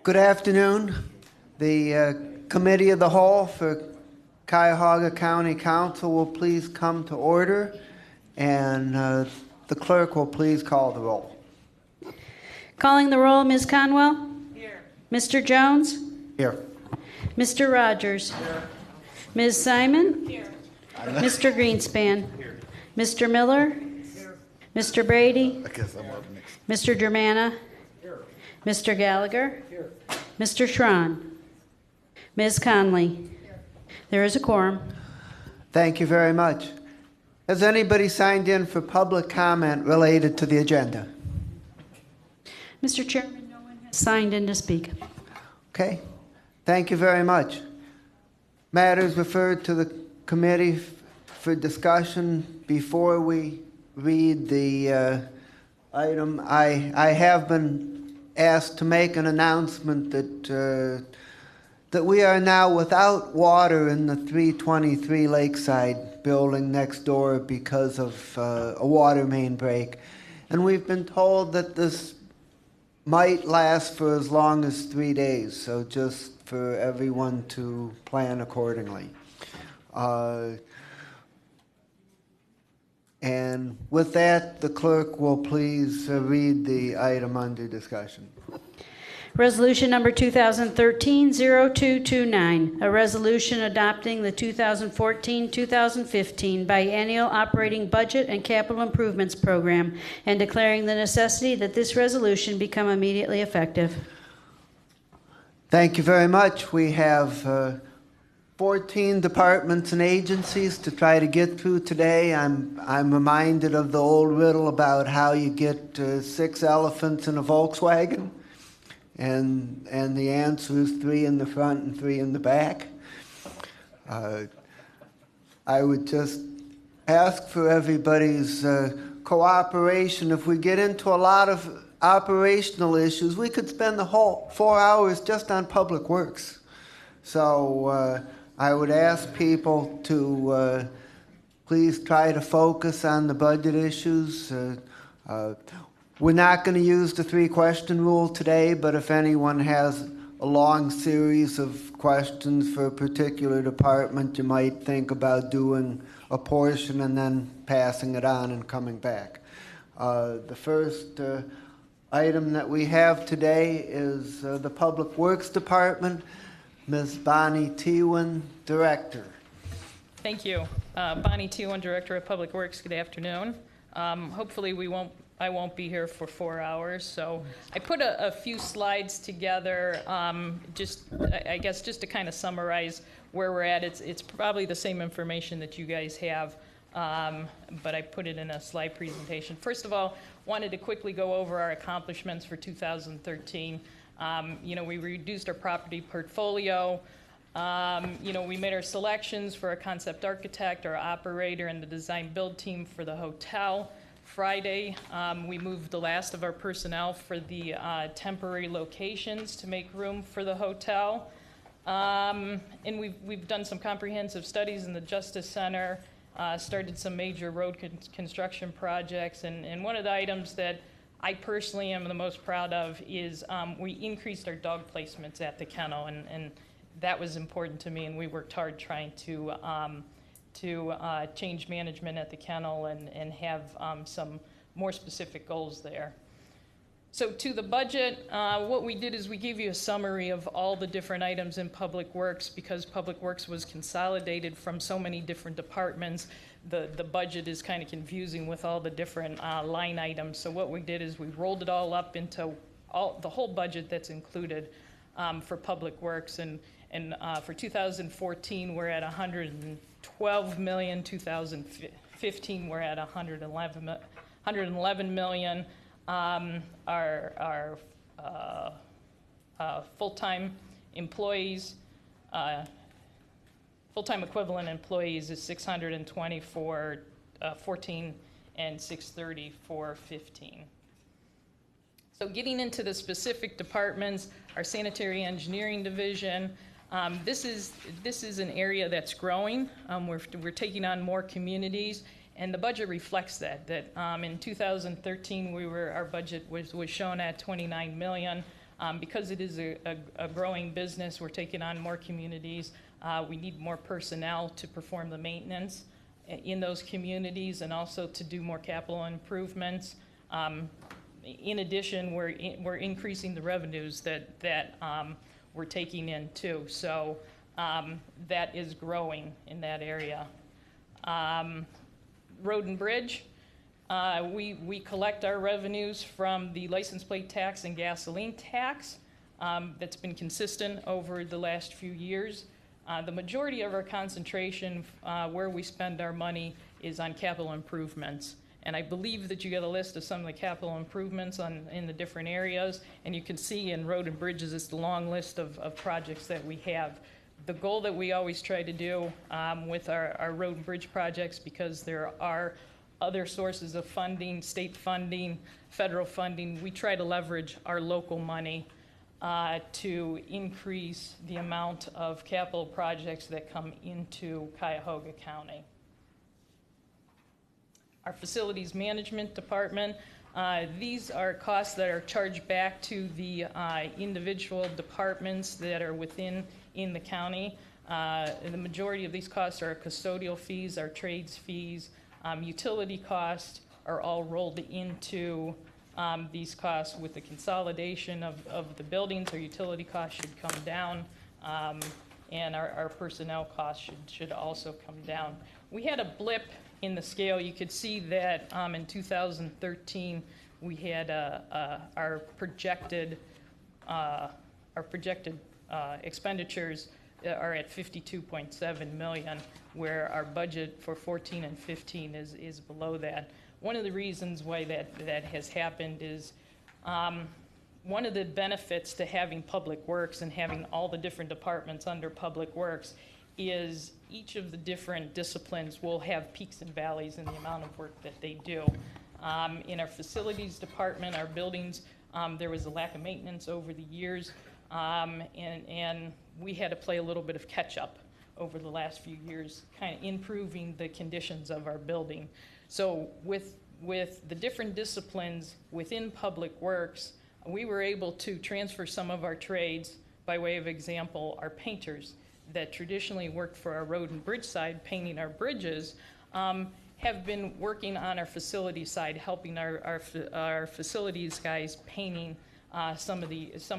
Good afternoon. The Committee of the Whole for Cuyahoga County Council will please come to order, and the clerk will please call the roll. Calling the roll, Ms. Conwell. Here. Mr. Jones. Here. Mr. Rogers. Here. Ms. Simon. Here. Mr. Greenspan. Here. Mr. Miller. Here. Mr. Brady. I guess I'm up next. Mr. Germana. Here. Mr. Gallagher. Here. Mr. Schron. Ms. Conley. Here. There is a quorum. Thank you very much. Has anybody signed in for public comment related to the agenda? Mr. Chairman, no one has signed in to speak. Okay. Thank you very much. Matters referred to the committee for discussion. Before we read the item, I have been asked to make an announcement that we are now without water in the 323 Lakeside building next door because of a water main break. And we've been told that this might last for as long as 3 days, so just for everyone to plan accordingly. And with that, the clerk will please read the item under discussion. Resolution number 2013-0229, a resolution adopting the 2014-2015 biennial operating budget and capital improvements program and declaring the necessity that this resolution become immediately effective. Thank you very much. We have 14 departments and agencies to try to get through today. I'm reminded of the old riddle about how you get 6 elephants in a Volkswagen. And the answer is 3 in the front and 3 in the back. I would just ask for everybody's cooperation. If we get into a lot of operational issues, we could spend the whole 4 hours just on public works. So I would ask people to please try to focus on the budget issues. We're not going to use the 3-question rule today, but if anyone has a long series of questions for a particular department, you might think about doing a portion and then passing it on and coming back. The first item that we have today is the Public Works Department. Ms. Bonnie Tewin, Director. Thank you. Bonnie Tewin, Director of Public Works. Good afternoon. Hopefully I won't be here for 4 hours, so I put a few slides together, I guess just to kind of summarize where we're at. It's probably the same information that you guys have, but I put it in a slide presentation. First of all, wanted to quickly go over our accomplishments for 2013. We reduced our property portfolio. We made our selections for a concept architect, our operator, and the design build team for the hotel. Friday, we moved the last of our personnel for the temporary locations to make room for the hotel. And we've done some comprehensive studies in the Justice Center, started some major road construction projects, and one of the items that I personally am the most proud of is we increased our dog placements at the kennel, and that was important to me, and we worked hard trying to change management at the kennel and have some more specific goals there. So to the budget, what we did is we gave you a summary of all the different items in Public Works. Because Public Works was consolidated from so many different departments, the budget is kind of confusing with all the different line items. So what we did is we rolled it all up into the whole budget that's included for Public Works. And for 2014, we're at $112 million. 2015, we're at $111 million. Our full-time employees, full-time equivalent employees is 620 for 14 and 630 for 15. So getting into the specific departments, our Sanitary Engineering Division, this is an area that's growing. We're taking on more communities, and the budget reflects that. In 2013, our budget was shown at $29 million. Because it is a growing business, we're taking on more communities. We need more personnel to perform the maintenance in those communities and also to do more capital improvements. In addition, we're increasing the revenues that we're taking in too. So that is growing in that area. Road and bridge, we collect our revenues from the license plate tax and gasoline tax. That's been consistent over the last few years. The majority of our concentration where we spend our money is on capital improvements. And I believe that you got a list of some of the capital improvements in the different areas. And you can see in road and bridges, it's the long list of projects that we have. The goal that we always try to do with our road and bridge projects, because there are other sources of funding, state funding, federal funding, we try to leverage our local money to increase the amount of capital projects that come into Cuyahoga County. Our facilities management department, these are costs that are charged back to the individual departments that are within the county. The majority of these costs are custodial fees, our trades fees, utility costs are all rolled into these costs. With the consolidation of the buildings, our utility costs should come down, and our personnel costs should also come down. We had a blip in the scale. You could see that in 2013 we had our projected expenditures are at 52.7 million, where our budget for 14 and 15 is below that. One of the reasons why that has happened is one of the benefits to having Public Works and having all the different departments under Public Works is each of the different disciplines will have peaks and valleys in the amount of work that they do. In our facilities department, our buildings, there was a lack of maintenance over the years, and we had to play a little bit of catch up over the last few years, kind of improving the conditions of our building. So with the different disciplines within Public Works, we were able to transfer some of our trades. By way of example, our painters that traditionally worked for our road and bridge side, painting our bridges, have been working on our facility side, helping our facilities guys painting some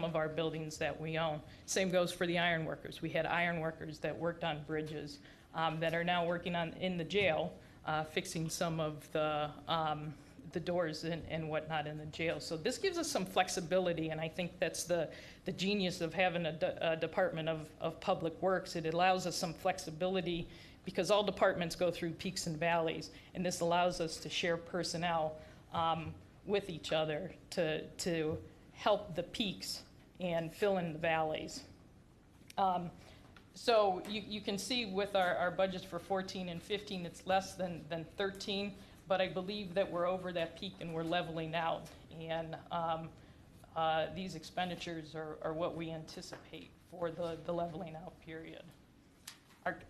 of our buildings that we own. Same goes for the iron workers. We had iron workers that worked on bridges that are now working in the jail, fixing some of the doors and whatnot in the jail. So this gives us some flexibility, and I think that's the genius of having a department of Public Works. It allows us some flexibility because all departments go through peaks and valleys, and this allows us to share personnel with each other to help the peaks and fill in the valleys. So you can see with our budgets for 14 and 15, it's less than 13, but I believe that we're over that peak and we're leveling out. And these expenditures are what we anticipate for the leveling out period.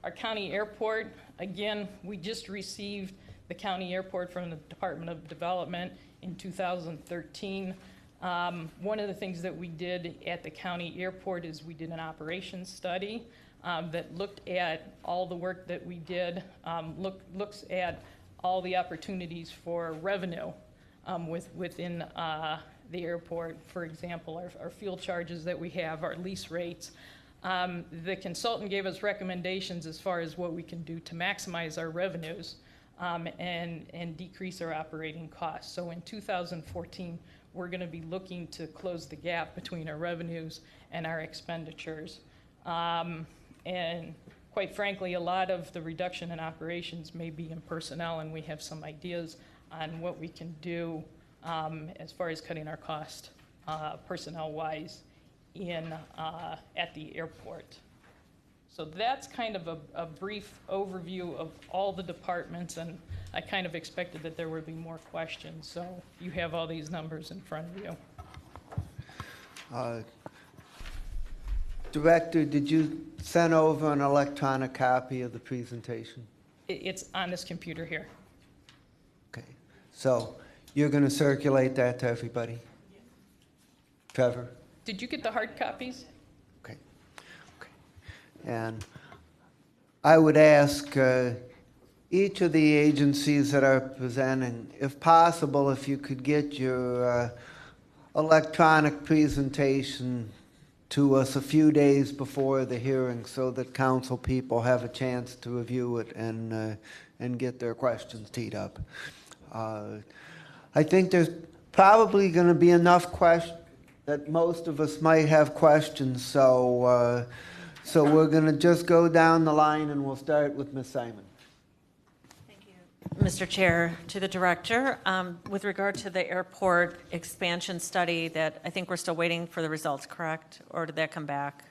Our county airport, again, we just received the county airport from the Department of Development in 2013. One of the things that we did at the county airport is we did an operations study that looked at all the work that we did, looks at all the opportunities for revenue within the airport. For example, our fuel charges that we have, our lease rates. The consultant gave us recommendations as far as what we can do to maximize our revenues and decrease our operating costs. So in 2014, we're going to be looking to close the gap between our revenues and our expenditures. And quite frankly, a lot of the reduction in operations may be in personnel, and we have some ideas on what we can do as far as cutting our cost personnel-wise at the airport. So that's kind of a brief overview of all the departments, and I kind of expected that there would be more questions. So you have all these numbers in front of you. Director, did you send over an electronic copy of the presentation? It's on this computer here. Okay, so you're going to circulate that to everybody? Trevor? Did you get the hard copies? Okay. Okay. And I would ask each of the agencies that are presenting, if possible, if you could get your electronic presentation to us a few days before the hearing so that council people have a chance to review it and get their questions teed up. I think there's probably going to be enough questions that most of us might have questions, so we're going to just go down the line and we'll start with Ms. Simon. Mr. Chair, to the Director, with regard to the airport expansion study that I think we're still waiting for the results, correct? Or did that come back?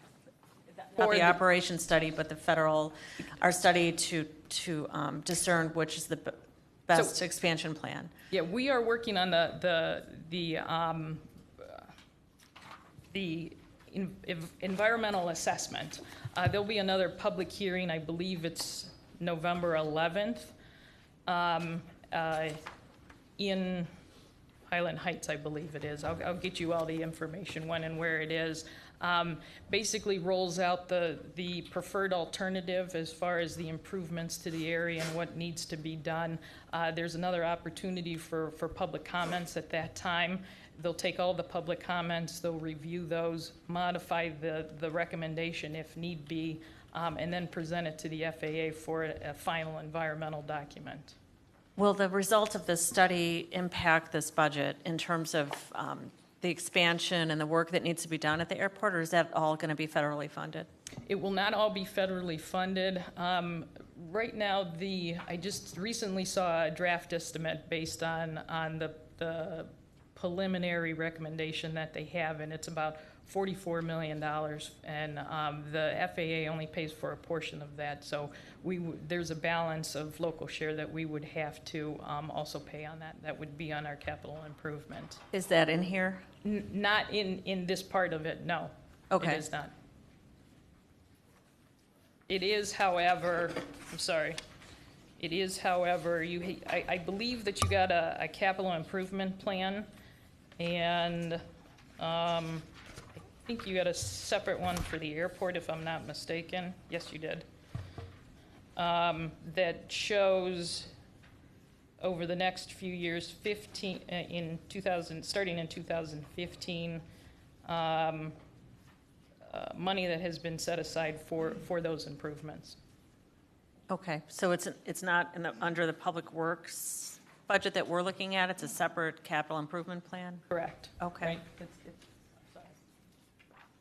Not the operation study, but the federal, our study to discern which is the best expansion plan. Yeah, we are working on the environmental assessment. There'll be another public hearing, I believe it's November 11th. In Highland Heights, I believe it is. I'll get you all the information when and where it is. Basically rolls out the preferred alternative as far as the improvements to the area and what needs to be done. There's another opportunity for public comments at that time. They'll take all the public comments, they'll review those, modify the recommendation if need be, and then present it to the FAA for a final environmental document. Will the result of this study impact this budget in terms of the expansion and the work that needs to be done at the airport, or is that all going to be federally funded? It will not all be federally funded. Right now, I just recently saw a draft estimate based on the preliminary recommendation that they have, and it's about $44 million, and the FAA only pays for a portion of that. So there's a balance of local share that we would have to also pay on that. That would be on our capital improvement. Is that in here? Not in this part of it, no. Okay. It is not. It is, however, I'm sorry. It is, however, I believe that you got a capital improvement plan, and I think you got a separate one for the airport, if I'm not mistaken. Yes, you did. That shows over the next few years, starting in 2015, money that has been set aside for those improvements. Okay, so it's not under the Public Works budget that we're looking at. It's a separate capital improvement plan. Correct. Okay.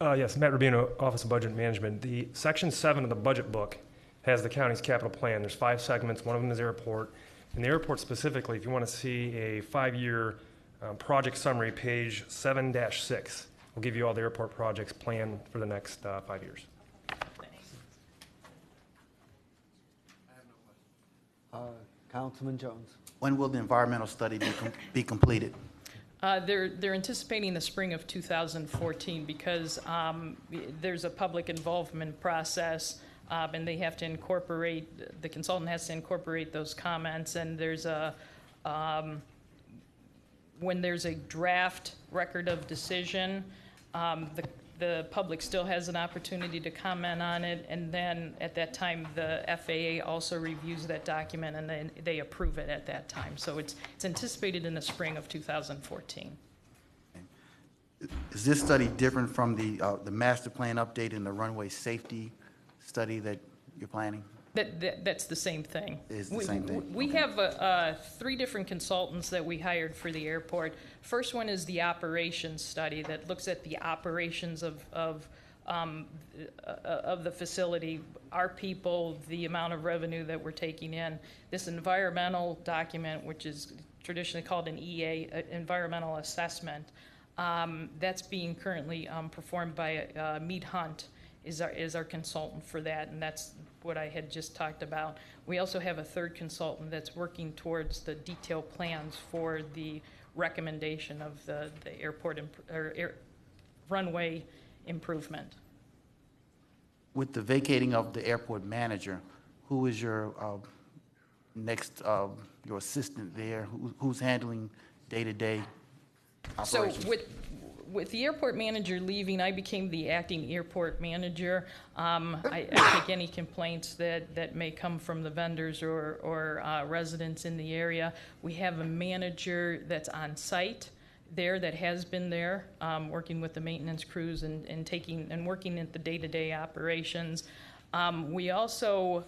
Right. Yes, Matt Rubino, Office of Budget Management. The Section 7 of the budget book has the county's capital plan. There's 5 segments. One of them is airport. And the airport specifically, if you want to see a 5-year project summary, page 7-6 will give you all the airport projects planned for the next 5 years. Councilman Jones. When will the environmental study be completed? They're anticipating the spring of 2014 because there's a public involvement process, and they have to incorporate, the consultant has to incorporate those comments, and there's when there's a draft record of decision, the public still has an opportunity to comment on it, and then at that time the FAA also reviews that document and then they approve it at that time. So it's anticipated in the spring of 2014. Is this study different from the master plan update and the runway safety study that you're planning? That's the same thing. It's the same thing. We have 3 different consultants that we hired for the airport. First one is the operations study that looks at the operations of the facility, our people, the amount of revenue that we're taking in. This environmental document, which is traditionally called an EA, environmental assessment, that's being currently performed by Mead Hunt. Is our consultant for that, and that's what I had just talked about. We also have a third consultant that's working towards the detailed plans for the recommendation of the airport runway improvement. With the vacating of the airport manager, who is your next, your assistant there? Who's handling day-to-day operations? So with the airport manager leaving, I became the acting airport manager. I take any complaints that may come from the vendors or residents in the area. We have a manager that's on site there that has been there, working with the maintenance crews and working at the day-to-day operations. We also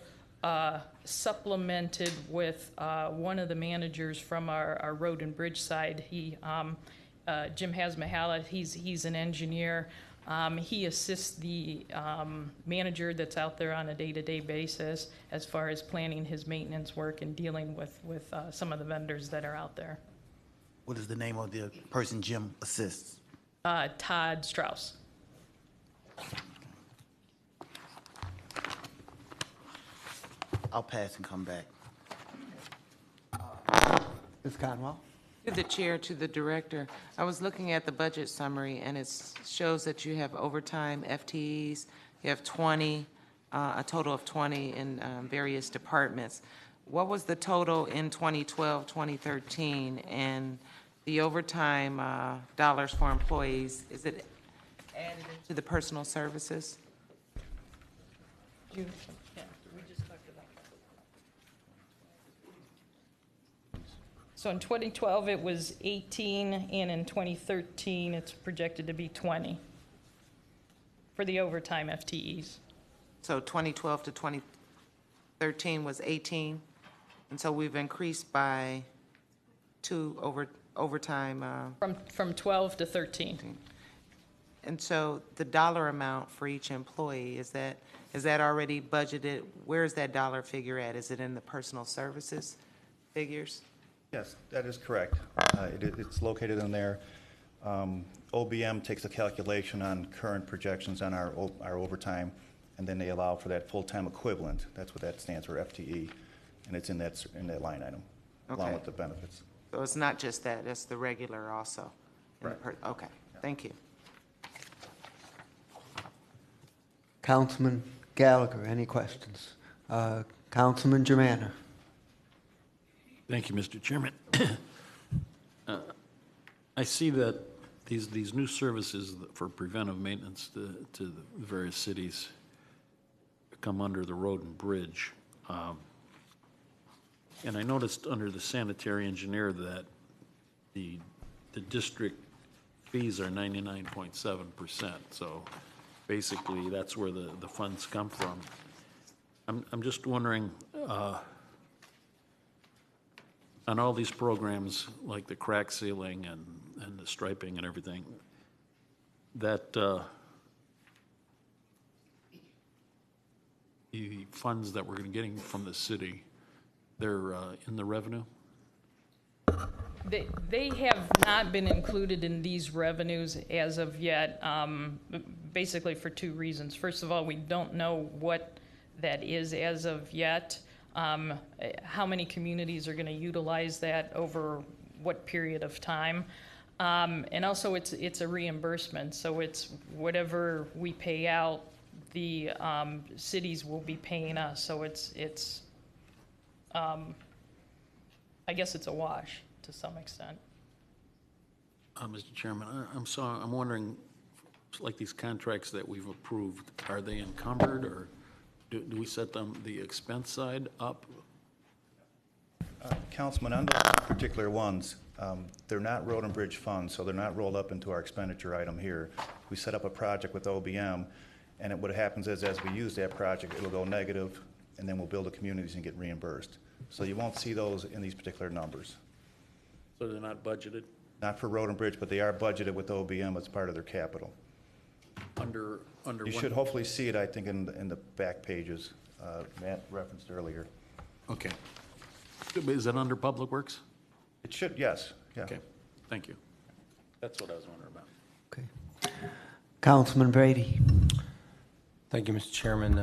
supplemented with one of the managers from our road and bridge side. Jim Hasmahala, he's an engineer. He assists the manager that's out there on a day-to-day basis as far as planning his maintenance work and dealing with some of the vendors that are out there. What is the name of the person Jim assists? Todd Strauss. I'll pass and come back. Ms. Conwell? To the chair, to the director, I was looking at the budget summary, and it shows that you have overtime FTEs, you have 20, a total of 20 in various departments. What was the total in 2012, 2013, and the overtime dollars for employees, is it added into the personal services? Yeah, we just talked about that. So in 2012, it was 18, and in 2013, it's projected to be 20 for the overtime FTEs. So 2012 to 2013 was 18, and so we've increased by 2 overtime. From 12 to 13. And so the dollar amount for each employee, is that already budgeted? Where is that dollar figure at? Is it in the personal services figures? Yes, that is correct. It's located in there. OBM takes a calculation on current projections on our overtime, and then they allow for that full-time equivalent. That's what that stands for, FTE, and it's in that line item, along Okay. with the benefits. So it's not just that, it's the regular also? in the Right. Okay, thank you. Councilman Gallagher, any questions? Councilman Germainer? Thank you, Mr. Chairman. I see that these new services for preventive maintenance to the various cities come under the road and bridge. And I noticed under the sanitary engineer that the district fees are 99.7%. So basically, that's where the funds come from. I'm just wondering, on all these programs, like the crack sealing and the striping and everything, that the funds that we're getting from the city, they're in the revenue? They have not been included in these revenues as of yet, basically for two reasons. First of all, we don't know what that is as of yet. How many communities are going to utilize that over what period of time? And also, it's a reimbursement, so it's whatever we pay out, the cities will be paying us. So it's I guess it's a wash to some extent. Mr. Chairman, I'm wondering, like these contracts that we've approved, are they encumbered, or do we set the expense side up? Councilman, on those particular ones, they're not road and bridge funds, so they're not rolled up into our expenditure item here. We set up a project with OBM, and what happens is as we use that project, it'll go negative, and then we'll build the communities and get reimbursed. So you won't see those in these particular numbers. So they're not budgeted? Not for road and bridge, but they are budgeted with OBM as part of their capital. Under You what? should hopefully see it, I think, in the back pages, Matt referenced earlier. Okay. Is it under Public Works? It should, yes, yeah. Okay, thank you. That's what I was wondering about. Okay. Councilman Brady? Thank you, Mr. Chairman.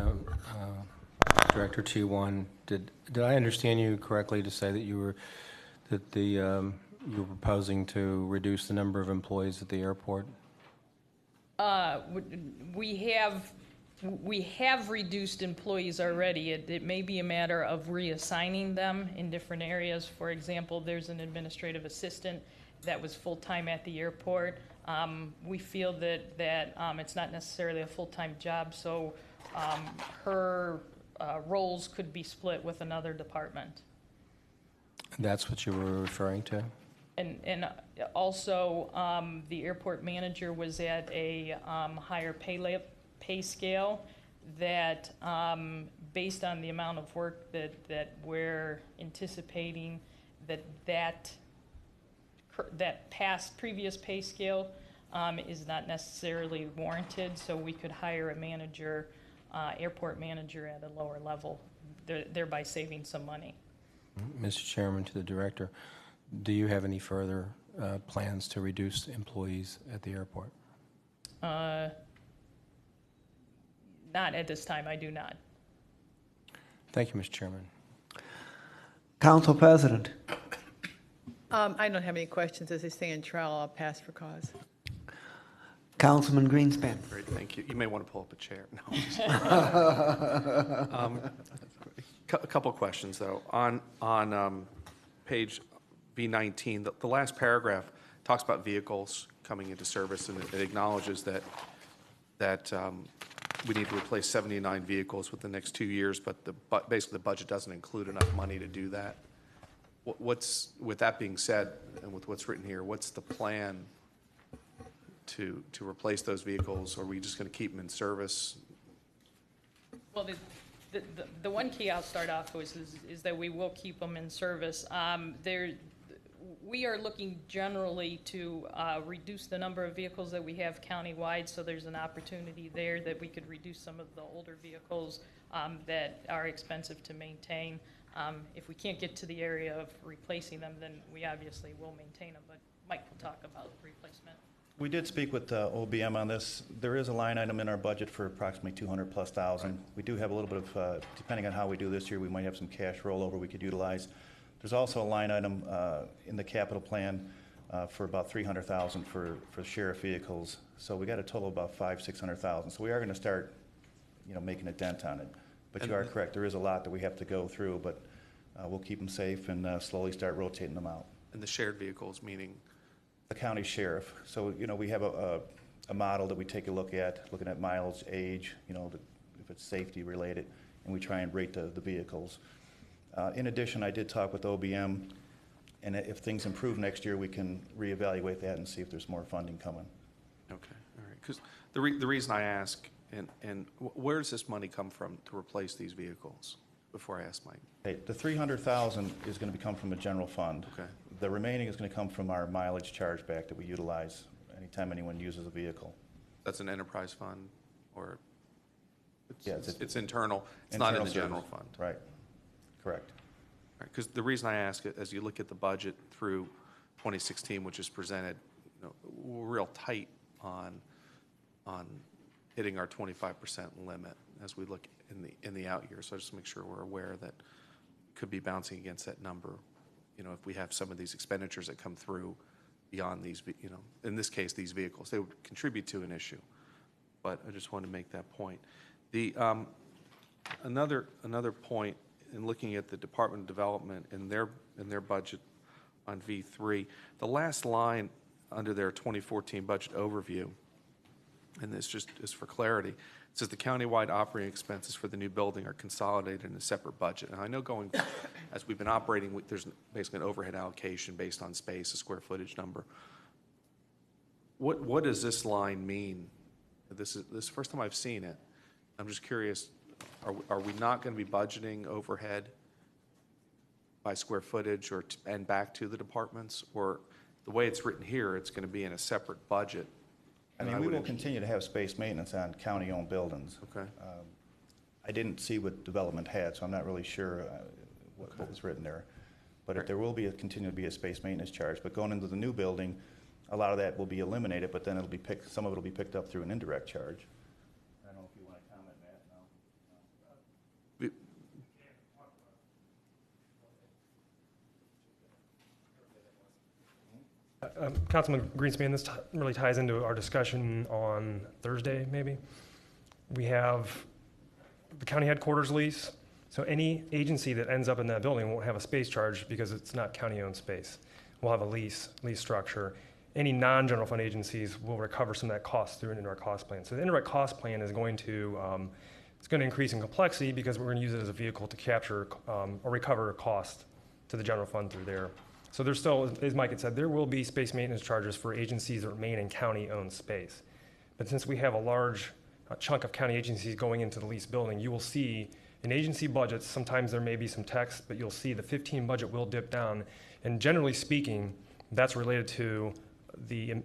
Director T1, did I understand you correctly to say that you were proposing to reduce the number of employees at the airport? We have reduced employees already. It may be a matter of reassigning them in different areas. For example, there's an administrative assistant that was full-time at the airport. We feel that it's not necessarily a full-time job, so her roles could be split with another department. That's what you were referring to? And also, the airport manager was at a higher pay scale that, based on the amount of work that we're anticipating, that previous pay scale is not necessarily warranted, so we could hire a manager, airport manager at a lower level, thereby saving some money. Mr. Chairman, to the director, do you have any further plans to reduce employees at the airport? Not at this time, I do not. Thank you, Mr. Chairman. Council President. I don't have any questions. As they say in trial, I'll pass for cause. Councilman Greenspan. Great, thank you. You may want to pull up a chair. No, a couple of questions, though. On page B19, the last paragraph talks about vehicles coming into service, and it acknowledges that we need to replace 79 vehicles within the next 2 years, but basically the budget doesn't include enough money to do that. With that being said, and with what's written here, what's the plan to replace those vehicles? Or are we just going to keep them in service? Well, the one key I'll start off with is that we will keep them in service. We are looking generally to reduce the number of vehicles that we have countywide, so there's an opportunity there that we could reduce some of the older vehicles that are expensive to maintain. If we can't get to the area of replacing them, then we obviously will maintain them, but Mike will talk about replacement. We did speak with OBM on this. There is a line item in our budget for approximately $200,000+. Right. We do have a little bit of, depending on how we do this year, we might have some cash rollover we could utilize. There's also a line item in the capital plan for about $300,000 for sheriff vehicles. So we got a total of about $500,000-600,000. So we are going to start, making a dent on it. But you are correct. There is a lot that we have to go through, but we'll keep them safe and slowly start rotating them out. And the shared vehicles, meaning? The county sheriff. So, we have a model that we take a look at, looking at mileage, age, if it's safety related, and we try and rate the vehicles. In addition, I did talk with OBM, and if things improve next year, we can reevaluate that and see if there's more funding coming. Okay, all right. Because the reason I ask, and where does this money come from to replace these vehicles? Before I ask Mike. Okay, the $300,000 is going to come from the general fund. Okay. The remaining is going to come from our mileage chargeback that we utilize anytime anyone uses a vehicle. That's an enterprise fund, or it's internal. It's internal not in the service. General fund. Right. Correct. Because the reason I ask it, as you look at the budget through 2016, which is presented, we're real tight on hitting our 25% limit as we look in the out years. So just make sure we're aware that could be bouncing against that number. If we have some of these expenditures that come through beyond these, in this case, these vehicles, they would contribute to an issue. But I just want to make that point. The another point in looking at the Department of Development and their budget on V3, the last line under their 2014 budget overview, and this just is for clarity, it says the countywide operating expenses for the new building are consolidated in a separate budget. And I know as we've been operating, there's basically an overhead allocation based on space, a square footage number. What does this line mean? This is the first time I've seen it. I'm just curious, are we not going to be budgeting overhead by square footage and back to the departments? Or the way it's written here, it's going to be in a separate budget? We will continue to have space maintenance on county-owned buildings. Okay. I didn't see what development had, so I'm not really sure what was written there. But there will continue to be a space maintenance charge. But going into the new building, a lot of that will be eliminated, but then some of it will be picked up through an indirect charge. I don't know if you want to comment, Matt? No? Councilman Greenspan, this really ties into our discussion on Thursday, maybe. We have the county headquarters lease, so any agency that ends up in that building won't have a space charge because it's not county-owned space. We'll have a lease structure, any non-general fund agencies will recover some of that cost through an indirect cost plan. So the indirect cost plan is going to, it's going to increase in complexity because we're going to use it as a vehicle to capture or recover a cost to the general fund through there. So there's still, as Mike had said, there will be space maintenance charges for agencies that remain in county-owned space. But since we have a large chunk of county agencies going into the leased building, you will see in agency budgets, sometimes there may be some text, but you'll see the 15 budget will dip down. And generally speaking, that's related to the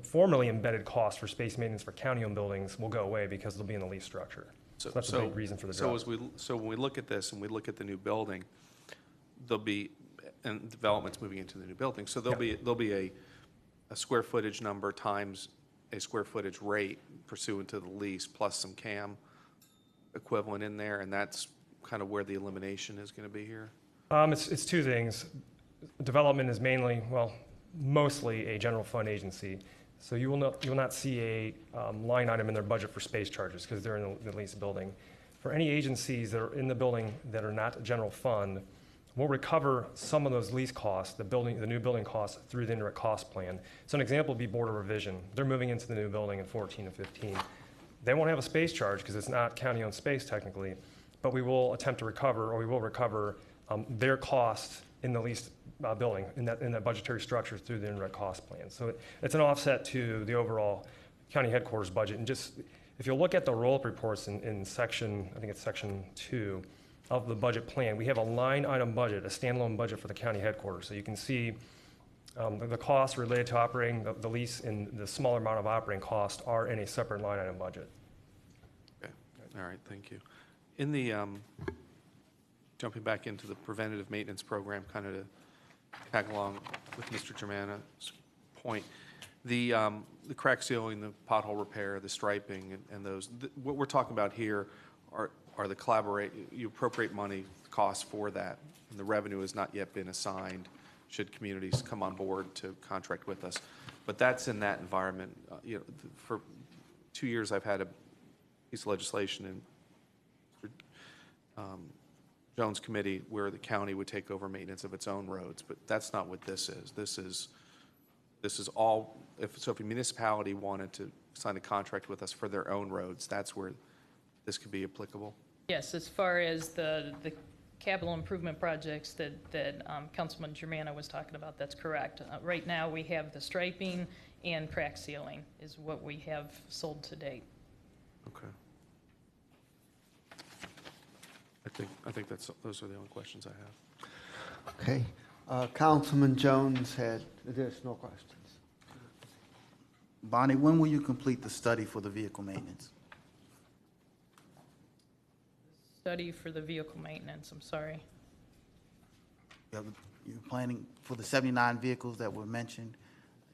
formerly embedded cost for space maintenance for county-owned buildings will go away because they'll be in the lease structure. So that's a big reason for the drop. So when we look at this and we look at the new building, there'll be, and development's moving into the new building, so there'll be a square footage number times a square footage rate pursuant to the lease plus some CAM equivalent in there, and that's kind of where the elimination is going to be here? It's two things. Development is mainly, well, mostly a general fund agency. So you will not see a line item in their budget for space charges because they're in the leased building. For any agencies that are in the building that are not a general fund, we'll recover some of those lease costs, the new building costs, through the indirect cost plan. So an example would be Board of Revision. They're moving into the new building in 14 and 15. They won't have a space charge because it's not county-owned space technically, but we will attempt to recover, or we will recover their costs in the leased building, in that budgetary structure through the indirect cost plan. So it's an offset to the overall county headquarters budget. And just, if you look at the roll-up reports in section, I think it's section 2 of the budget plan, we have a line item budget, a standalone budget for the county headquarters. So you can see the costs related to operating the lease and the smaller amount of operating costs are in a separate line item budget. Okay, all right, thank you. In the, jumping back into the preventative maintenance program, kind of to tag along with Mr. Germana's point, the crack sealing, the pothole repair, the striping, and those, what we're talking about here are the you appropriate money costs for that, and the revenue has not yet been assigned should communities come on board to contract with us. But that's in that environment. You know, for 2 years, I've had a piece of legislation in Jones Committee where the county would take over maintenance of its own roads, but that's not what this is. This is all, if a municipality wanted to sign a contract with us for their own roads, that's where this could be applicable. Yes, as far as the capital improvement projects that Councilman Germana was talking about, that's correct. Right now, we have the striping and crack sealing is what we have sold to date. Okay. I think those are the only questions I have. Okay. Councilman Jones had additional questions. Bonnie, when will you complete the study for the vehicle maintenance? Study for the vehicle maintenance, I'm sorry. You're planning, for the 79 vehicles that were mentioned,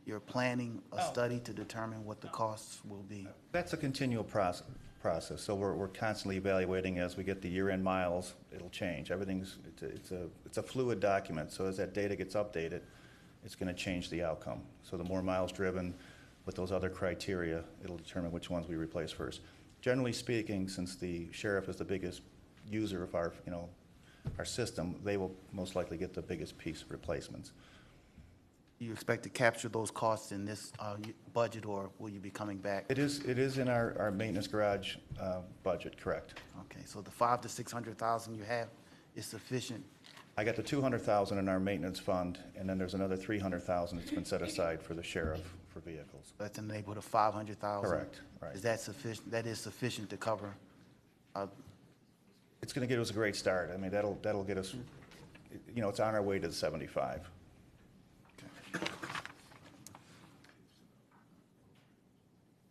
you're planning a study to determine what the costs will be? That's a continual process. So we're constantly evaluating as we get the year-end miles. It'll change. It's a fluid document. So as that data gets updated, it's going to change the outcome. So the more miles driven with those other criteria, it'll determine which ones we replace first. Generally speaking, since the sheriff is the biggest user of our system, they will most likely get the biggest piece of replacements. Do you expect to capture those costs in this budget, or will you be coming back? It is in our maintenance garage budget, correct. Okay, so the $500,000 to $600,000 you have is sufficient? I got the $200,000 in our maintenance fund, and then there's another $300,000 that's been set aside for the sheriff for vehicles. That's in the neighborhood of $500,000? Correct, right. Is that sufficient? That is sufficient to cover? It's going to get us a great start. I mean, that'll get us, it's on our way to the 75.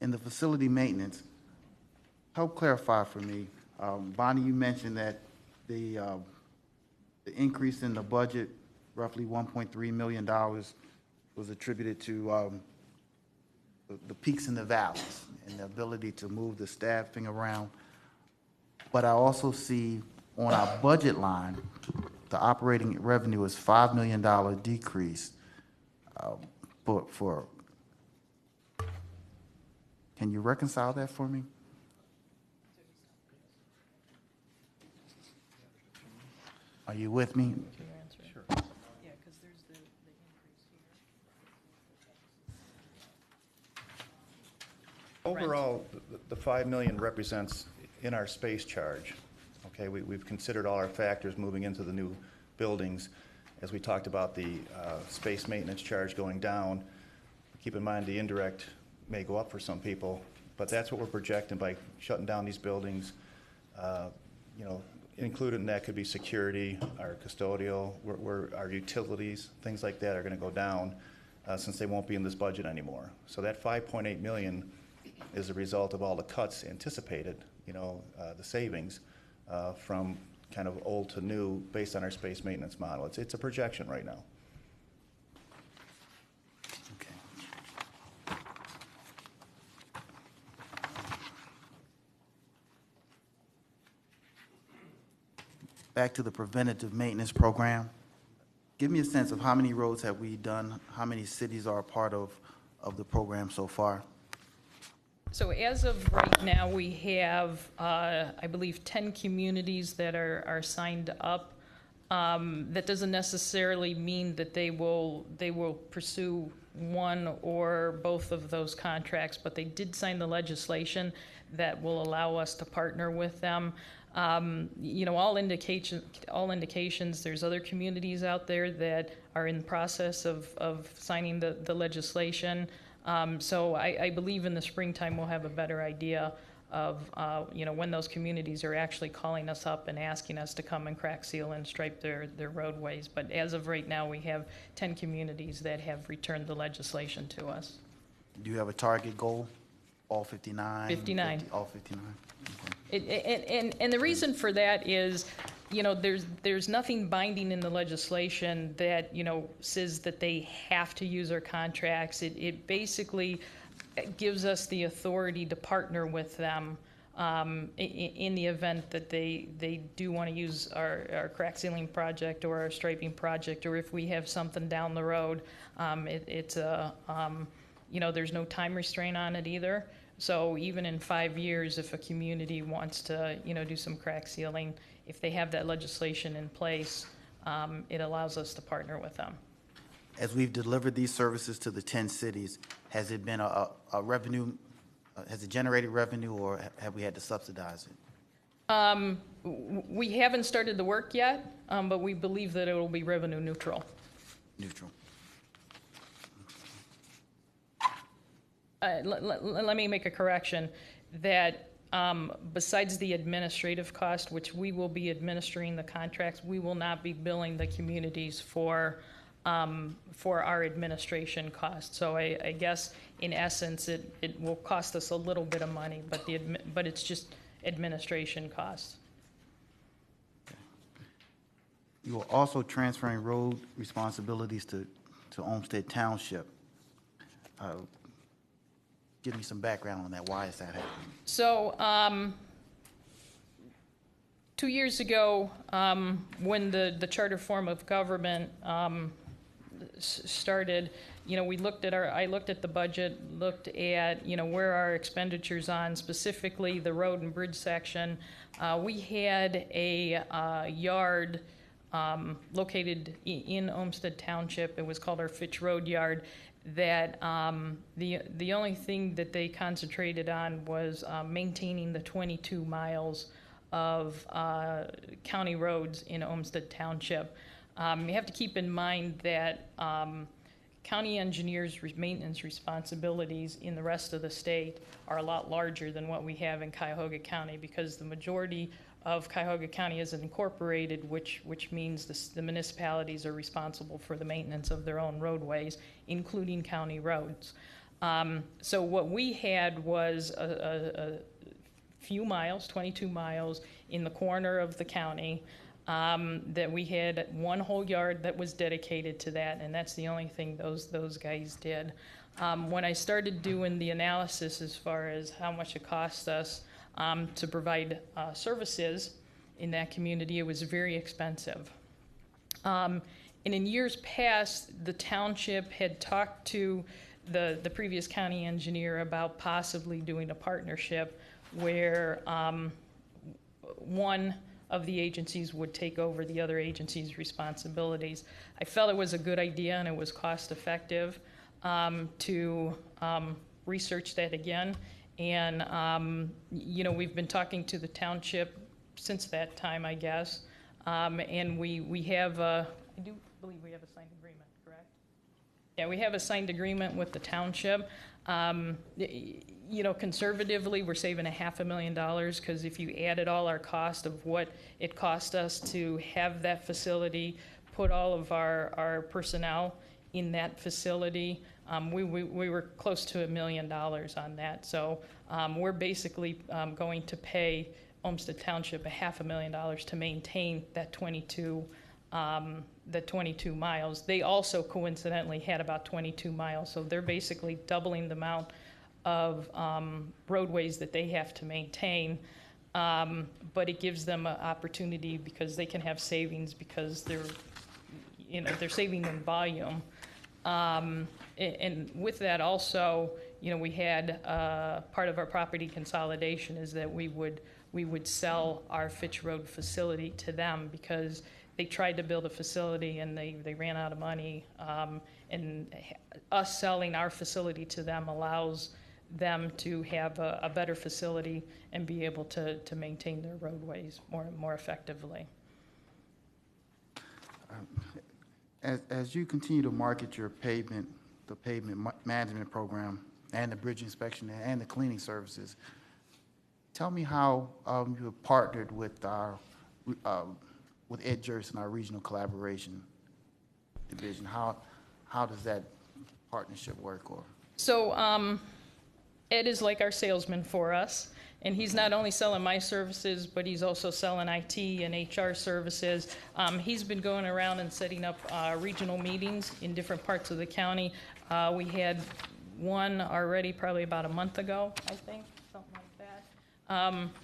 In the facility maintenance, help clarify for me. Bonnie, you mentioned that the increase in the budget, roughly $1.3 million, was attributed to the peaks and the valleys and the ability to move the staffing around. But I also see on our budget line, the operating revenue is $5 million decrease for. Can you reconcile that for me? Are you with me? Sure. Yeah, because there's the increase here. Overall, the 5 million represents in our space charge. Okay, we've considered all our factors moving into the new buildings. As we talked about the space maintenance charge going down, keep in mind the indirect may go up for some people, but that's what we're projecting by shutting down these buildings. You know, included in that could be security, our custodial, our utilities, things like that are going to go down since they won't be in this budget anymore. So that 5.8 million is a result of all the cuts anticipated, you know, the savings from kind of old to new based on our space maintenance model. It's a projection right now. Okay. Back to the preventative maintenance program. Give me a sense of how many roads have we done, how many cities are a part of the program so far? So as of right now, we have, I believe, 10 communities that are signed up. That doesn't necessarily mean that they will pursue one or both of those contracts, but they did sign the legislation that will allow us to partner with them. You know, all indications, there's other communities out there that are in the process of signing the legislation. So I believe in the springtime we'll have a better idea of, you know, when those communities are actually calling us up and asking us to come and crack seal and stripe their roadways. But as of right now, we have 10 communities that have returned the legislation to us. Do you have a target goal? All 59? 59. All 59? Okay. And the reason for that is, you know, there's nothing binding in the legislation that, you know, says that they have to use our contracts. It basically gives us the authority to partner with them in the event that they do want to use our crack sealing project or our striping project, or if we have something down the road. It's a, you know, there's no time restraint on it either. So even in 5 years, if a community wants to, you know, do some crack sealing, if they have that legislation in place, it allows us to partner with them. As we've delivered these services to the 10 cities, has it been a revenue, has it generated revenue, or have we had to subsidize it? We haven't started the work yet, but we believe that it will be revenue neutral. Neutral. Let me make a correction, that besides the administrative cost, which we will be administering the contracts, we will not be billing the communities for our administration costs. So I guess in essence, it will cost us a little bit of money, but it's just administration costs. You are also transferring road responsibilities to Olmsted Township. Give me some background on that. Why is that happening? So 2 years ago, when the charter form of government started, you know, I looked at the budget, looked at, you know, where our expenditures on, specifically the road and bridge section. We had a yard located in Olmsted Township. It was called our Fitch Road Yard. That the only thing that they concentrated on was maintaining the 22 miles of county roads in Olmsted Township. You have to keep in mind that county engineers' maintenance responsibilities in the rest of the state are a lot larger than what we have in Cuyahoga County, because the majority of Cuyahoga County is incorporated, which means the municipalities are responsible for the maintenance of their own roadways, including county roads. So what we had was a few miles, 22 miles, in the corner of the county, that we had one whole yard that was dedicated to that, and that's the only thing those guys did. When I started doing the analysis as far as how much it cost us to provide services in that community, it was very expensive. And in years past, the township had talked to the previous county engineer about possibly doing a partnership where one of the agencies would take over the other agency's responsibilities. I felt it was a good idea and it was cost effective to research that again. And, we've been talking to the township since that time, I guess. And we have, I do believe we have a signed agreement, correct? Yeah, we have a signed agreement with the township. Conservatively, we're saving $500,000, because if you added all our cost of what it cost us to have that facility, put all of our personnel in that facility, we were close to $1 million on that. So we're basically going to pay Olmsted Township $500,000 to maintain that 22 miles. They also coincidentally had about 22 miles, so they're basically doubling the amount of roadways that they have to maintain. But it gives them an opportunity, because they can have savings, because they're saving in volume. And with that also, we had part of our property consolidation is that we would sell our Fitch Road facility to them, because they tried to build a facility and they ran out of money. And us selling our facility to them allows them to have a better facility and be able to maintain their roadways more effectively. As you continue to market your pavement management program and the bridge inspection and the cleaning services, tell me how you have partnered with Ed Jerson, our regional collaboration division. How does that partnership work? So Ed is like our salesman for us, and he's not only selling my services, but he's also selling IT and HR services. He's been going around and setting up regional meetings in different parts of the county. We had one already probably about a month ago, I think, something like that.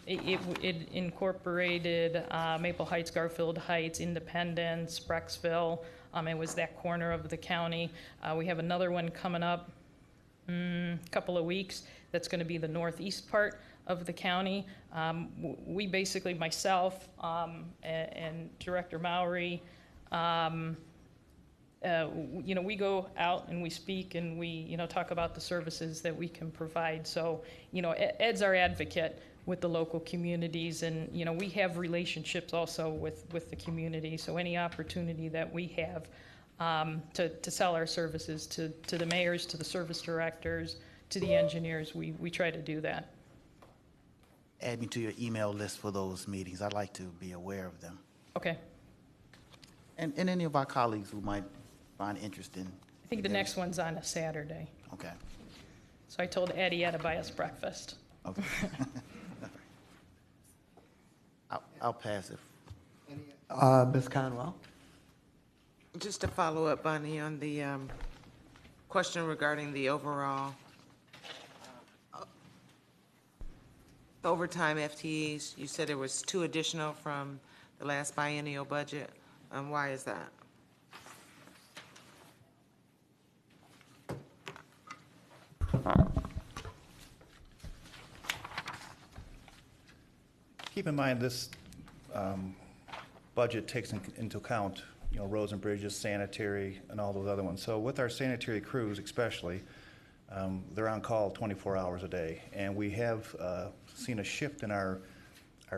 It incorporated Maple Heights, Garfield Heights, Independence, Brecksville. It was that corner of the county. We have another one coming up a couple of weeks. That's going to be the northeast part of the county. We basically, myself and Director Mowry, we go out and we speak and we, talk about the services that we can provide. So, Ed's our advocate with the local communities, and, we have relationships also with the community. So any opportunity that we have to sell our services to the mayors, to the service directors, to the engineers, we try to do that. Add me to your email list for those meetings. I'd like to be aware of them. Okay. And any of our colleagues who might find interest in. I think the next one's on a Saturday. Okay. So I told Eddie he had to buy us breakfast. Okay. I'll pass it. Ms. Conwell? Just to follow up, Bonnie, on the question regarding the overall overtime FTEs, you said there was 2 additional from the last biennial budget. Why is that? Keep in mind, this budget takes into account, roads and bridges, sanitary, and all those other ones. So with our sanitary crews especially, they're on call 24 hours a day. And we have seen a shift in our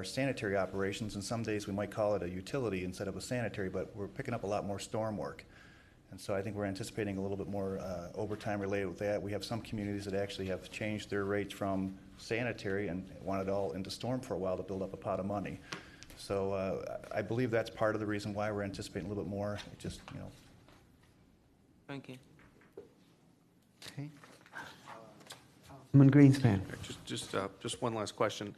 sanitary operations, and some days we might call it a utility instead of a sanitary, but we're picking up a lot more storm work. And so I think we're anticipating a little bit more overtime related with that. We have some communities that actually have changed their rates from sanitary and want it all into storm for a while to build up a pot of money. So I believe that's part of the reason why we're anticipating a little bit more. It just, Thank you. Okay. Councilman Greenspan. Just one last question,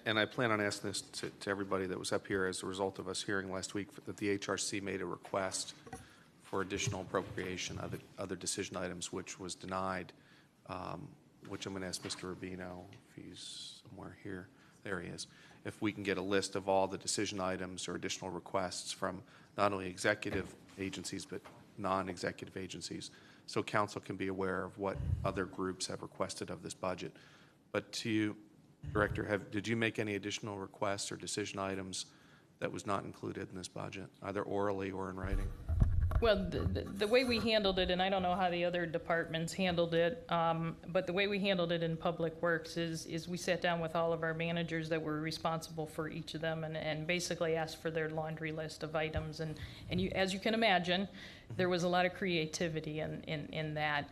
and I plan on asking this to everybody that was up here as a result of us hearing last week that the HRC made a request for additional appropriation, other decision items, which was denied, which I'm going to ask Mr. Rubino if he's somewhere here. There he is. If we can get a list of all the decision items or additional requests from not only executive agencies but non-executive agencies, so council can be aware of what other groups have requested of this budget. But to you, Director, did you make any additional requests or decision items that was not included in this budget, either orally or in writing? Well, the way we handled it, and I don't know how the other departments handled it, but the way we handled it in Public Works is we sat down with all of our managers that were responsible for each of them and basically asked for their laundry list of items. And you, as you can imagine, there was a lot of creativity in that.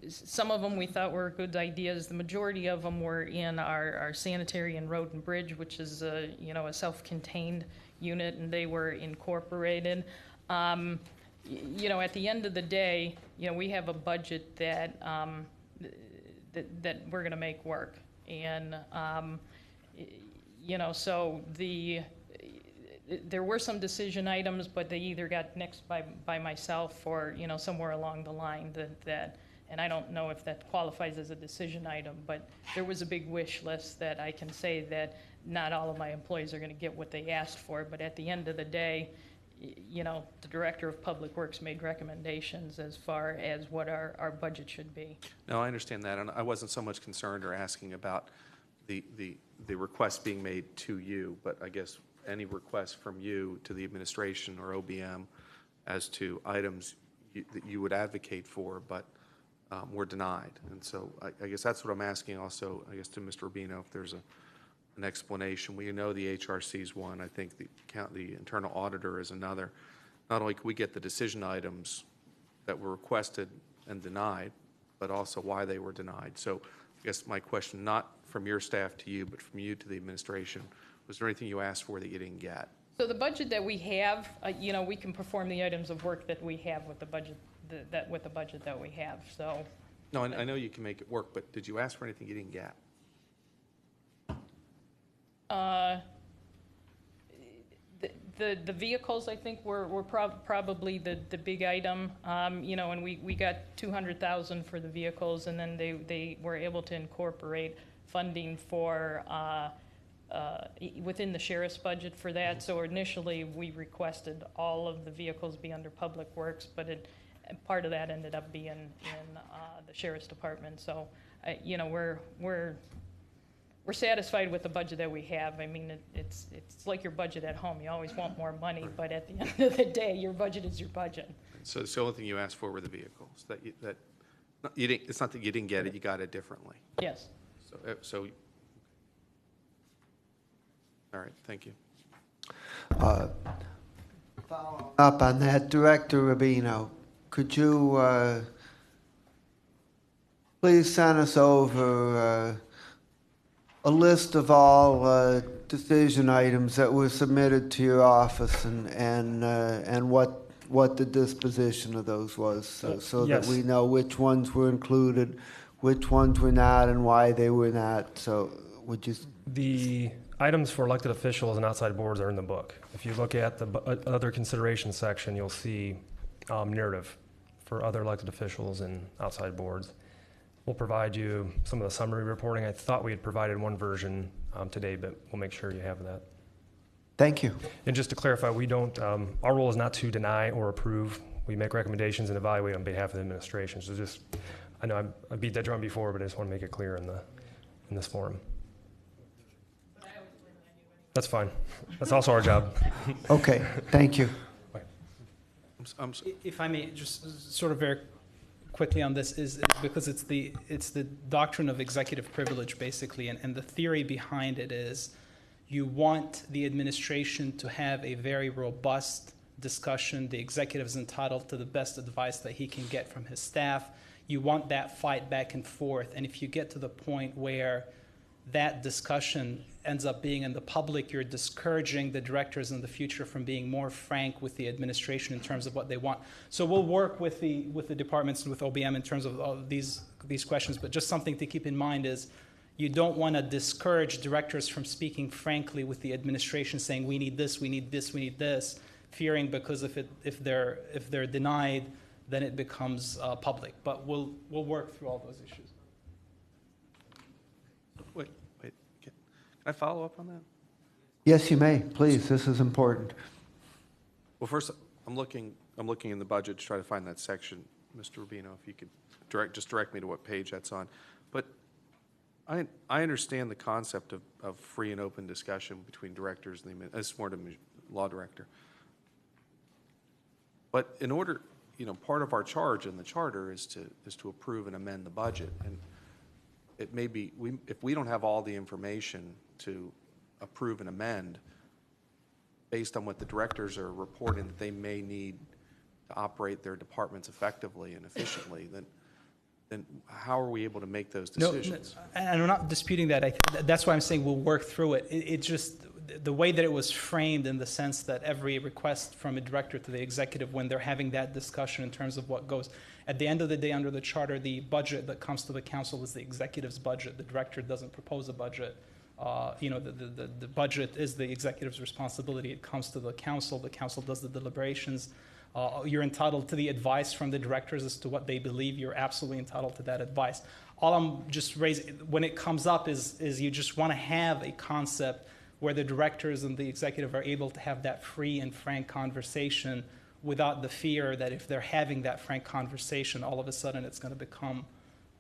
Some of them we thought were good ideas. The majority of them were in our sanitary and road and bridge, which is a self-contained unit, and they were incorporated. At the end of the day, we have a budget that that we're going to make work, and so there were some decision items, but they either got nixed by myself or, somewhere along the line that, and I don't know if that qualifies as a decision item, but there was a big wish list that I can say that not all of my employees are going to get what they asked for, but at the end of the day, the Director of Public Works made recommendations as far as what our budget should be. No, I understand that, and I wasn't so much concerned or asking about the request being made to you, but I guess any request from you to the administration or OBM as to items that you would advocate for, but were denied. And so I guess that's what I'm asking also, I guess, to Mr. Rubino, if there's an explanation. We know the HRC is one. I think the internal auditor is another. Not only can we get the decision items that were requested and denied, but also why they were denied. So I guess my question, not from your staff to you, but from you to the administration, was there anything you asked for that you didn't get? So the budget that we have, we can perform the items of work that we have with the budget, with the budget that we have, so. No, I know you can make it work, but did you ask for anything you didn't get? The vehicles, I think, were probably the big item, and we got 200,000 for the vehicles, and then they were able to incorporate funding for within the sheriff's budget for that. So initially, we requested all of the vehicles be under Public Works, but part of that ended up being in the sheriff's department. So, we're satisfied with the budget that we have. I mean, it's like your budget at home. You always want more money, but at the end of the day, your budget is your budget. So the only thing you asked for were the vehicles. That you didn't. It's not that you didn't get it. You got it differently. Yes. So. All right. Thank you. Following up on that, Director Rubino, could you please send us over a list of all decision items that were submitted to your office and what the disposition of those was, so Yes. that we know which ones were included, which ones were not, and why they were not. So would you? The items for elected officials and outside boards are in the book. If you look at the other consideration section, you'll see narrative for other elected officials and outside boards. We'll provide you some of the summary reporting. I thought we had provided one version today, but we'll make sure you have that. Thank you. And just to clarify, we don't, our role is not to deny or approve. We make recommendations and evaluate on behalf of the administration. So just, I know I beat that drum before, but I just want to make it clear in this forum. That's fine. That's also our job. Okay, thank you. If I may, just sort of very quickly on this, is because it's the doctrine of executive privilege, basically, and the theory behind it is you want the administration to have a very robust discussion. The executive is entitled to the best advice that he can get from his staff. You want that fight back and forth, and if you get to the point where that discussion ends up being in the public, you're discouraging the directors in the future from being more frank with the administration in terms of what they want. So we'll work with the departments and with OBM in terms of these questions, but just something to keep in mind is you don't want to discourage directors from speaking frankly with the administration, saying we need this, we need this, we need this, fearing because if they're denied, then it becomes public. But we'll work through all those issues. Wait. Can I follow up on that? Yes, you may. Please, this is important. Well, first, I'm looking in the budget to try to find that section, Mr. Rubino, if you could direct me to what page that's on. But I understand the concept of free and open discussion between directors and the more to law director. But in order, part of our charge in the charter is to approve and amend the budget. And it may be, if we don't have all the information to approve and amend, based on what the directors are reporting that they may need to operate their departments effectively and efficiently, then how are we able to make those decisions? No, and I'm not disputing that. That's why I'm saying we'll work through it. It just, the way that it was framed in the sense that every request from a director to the executive, when they're having that discussion in terms of what goes, at the end of the day, under the charter, the budget that comes to the council is the executive's budget. The director doesn't propose a budget. The budget is the executive's responsibility. It comes to the council. The council does the deliberations. You're entitled to the advice from the directors as to what they believe. You're absolutely entitled to that advice. All I'm just raising, when it comes up, is you just want to have a concept where the directors and the executive are able to have that free and frank conversation without the fear that if they're having that frank conversation, all of a sudden it's going to become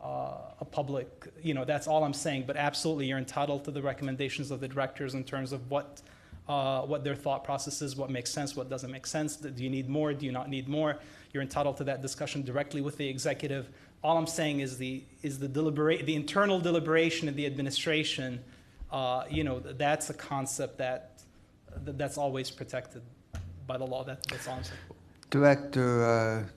a public, that's all I'm saying. But absolutely, you're entitled to the recommendations of the directors in terms of what their thought process is, what makes sense, what doesn't make sense. Do you need more? Do you not need more? You're entitled to that discussion directly with the executive. All I'm saying is the internal deliberation of the administration. That's a concept that's always protected by the law. That's all I'm saying. Director,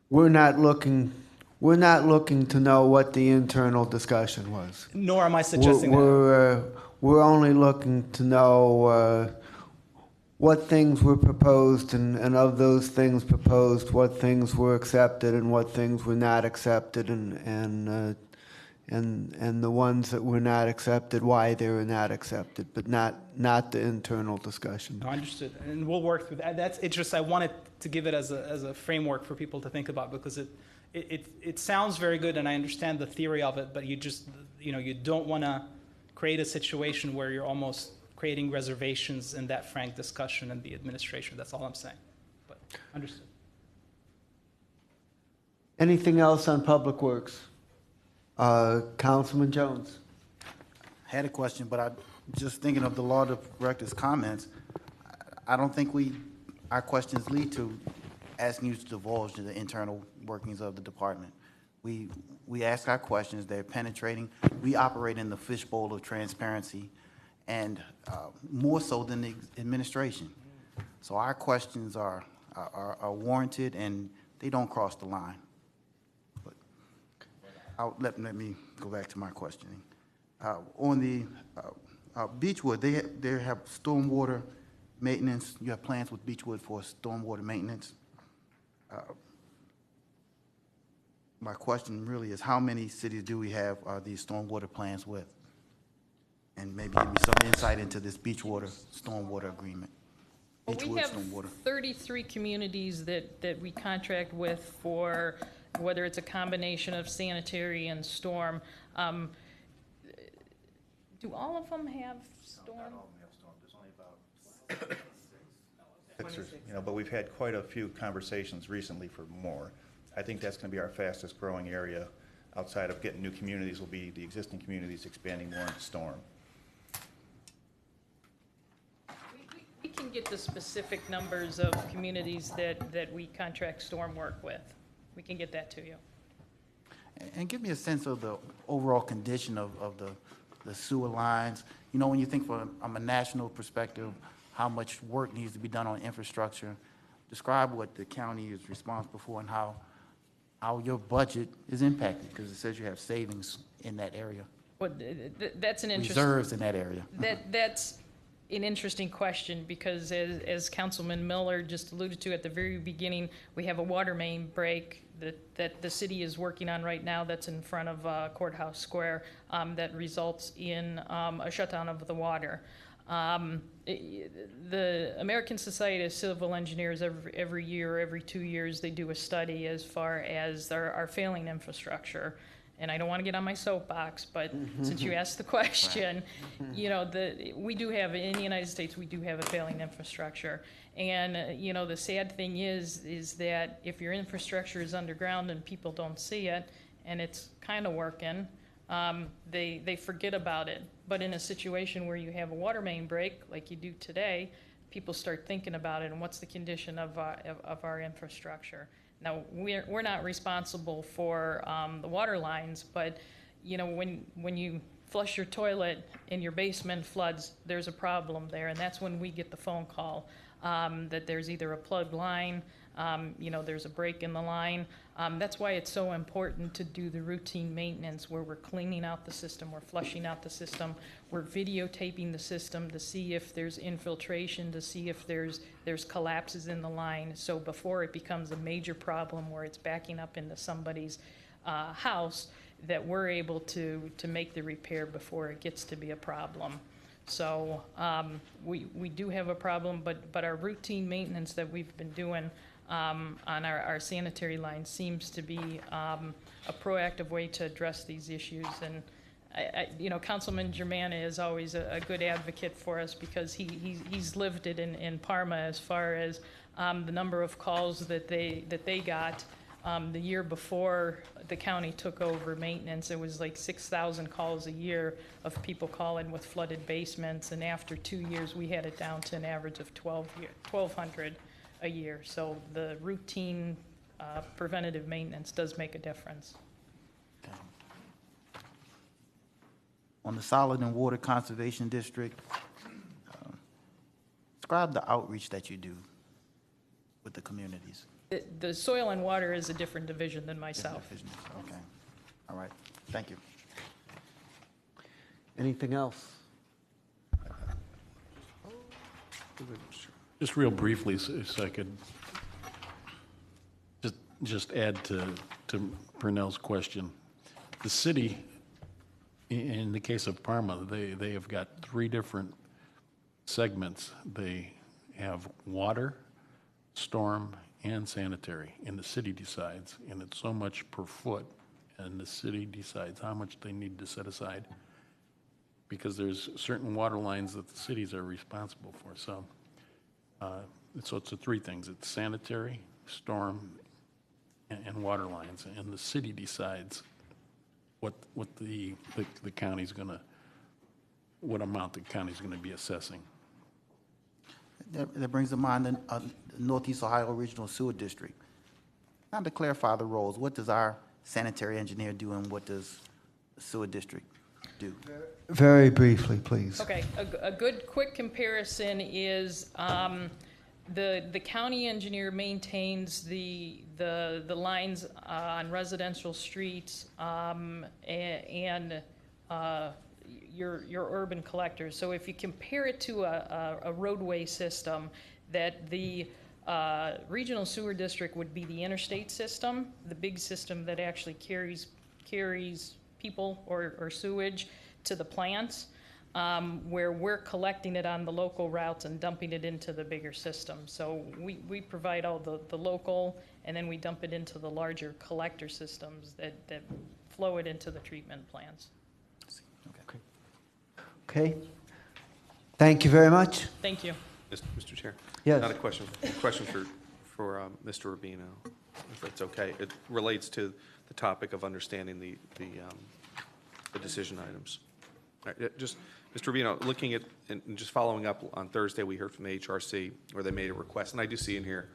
we're not looking to know what the internal discussion was. Nor am I suggesting that. We're only looking to know what things were proposed, and of those things proposed, what things were accepted and what things were not accepted, and the ones that were not accepted, why they were not accepted, but not the internal discussion. No, understood, and we'll work through that. It's just I wanted to give it as a framework for people to think about, because it sounds very good, and I understand the theory of it, but you just you don't want to create a situation where you're almost creating reservations in that frank discussion in the administration. That's all I'm saying. But understood. Anything else on Public Works? Councilman Jones. I had a question, but I'm just thinking of the law director's comments. I don't think our questions lead to asking you to divulge the internal workings of the department. We ask our questions, they're penetrating. We operate in the fishbowl of transparency, and more so than the administration. So our questions are warranted, and they don't cross the line. But let me go back to my questioning. On the Beechwood, they have stormwater maintenance. You have plans with Beechwood for stormwater maintenance. My question really is, how many cities do we have these stormwater plans with? And maybe give me some insight into this Beechwater stormwater agreement. Well, we Beechwood have stormwater. 33 communities that we contract with for whether it's a combination of sanitary and storm. Do all of them have storm? Not all of them have storm. There's only about 6 but we've had quite a few conversations recently for more. I think that's going to be our fastest growing area outside of getting new communities, will be the existing communities expanding more into storm. We can get the specific numbers of communities that we contract storm work with. We can get that to you. And give me a sense of the overall condition of the sewer lines. When you think from a national perspective, how much work needs to be done on infrastructure. Describe what the county is responsible for and how your budget is impacted, because it says you have savings in that area. Well, that's an interesting reserves in that area. That's an interesting question, because as Councilman Miller just alluded to at the very beginning, we have a water main break that the city is working on right now that's in front of Courthouse Square that results in a shutdown of the water. The American Society of Civil Engineers, every year, every 2 years, they do a study as far as our failing infrastructure. And I don't want to get on my soapbox, but since you asked the question, we do have, in the United States, we do have a failing infrastructure. And, the sad thing is that if your infrastructure is underground and people don't see it, and it's kind of working, they forget about it. But in a situation where you have a water main break, like you do today, people start thinking about it and what's the condition of our infrastructure. Now, we're not responsible for the water lines, but when you flush your toilet and your basement floods, there's a problem there, and that's when we get the phone call that there's either a plugged line, there's a break in the line. That's why it's so important to do the routine maintenance where we're cleaning out the system, we're flushing out the system, we're videotaping the system to see if there's infiltration, to see if there's collapses in the line. So before it becomes a major problem where it's backing up into somebody's house, that we're able to make the repair before it gets to be a problem. So we do have a problem, but our routine maintenance that we've been doing on our sanitary line seems to be a proactive way to address these issues. And Councilman Germana is always a good advocate for us because he's lived it in Parma as far as the number of calls that they got. The year before the county took over maintenance, it was like 6,000 calls a year of people calling with flooded basements, and after 2 years, we had it down to an average of 1,200 a year. So the routine preventative maintenance does make a difference. Okay. On the Solid and Water Conservation District, describe the outreach that you do with the communities. The soil and water is a different division than myself. Okay. All right. Thank you. Anything else? Just real briefly, so I could just add to Purnell's question. The city, in the case of Parma, they have got 3 different segments. They have water, storm, and sanitary, and the city decides, and it's so much per foot, and the city decides how much they need to set aside, because there's certain water lines that the cities are responsible for. So it's the 3 things. It's sanitary, storm, and water lines, and the city decides what the county's gonna, what amount the county's gonna be assessing. That brings to mind the Northeast Ohio Regional Sewer District. Now to clarify the roles, what does our sanitary engineer do and what does the sewer district do? Very briefly, please. Okay, a good quick comparison is the county engineer maintains the lines on residential streets and your urban collectors. So if you compare it to a roadway system, that the regional sewer district would be the interstate system, the big system that actually carries people or sewage to the plants, where we're collecting it on the local routes and dumping it into the bigger system. So we provide all the local, and then we dump it into the larger collector systems that flow it into the treatment plants. Okay. Thank you very much. Thank you. Mr. Chair? Yes. Not a question for Mr. Rubino, if that's okay. It relates to the topic of understanding the decision items. All right, just, Mr. Rubino, looking at, and just following up, on Thursday, we heard from the HRC where they made a request, and I do see in here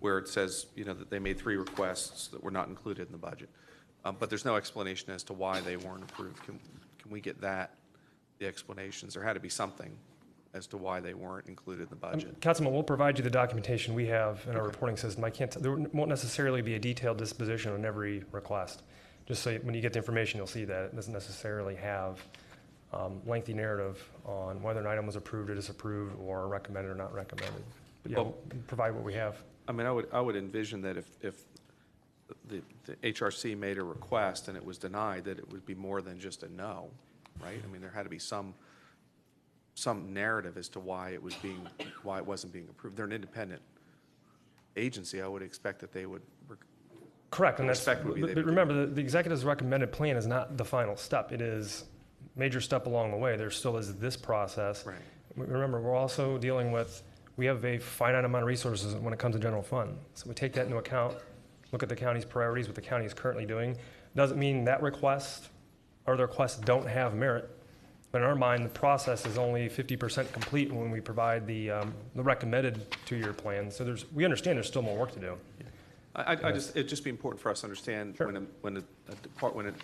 where it says, that they made 3 requests that were not included in the budget. But there's no explanation as to why they weren't approved. Can we get that, the explanations? There had to be something as to why they weren't included in the budget. Councilman, we'll provide you the documentation we have in our reporting system. There won't necessarily be a detailed disposition on every request. Just so when you get the information, you'll see that it doesn't necessarily have lengthy narrative on whether an item was approved or disapproved or recommended or not recommended. But yeah, we'll provide what we have. I mean, I would envision that if the HRC made a request and it was denied, that it would be more than just a no, right? I mean, there had to be some narrative as to why it wasn't being approved. They're an independent agency. I would expect that they would. Correct, and that's. But remember, the executive's recommended plan is not the final step. It is a major step along the way. There still is this process. Right. Remember, we're also dealing with. We have a finite amount of resources when it comes to general fund, so we take that into account. Look at the county's priorities, what the county is currently doing. Doesn't mean that request or the requests don't have merit. But in our mind, the process is only 50% complete when we provide the recommended two-year plan. So we understand there's still more work to do. It'd just be important for us to understand when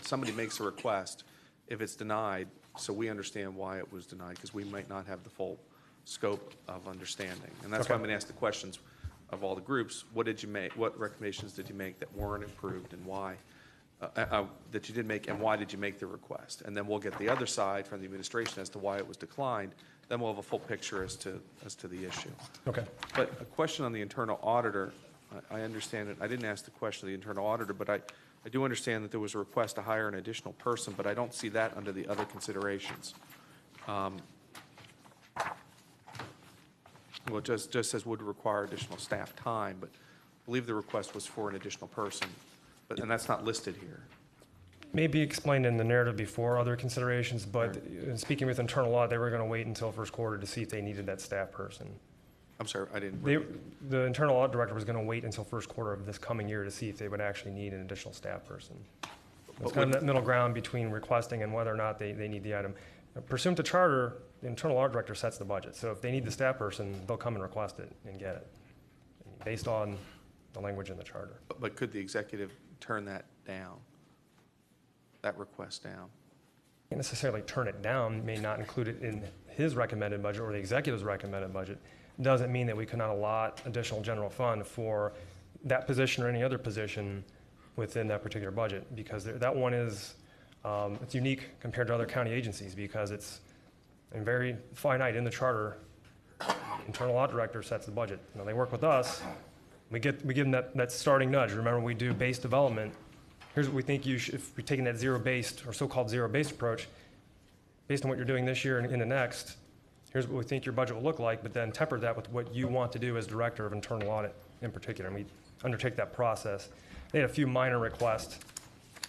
somebody makes a request, if it's denied, so we understand why it was denied, because we might not have the full scope of understanding. And that's why I'm going to ask the questions of all the groups. What did you make? What recommendations did you make that weren't approved, and why? That you did make, and why did you make the request? And then we'll get the other side from the administration as to why it was declined. Then we'll have a full picture as to the issue. Okay. But a question on the internal auditor. I understand it. I didn't ask the question of the internal auditor, but I do understand that there was a request to hire an additional person, but I don't see that under the other considerations. Well, it just says would require additional staff time, but I believe the request was for an additional person, and that's not listed here. Maybe explained in the narrative before other considerations, but in speaking with internal audit, they were going to wait until first quarter to see if they needed that staff person. I'm sorry, I didn't. The internal audit director was going to wait until first quarter of this coming year to see if they would actually need an additional staff person. It's kind of that middle ground between requesting and whether or not they need the item. Pursuant to charter, the internal audit director sets the budget. So if they need the staff person, they'll come and request it and get it based on the language in the charter. But could the executive turn that down, that request down? Can't necessarily turn it down, may not include it in his recommended budget or the executive's recommended budget. Doesn't mean that we cannot allot additional general fund for that position or any other position within that particular budget, because that one is it's unique compared to other county agencies because it's very finite in the charter. Internal audit director sets the budget. Now they work with us. We give them that starting nudge. Remember, we do base development. Here's what we think you should, if we're taking that zero-based or so-called zero-based approach, based on what you're doing this year and in the next, here's what we think your budget will look like, but then temper that with what you want to do as director of internal audit in particular. And we undertake that process. They had a few minor requests.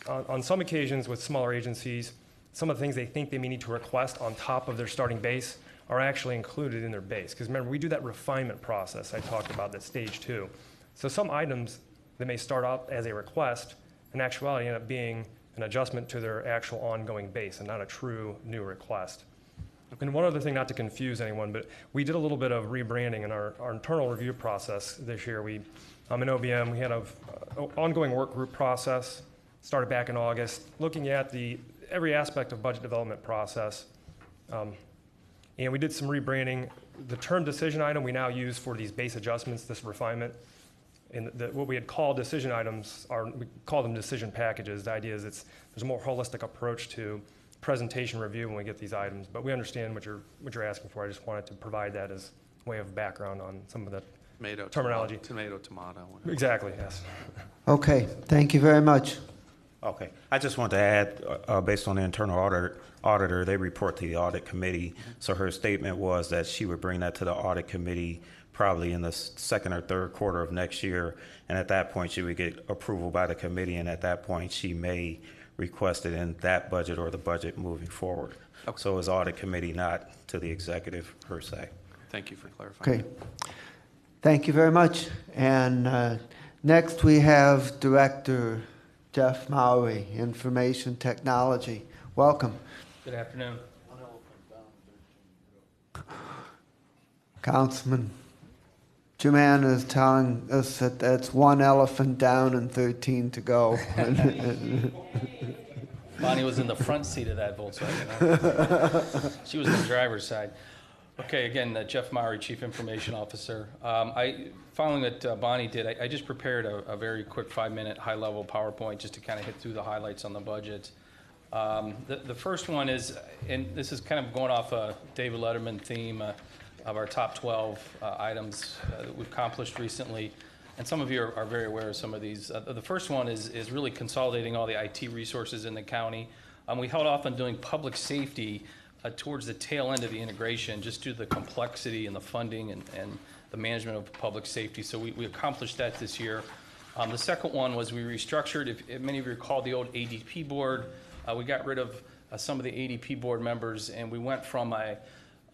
On some occasions with smaller agencies, some of the things they think they may need to request on top of their starting base are actually included in their base. Because remember, we do that refinement process I talked about, that stage 2. So some items that may start out as a request, in actuality end up being an adjustment to their actual ongoing base and not a true new request. And one other thing, not to confuse anyone, but we did a little bit of rebranding in our internal review process this year. In OBM, we had an ongoing work group process, started back in August, looking at every aspect of budget development process. And we did some rebranding. The term decision item we now use for these base adjustments, this refinement. And what we had called decision items, we call them decision packages. The idea is there's a more holistic approach to presentation review when we get these items, but we understand what you're asking for. I just wanted to provide that as a way of background on some of the terminology. Tomato, whatever. Exactly, yes. Okay, thank you very much. Okay, I just want to add, based on the internal auditor, they report to the audit committee. So her statement was that she would bring that to the audit committee probably in the second or third quarter of next year, and at that point she would get approval by the committee, and at that point she may requested in that budget or the budget moving forward. Okay. So it's audit committee, not to the executive per se. Thank you for clarifying. Okay. Thank you very much. And next we have Director Jeff Mowry, Information Technology. Welcome. Good afternoon. Councilman Juman is telling us that that's 1 elephant down and 13 to go. Bonnie was in the front seat of that Volkswagen. She was in the driver's side. Okay, again, Jeff Mowry, Chief Information Officer. Following what Bonnie did, I just prepared a very quick 5-minute high-level PowerPoint just to kind of hit through the highlights on the budget. The first one is, and this is kind of going off a David Letterman theme of our top 12 items that we've accomplished recently. And some of you are very aware of some of these. The first one is really consolidating all the IT resources in the county. We held off on doing public safety towards the tail end of the integration, just due to the complexity and the funding and the management of public safety. So we accomplished that this year. The second one was we restructured, if many of you recall the old ADP board, we got rid of some of the ADP board members, and we went from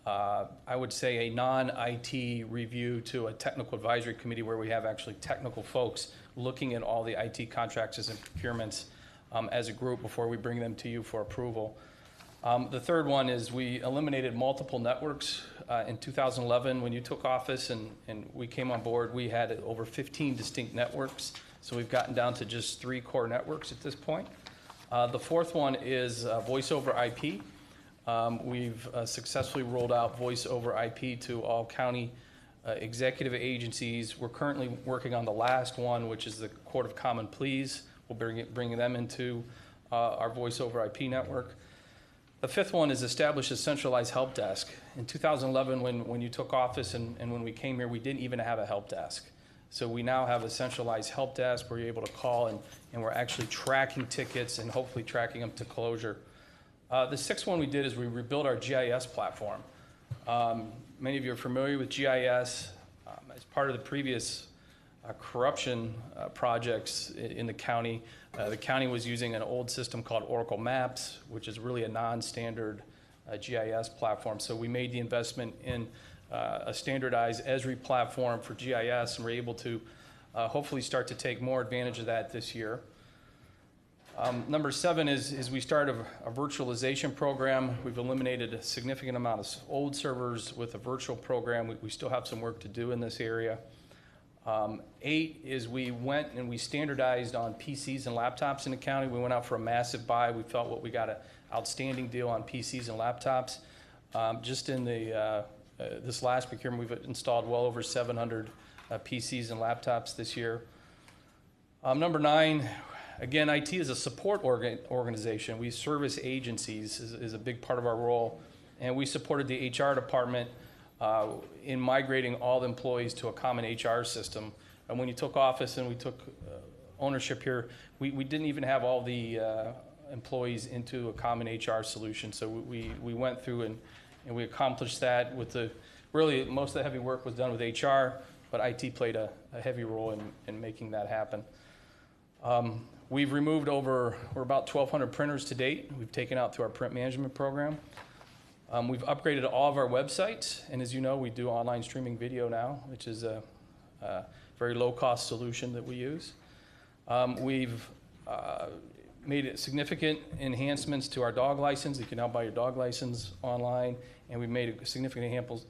I would say a non-IT review to a technical advisory committee where we have actually technical folks looking at all the IT contracts and procurements as a group before we bring them to you for approval. The third one is we eliminated multiple networks. In 2011, when you took office and we came on board, we had over 15 distinct networks. So we've gotten down to just 3 core networks at this point. The fourth one is voice over IP. We've successfully rolled out voice over IP to all county executive agencies. We're currently working on the last one, which is the Court of Common Pleas. We'll bring them into our voice over IP network. The fifth one is establish a centralized help desk. In 2011, when you took office and when we came here, we didn't even have a help desk. So we now have a centralized help desk where you're able to call and we're actually tracking tickets and hopefully tracking them to closure. The sixth one we did is we rebuilt our GIS platform. Many of you are familiar with GIS. As part of the previous corruption projects in the county was using an old system called Oracle Maps, which is really a non-standard GIS platform. So we made the investment in a standardized Esri platform for GIS, and we're able to hopefully start to take more advantage of that this year. Number 7 is we started a virtualization program. We've eliminated a significant amount of old servers with a virtual program. We still have some work to do in this area. 8 is we went and we standardized on PCs and laptops in the county. We went out for a massive buy. We felt what we got an outstanding deal on PCs and laptops. Just in this last procurement, we've installed well over 700 PCs and laptops this year. Number 9, again, IT is a support organization. We service agencies is a big part of our role, and we supported the HR department in migrating all the employees to a common HR system. And when you took office and we took ownership here, we didn't even have all the employees into a common HR solution. So we went through and we accomplished that with really most of the heavy work was done with HR, but IT played a heavy role in making that happen. We've removed we're about 1,200 printers to date. We've taken out through our print management program. We've upgraded all of our websites, and as you know, we do online streaming video now, which is a very low-cost solution that we use. We've made significant enhancements to our dog license. You can now buy your dog license online, and we've made significant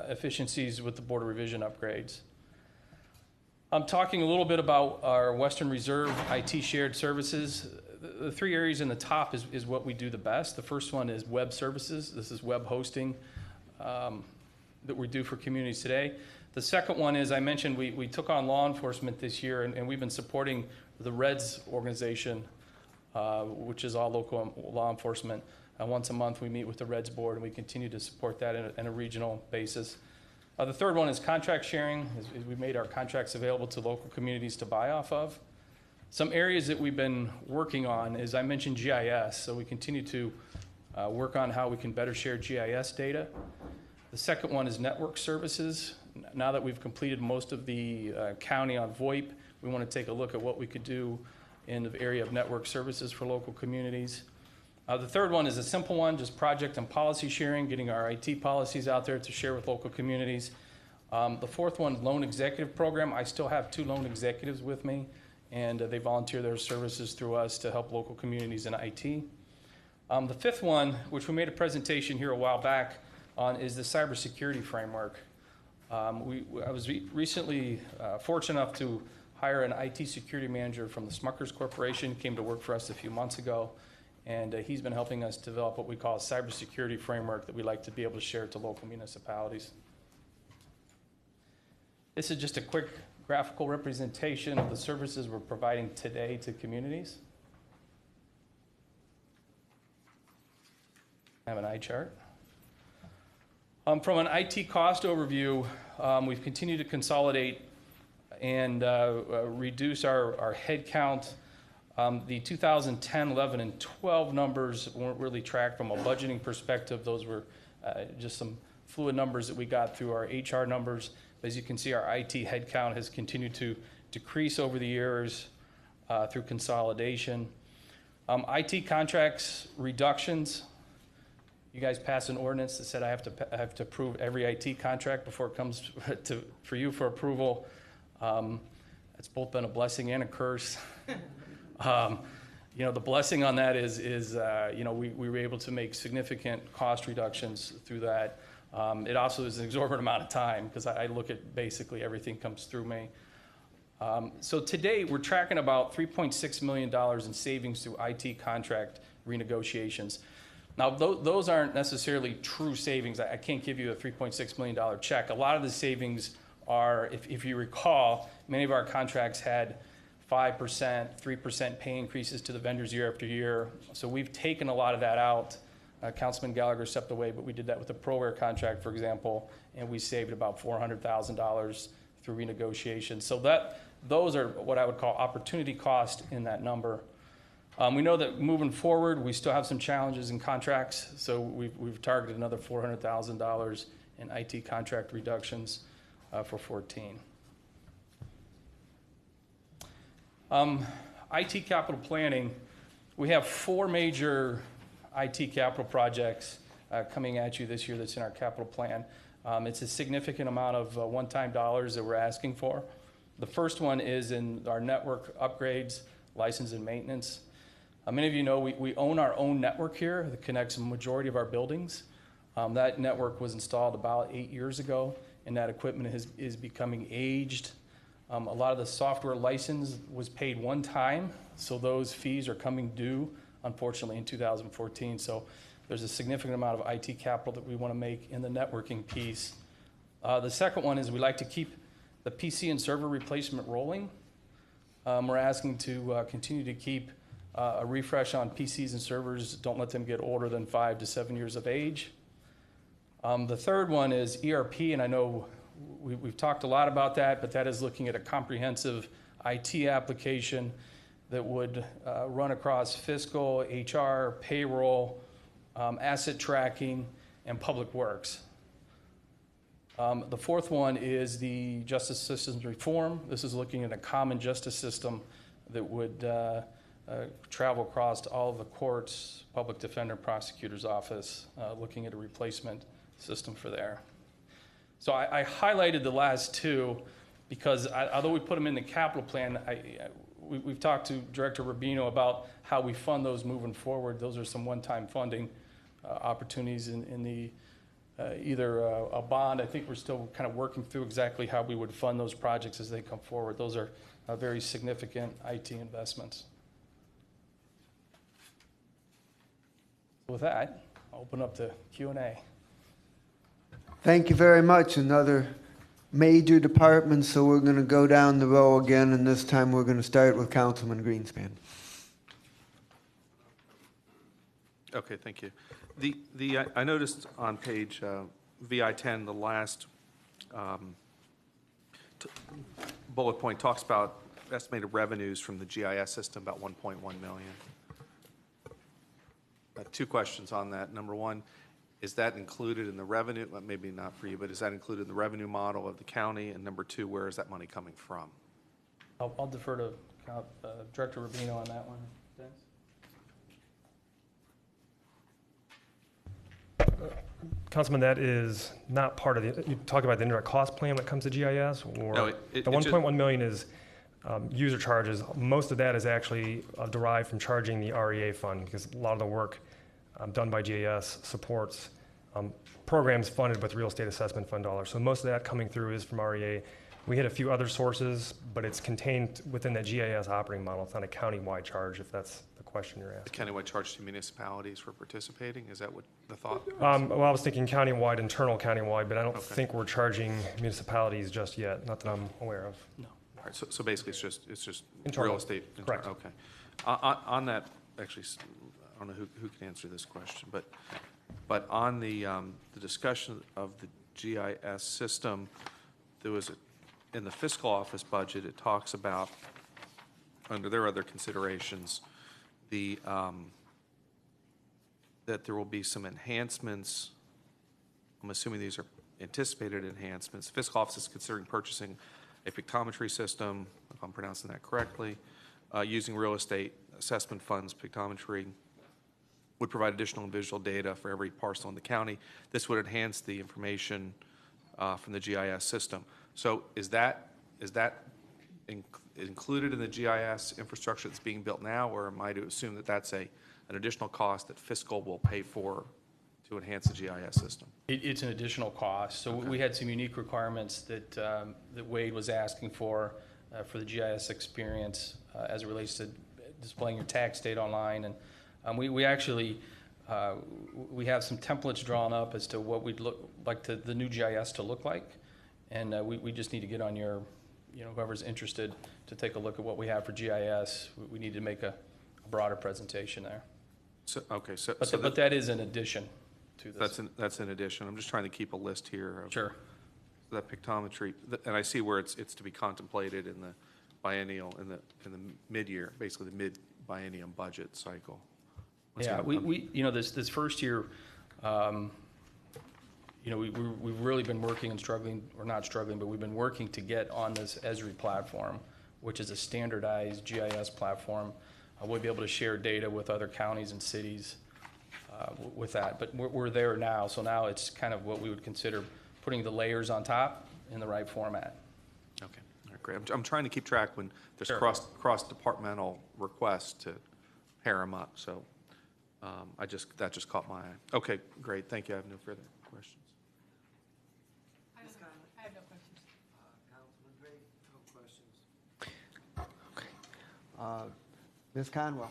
efficiencies with the Board of Revision upgrades. I'm talking a little bit about our Western Reserve IT shared services. The 3 areas in the top is what we do the best. The first one is web services. This is web hosting that we do for communities today. The second one is, I mentioned we took on law enforcement this year, and we've been supporting the REDS organization, which is all local law enforcement. Once a month we meet with the REDS board, and we continue to support that in a regional basis. The third one is contract sharing. We made our contracts available to local communities to buy off of. Some areas that we've been working on is, I mentioned GIS, so we continue to work on how we can better share GIS data. The second one is network services. Now that we've completed most of the county on VoIP, we want to take a look at what we could do in the area of network services for local communities. The third one is a simple one, just project and policy sharing, getting our IT policies out there to share with local communities. The fourth one, loan executive program. I still have 2 loan executives with me, and they volunteer their services through us to help local communities in IT. The fifth one, which we made a presentation here a while back on, is the cybersecurity framework. I was recently fortunate enough to hire an IT security manager from the Smuckers Corporation, came to work for us a few months ago, and he's been helping us develop what we call a cybersecurity framework that we like to be able to share to local municipalities. This is just a quick graphical representation of the services we're providing today to communities. I have an eye chart. From an IT cost overview, we've continued to consolidate and reduce our head count. The 2010, 11, and 12 numbers weren't really tracked from a budgeting perspective. Those were just some fluid numbers that we got through our HR numbers. As you can see, our IT headcount has continued to decrease over the years through consolidation. IT contracts reductions. You guys passed an ordinance that said I have to approve every IT contract before it comes for you for approval. It's both been a blessing and a curse. You know, the blessing on that is you know, we were able to make significant cost reductions through that. It also is an exorbitant amount of time because I look at basically everything comes through me. So today, we're tracking about $3.6 million in savings through IT contract renegotiations. Now, those aren't necessarily true savings. I can't give you a $3.6 million check. A lot of the savings are, if you recall, many of our contracts had 5%, 3% pay increases to the vendors year after year. So we've taken a lot of that out. Councilman Gallagher stepped away, but we did that with the ProAir contract, for example, and we saved about $400,000 through renegotiation. So those are what I would call opportunity cost in that number. We know that moving forward, we still have some challenges in contracts, so we've targeted another $400,000 in IT contract reductions for 14. IT capital planning, we have 4 major IT capital projects coming at you this year that's in our capital plan. It's a significant amount of one-time dollars that we're asking for. The first one is in our network upgrades, license and maintenance. Many of you know we own our own network here that connects a majority of our buildings. That network was installed about 8 years ago, and that equipment is becoming aged. A lot of the software license was paid one time, so those fees are coming due, unfortunately, in 2014. So there's a significant amount of IT capital that we want to make in the networking piece. The second one is we like to keep the PC and server replacement rolling. We're asking to continue to keep a refresh on PCs and servers. Don't let them get older than 5 to 7 years of age. The third one is ERP, and I know we've talked a lot about that, but that is looking at a comprehensive IT application that would run across fiscal, HR, payroll, asset tracking, and public works. The fourth one is the justice systems reform. This is looking at a common justice system that would travel across all of the courts, public defender, prosecutor's office, looking at a replacement system for there. So I highlighted the last two because although we put them in the capital plan, we've talked to Director Rubino about how we fund those moving forward. Those are some one-time funding opportunities in the either a bond. I think we're still kind of working through exactly how we would fund those projects as they come forward. Those are very significant IT investments. With that, I'll open up to Q&A. Thank you very much. Another major department, so we're going to go down the row again, and this time we're going to start with Councilman Greenspan. Okay, thank you. I noticed on page VI-10, the last bullet point talks about estimated revenues from the GIS system, about 1.1 million. Two questions on that. Number one, is that included in the revenue? Well, maybe not for you, but is that included in the revenue model of the county? And number two, where is that money coming from? I'll defer to Director Rubino on that one. Councilman, that is not part of the, you talk about the indirect cost plan when it comes to GIS? Or No, the 1.1 million is user charges. Most of that is actually derived from charging the REA fund because a lot of the work done by GIS supports programs funded with real estate assessment fund dollars. So most of that coming through is from REA. We had a few other sources, but it's contained within that GIS operating model. It's not a county-wide charge, if that's the question you're asking. The countywide charge to municipalities for participating? Is that what the thought was? Well, I was thinking countywide, internal countywide, but I don't think we're charging municipalities just yet, not that I'm aware of. No. All right, so basically it's just Internal. real estate. Correct. Okay. On that, actually, I don't know who can answer this question, but on the discussion of the GIS system, there was in the fiscal office budget, it talks about, under their other considerations, that there will be some enhancements. I'm assuming these are anticipated enhancements. Fiscal office is considering purchasing a pictometry system, if I'm pronouncing that correctly, using real estate assessment funds. Pictometry would provide additional and visual data for every parcel in the county. This would enhance the information from the GIS system. So is that included in the GIS infrastructure that's being built now, or am I to assume that that's an additional cost that fiscal will pay for to enhance the GIS system? It's an additional cost. So we had some unique requirements that Wade was asking for the GIS experience as it relates to displaying your tax data online. And we actually, we have some templates drawn up as to what we'd like the new GIS to look like. And we just need to get on your, whoever's interested to take a look at what we have for GIS. We need to make a broader presentation there. So, okay, But that is an addition to this. That's an addition. I'm just trying to keep a list here of Sure. that pictometry, and I see where it's to be contemplated in the biennial, in the mid-year, basically the mid-biennium budget cycle. Yeah, this first year, we've really been working and struggling, or not struggling, but we've been working to get on this Esri platform, which is a standardized GIS platform. We'll be able to share data with other counties and cities with that. But we're there now, so now it's kind of what we would consider putting the layers on top in the right format. Okay, all right, great. I'm trying to keep track when there's Sure. cross-departmental requests to pair them up, so that just caught my eye. Okay, great, thank you. I have no further questions. I have no questions. Ms. Conwell.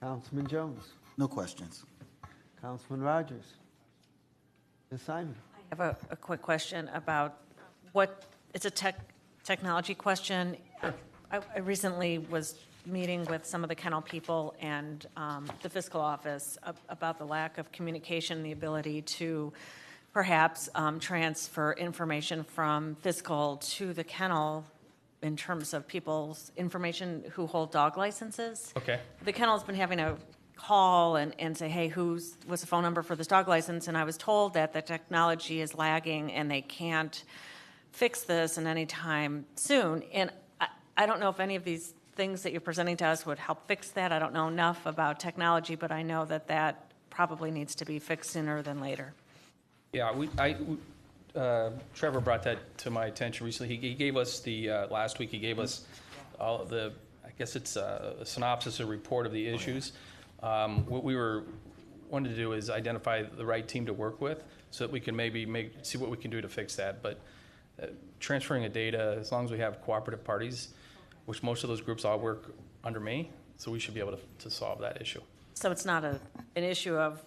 Councilman Jones. No questions. Councilman Rogers. Ms. Simon. I have a quick question about it's a technology question. I recently was meeting with some of the kennel people and the fiscal office about the lack of communication, the ability to perhaps transfer information from fiscal to the kennel in terms of people's information who hold dog licenses. Okay. The kennel's been having a call and say, hey, what's the phone number for this dog license? And I was told that the technology is lagging and they can't fix this in any time soon. And I don't know if any of these things that you're presenting to us would help fix that. I don't know enough about technology, but I know that probably needs to be fixed sooner than later. Yeah, Trevor brought that to my attention recently. He gave us last week, he gave us all of I guess it's a synopsis, a report of the issues. What we wanted to do is identify the right team to work with so that we can maybe see what we can do to fix that. But transferring of data, as long as we have cooperative parties, which most of those groups all work under me, so we should be able to solve that issue. So it's not an issue of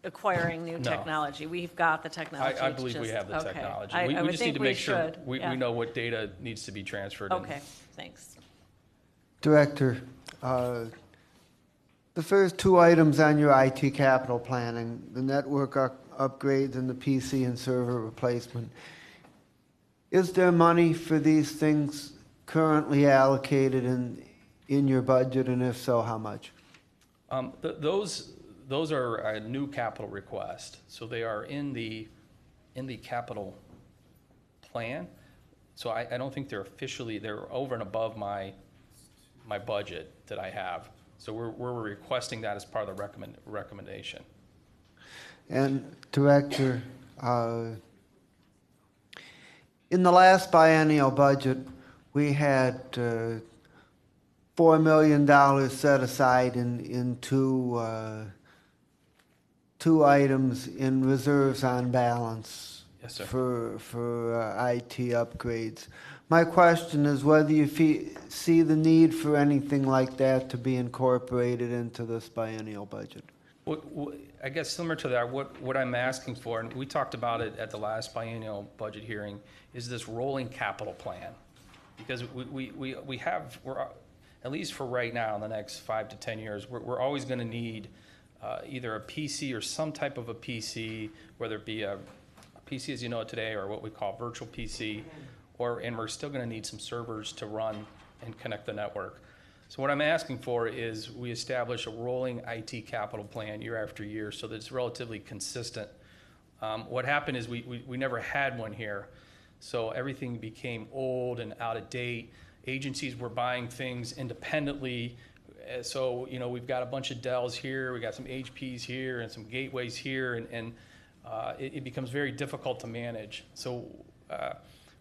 acquiring new technology. We've got the technology. I believe we have the technology. I We would just need think to we make sure should. we know what data needs to be transferred. Okay, thanks. Director, the first two items on your IT capital planning, the network upgrades and the PC and server replacement, is there money for these things currently allocated in your budget, and if so, how much? Those are a new capital request, so they are in the capital plan. So I don't think they're over and above my budget that I have. So we're requesting that as part of the recommendation. And Director, in the last biennial budget, we had $4 million set aside in two items in reserves on balance. Yes, sir. For IT upgrades. My question is whether you see the need for anything like that to be incorporated into this biennial budget. I guess similar to that, what I'm asking for, and we talked about it at the last biennial budget hearing, is this rolling capital plan. Because we're at least for right now, in the next 5 to 10 years, we're always going to need either a PC or some type of a PC, whether it be a PC as you know it today or what we call virtual PC, and we're still going to need some servers to run and connect the network. So what I'm asking for is we establish a rolling IT capital plan year after year so that it's relatively consistent. What happened is we never had one here, so everything became old and out of date. Agencies were buying things independently. So, we've got a bunch of Dells here, we got some HPs here and some gateways here, and it becomes very difficult to manage. So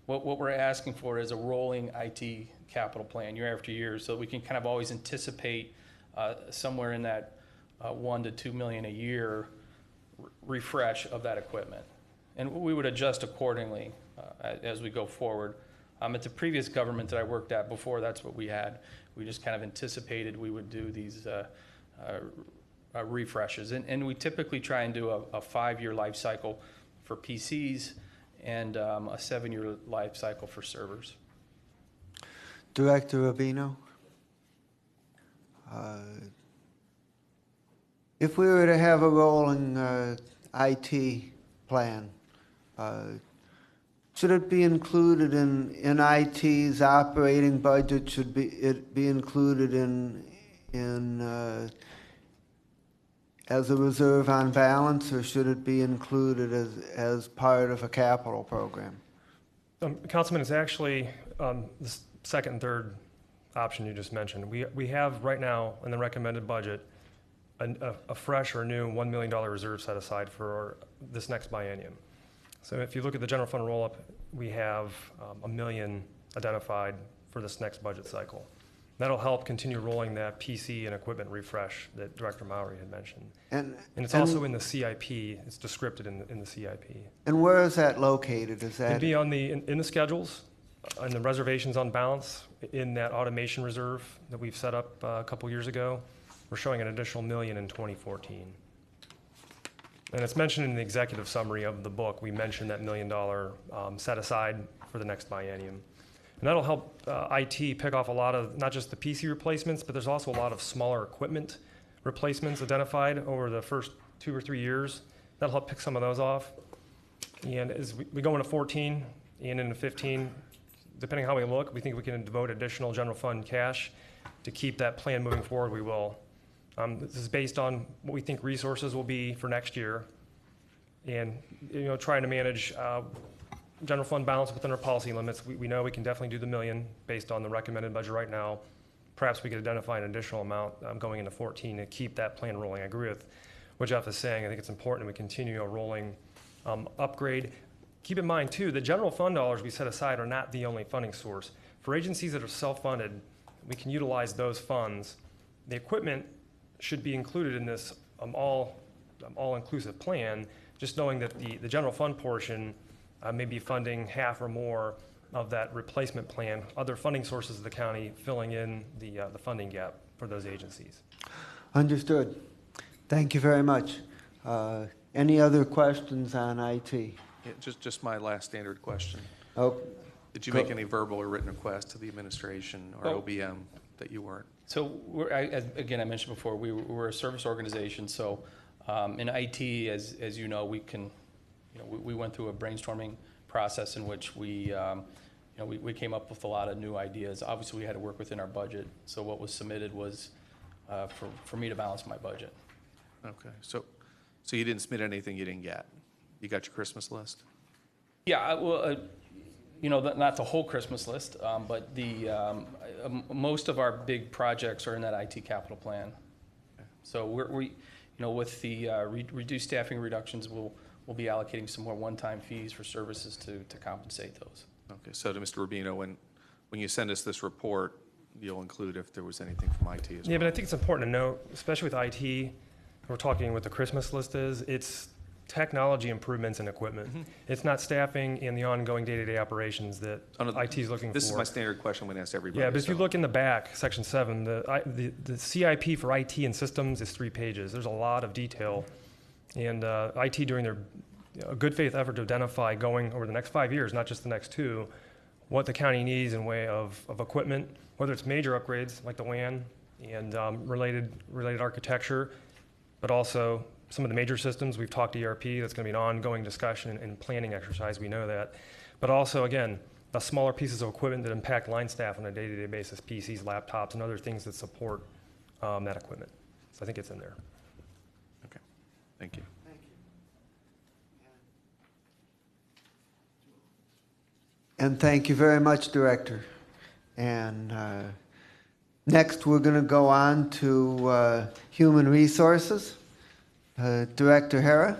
What we're asking for is a rolling IT capital plan year after year, so we can kind of always anticipate somewhere in that 1 to 2 million a year refresh of that equipment. And we would adjust accordingly as we go forward. At the previous government that I worked at before, that's what we had. We just kind of anticipated we would do these refreshes. And we typically try and do a 5-year life cycle for PCs and a 7-year life cycle for servers. Director Rubino? If we were to have a rolling IT plan, should it be included in IT's operating budget? Should it be included in as a reserve on balance, or should it be included as part of a capital program? Councilman, it's actually the second and third option you just mentioned. We have right now in the recommended budget a fresh or new $1 million reserve set aside for this next biennium. So if you look at the general fund roll-up, we have $1 million identified for this next budget cycle. That'll help continue rolling that PC and equipment refresh that Director Mowry had mentioned. And it's also in the CIP. It's descripted in the CIP. And where is that located? Is that It'd be on in the schedules, on the reservations on balance, in that automation reserve that we've set up a couple years ago. We're showing an additional $1 million in 2014. And it's mentioned in the executive summary of the book. We mentioned that $1 million set aside for the next biennium. And that'll help IT pick off a lot of, not just the PC replacements, but there's also a lot of smaller equipment replacements identified over the first 2 or 3 years. That'll help pick some of those off. And as we go into 14 and into 15, depending how we look, we think we can devote additional general fund cash to keep that plan moving forward. We will. This is based on what we think resources will be for next year, and trying to manage general fund balance within our policy limits. We know we can definitely do the $1 million based on the recommended budget right now. Perhaps we could identify an additional amount going into 14 to keep that plan rolling. I agree with what Jeff is saying. I think it's important we continue a rolling upgrade. Keep in mind too, the general fund dollars we set aside are not the only funding source. For agencies that are self-funded, we can utilize those funds. The equipment should be included in this all-inclusive plan, just knowing that the general fund portion may be funding half or more of that replacement plan, other funding sources of the county filling in the funding gap for those agencies. Understood. Thank you very much. Any other questions on IT? Yeah, just my last standard question. Oh, Did you make any verbal or written request to the administration or OBM that you weren't? So again, I mentioned before, we're a service organization. So in IT, as you know, we went through a brainstorming process in which we came up with a lot of new ideas. Obviously, we had to work within our budget. So what was submitted was for me to balance my budget. Okay, so you didn't submit anything you didn't get. You got your Christmas list? Yeah, well, not the whole Christmas list, but most of our big projects are in that IT capital plan. Okay. So we with the reduced staffing reductions, we'll be allocating some more one-time fees for services to compensate those. Okay. So to Mr. Rubino, when you send us this report, you'll include if there was anything from IT as well. Yeah, but I think it's important to note, especially with IT, we're talking what the Christmas list is. It's technology improvements in equipment. Mm-hmm. It's not staffing and the ongoing day-to-day operations that IT is looking for. This is my standard question I'm going to ask everybody. Yeah, but if you look in the back, section 7, the CIP for IT and systems is 3 pages. There's a lot of detail. And IT doing a good faith effort to identify going over the next 5 years, not just the next 2, what the county needs in way of equipment, whether it's major upgrades like the WAN and related architecture, but also some of the major systems. We've talked ERP. That's going to be an ongoing discussion and planning exercise. We know that. But also, again, the smaller pieces of equipment that impact line staff on a day-to-day basis, PCs, laptops, and other things that support that equipment. So I think it's in there. Okay. Thank you. Thank you. And thank you very much, Director. And next, we're going to go on to Human Resources. Director Hera,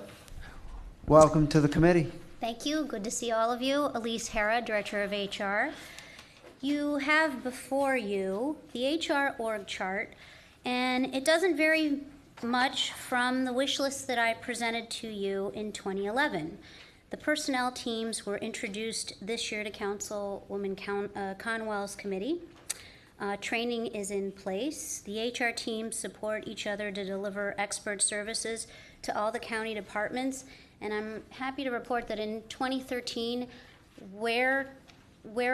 welcome to the committee. Thank you. Good to see all of you. Elise Hara, Director of HR. You have before you the HR org chart, and it doesn't vary much from the wish list that I presented to you in 2011. The personnel teams were introduced this year to Councilwoman Conwell's committee. Training is in place. The HR teams support each other to deliver expert services to all the county departments. And I'm happy to report that in 2013, where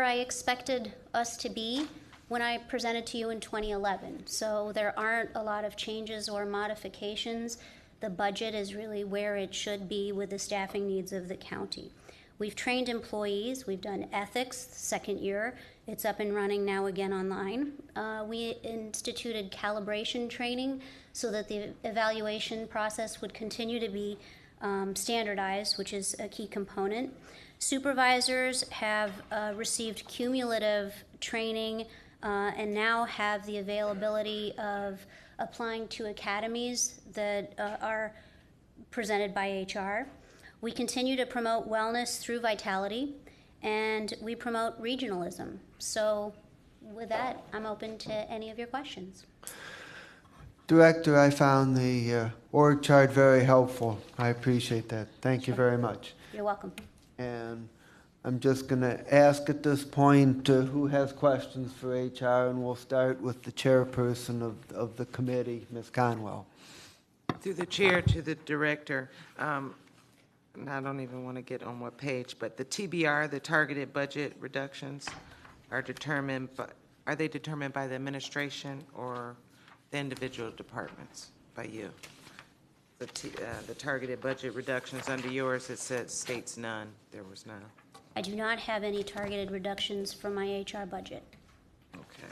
I expected us to be when I presented to you in 2011. So there aren't a lot of changes or modifications. The budget is really where it should be with the staffing needs of the county. We've trained employees. We've done ethics, second year. It's up and running now again online. We instituted calibration training so that the evaluation process would continue to be standardized, which is a key component. Supervisors have received cumulative training and now have the availability of applying to academies that are presented by HR. We continue to promote wellness through vitality, and we promote regionalism. So with that, I'm open to any of your questions. Director, I found the org chart very helpful. I appreciate that. Thank you very much. You're welcome. And I'm just going to ask at this point who has questions for HR, and we'll start with the chairperson of the committee, Ms. Conwell. Through the chair to the director, and I don't even want to get on what page, but the TBR, the targeted budget reductions, are determined by the administration or the individual departments, by you? The targeted budget reductions under yours, it states none. There was none. I do not have any targeted reductions for my HR budget. Okay.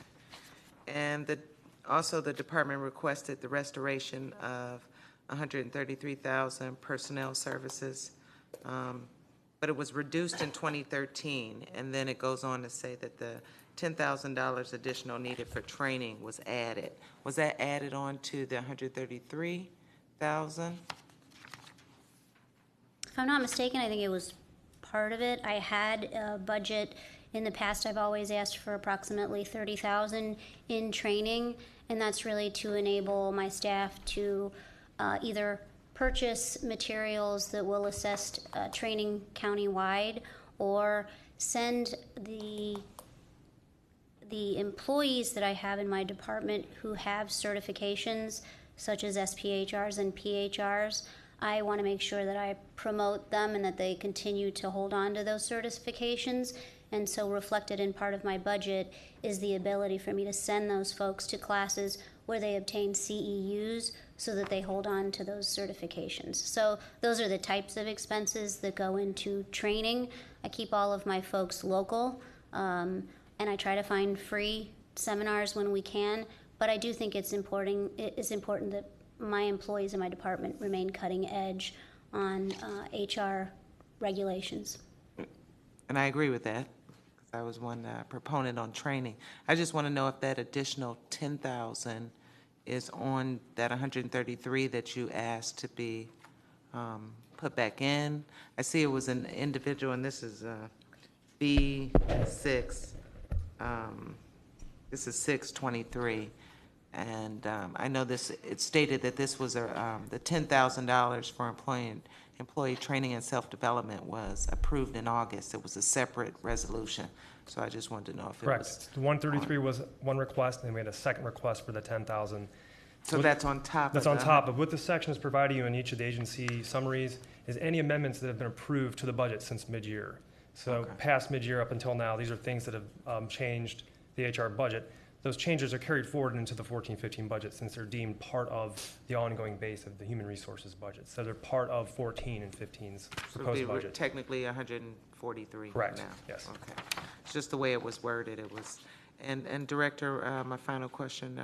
And also the department requested the restoration of 133,000 personnel services, but it was reduced in 2013, and then it goes on to say that the $10,000 additional needed for training was added. Was that added on to the 133,000? If I'm not mistaken, I think it was part of it. I had a budget in the past. I've always asked for approximately 30,000 in training, and that's really to enable my staff to either purchase materials that will assist training countywide, or send the employees that I have in my department who have certifications such as SPHRs and PHRs. I want to make sure that I promote them and that they continue to hold on to those certifications. And so reflected in part of my budget is the ability for me to send those folks to classes where they obtain CEUs so that they hold on to those certifications. So those are the types of expenses that go into training. I keep all of my folks local, and I try to find free seminars when we can, but I do think it's important that my employees in my department remain cutting edge on HR regulations. And I agree with that, because I was one proponent on training. I just want to know if that additional 10,000 is on that 133 that you asked to be put back in. I see it was an individual, and this is B6. This is 623, and I know it stated that this was the $10,000 for employee training and self-development was approved in August. It was a separate resolution, so I just wanted to know if Correct. it was. The 133 was one request, and we had a second request for the 10,000. So that's on top. That's on top of what the sections provided you in each of the agency summaries is any amendments that have been approved to the budget since mid-year. So Okay. past mid-year up until now, these are things that have changed the HR budget. Those changes are carried forward into the 14-15 budget since they're deemed part of the ongoing base of the human resources budget. So they're part of 14 and 15's So proposed they were budget. technically 143 Correct. now. Yes. Okay. It's just the way it was worded. It was, and Director, my final question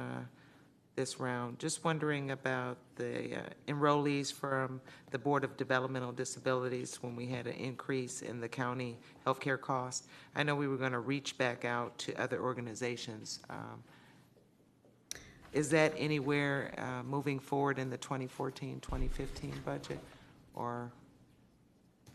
this round. Just wondering about the enrollees from the Board of Developmental Disabilities when we had an increase in the county healthcare costs. I know we were going to reach back out to other organizations. Is that anywhere moving forward in the 2014-2015 budget, or?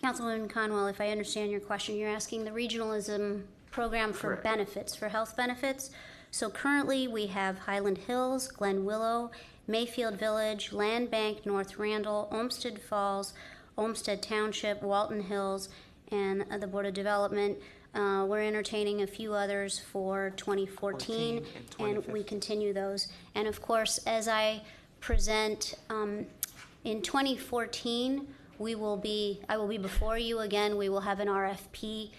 Councilwoman Conwell, if I understand your question, you're asking the regionalism program for Correct. benefits, for health benefits. So currently, we have Highland Hills, Glen Willow, Mayfield Village, Land Bank, North Randall, Olmsted Falls, Olmsted Township, Walton Hills, and the Board of Development. We're entertaining a few others for 2014, and we continue those. And of course, as I present in 2014, I will be before you again. We will have an RFP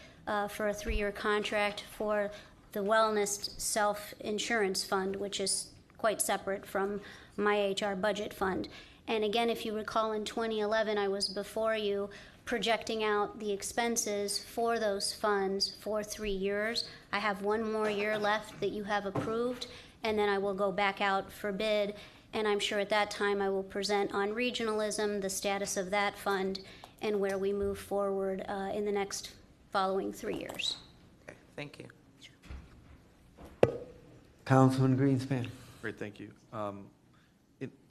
for a 3-year contract for the Wellness Self-Insurance Fund, which is quite separate from my HR budget fund. And again, if you recall, in 2011, I was before you projecting out the expenses for those funds for 3 years. I have 1 more year left that you have approved, and then I will go back out for bid. And I'm sure at that time I will present on regionalism, the status of that fund, and where we move forward in the next following 3 years. Okay, thank you. Councilman Greenspan. Great, thank you.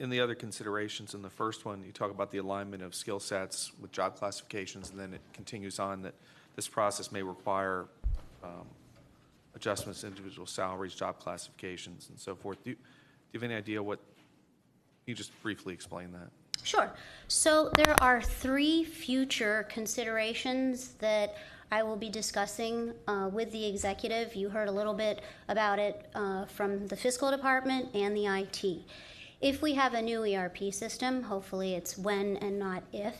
In the other considerations, in the first one, you talk about the alignment of skill sets with job classifications, and then it continues on that this process may require adjustments to individual salaries, job classifications, and so forth. Do you have any idea what, can you just briefly explain that? Sure. So there are 3 future considerations that I will be discussing with the executive. You heard a little bit about it from the fiscal department and the IT. If we have a new ERP system, hopefully it's when and not if,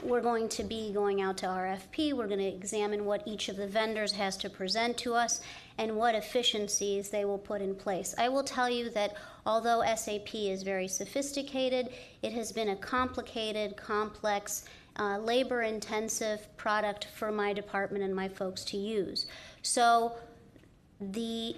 we're going to be going out to RFP. We're going to examine what each of the vendors has to present to us and what efficiencies they will put in place. I will tell you that although SAP is very sophisticated, it has been a complicated, complex, labor-intensive product for my department and my folks to use. So the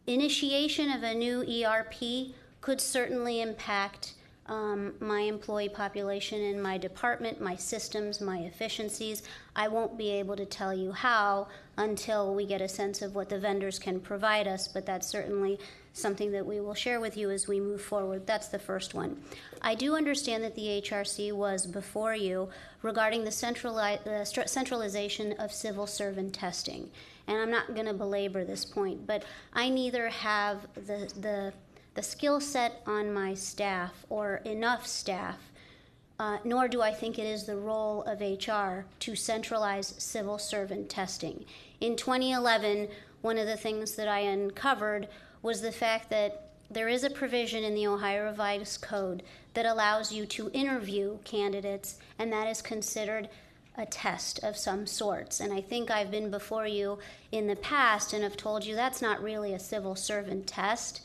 initiation of a new ERP could certainly impact my employee population in my department, my systems, my efficiencies. I won't be able to tell you how until we get a sense of what the vendors can provide us, but that's certainly something that we will share with you as we move forward. That's the first one. I do understand that the HRC was before you regarding the centralization of civil servant testing. And I'm not going to belabor this point, but I neither have the skill set on my staff or enough staff, nor do I think it is the role of HR to centralize civil servant testing. In 2011, one of the things that I uncovered was the fact that there is a provision in the Ohio Revised Code that allows you to interview candidates, and that is considered a test of some sorts. And I think I've been before you in the past and have told you that's not really a civil servant test,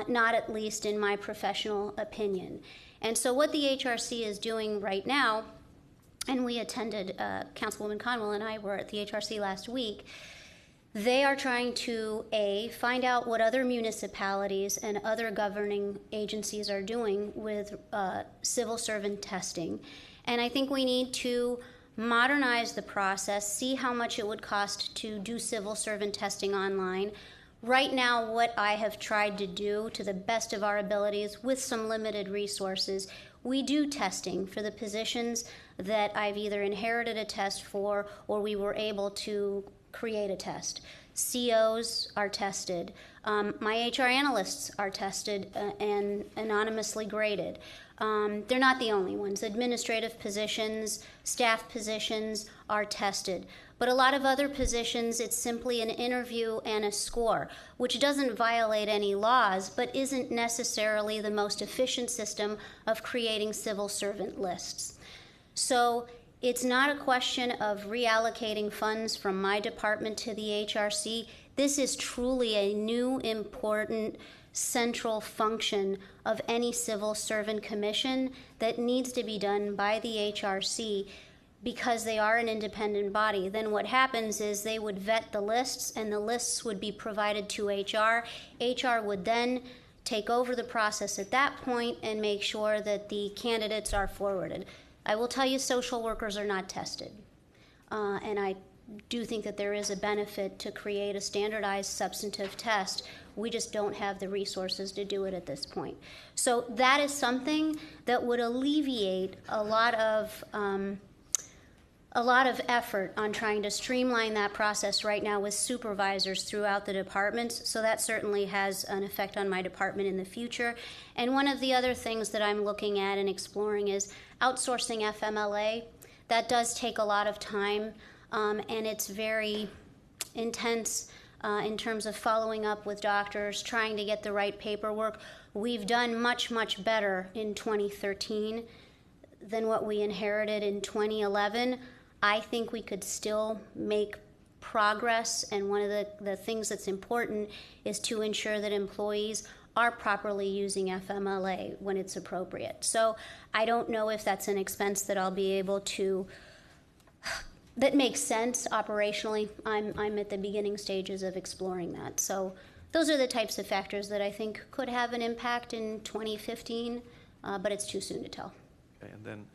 not at least in my professional opinion. And so what the HRC is doing right now, and we attended, Councilwoman Conwell and I were at the HRC last week, they are trying to, find out what other municipalities and other governing agencies are doing with civil servant testing. And I think we need to modernize the process, see how much it would cost to do civil servant testing online. Right now, what I have tried to do to the best of our abilities with some limited resources, we do testing for the positions that I've either inherited a test for or we were able to create a test. COs are tested. My HR analysts are tested and anonymously graded. They're not the only ones. Administrative positions, staff positions are tested. But a lot of other positions, it's simply an interview and a score, which doesn't violate any laws, but isn't necessarily the most efficient system of creating civil servant lists. So it's not a question of reallocating funds from my department to the HRC. This is truly a new, important, central function of any civil servant commission that needs to be done by the HRC because they are an independent body. Then what happens is they would vet the lists, and the lists would be provided to HR. HR would then take over the process at that point and make sure that the candidates are forwarded. I will tell you, social workers are not tested. And I do think that there is a benefit to create a standardized substantive test. We just don't have the resources to do it at this point. So that is something that would alleviate a lot of a lot of effort on trying to streamline that process right now with supervisors throughout the departments, so that certainly has an effect on my department in the future. And one of the other things that I'm looking at and exploring is outsourcing FMLA. That does take a lot of time, and it's very intense in terms of following up with doctors, trying to get the right paperwork. We've done much, much better in 2013 than what we inherited in 2011. I think we could still make progress, and one of the things that's important is to ensure that employees are properly using FMLA when it's appropriate. So I don't know if that's an expense that I'll be able to, that makes sense operationally. I'm at the beginning stages of exploring that. So those are the types of factors that I think could have an impact in 2015, but it's too soon to tell. Okay, and then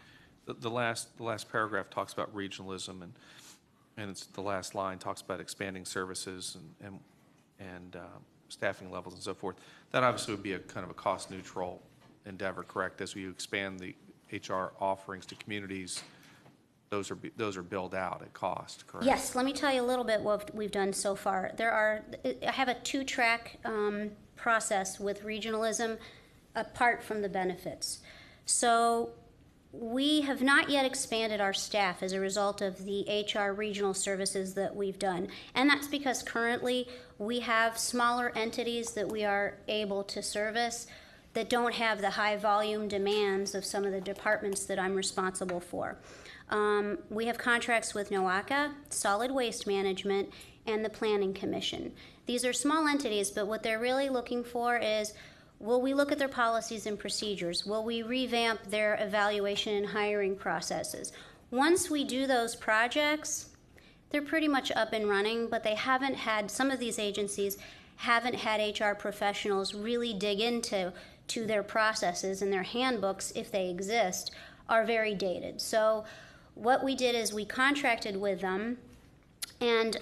the last paragraph talks about regionalism, and it's the last line talks about expanding services and staffing levels and so forth. That obviously would be a kind of a cost neutral endeavor, correct? As we expand the HR offerings to communities, those are billed out at cost, correct? Yes, let me tell you a little bit what we've done so far. I have a two-track process with regionalism apart from the benefits. So we have not yet expanded our staff as a result of the HR regional services that we've done. And that's because currently we have smaller entities that we are able to service that don't have the high volume demands of some of the departments that I'm responsible for. We have contracts with NOACA, Solid Waste Management, and the Planning Commission. These are small entities, but what they're really looking for is, will we look at their policies and procedures? Will we revamp their evaluation and hiring processes? Once we do those projects, they're pretty much up and running, but they haven't had, some of these agencies haven't had HR professionals really dig into their processes, and their handbooks, if they exist, are very dated. So what we did is we contracted with them, and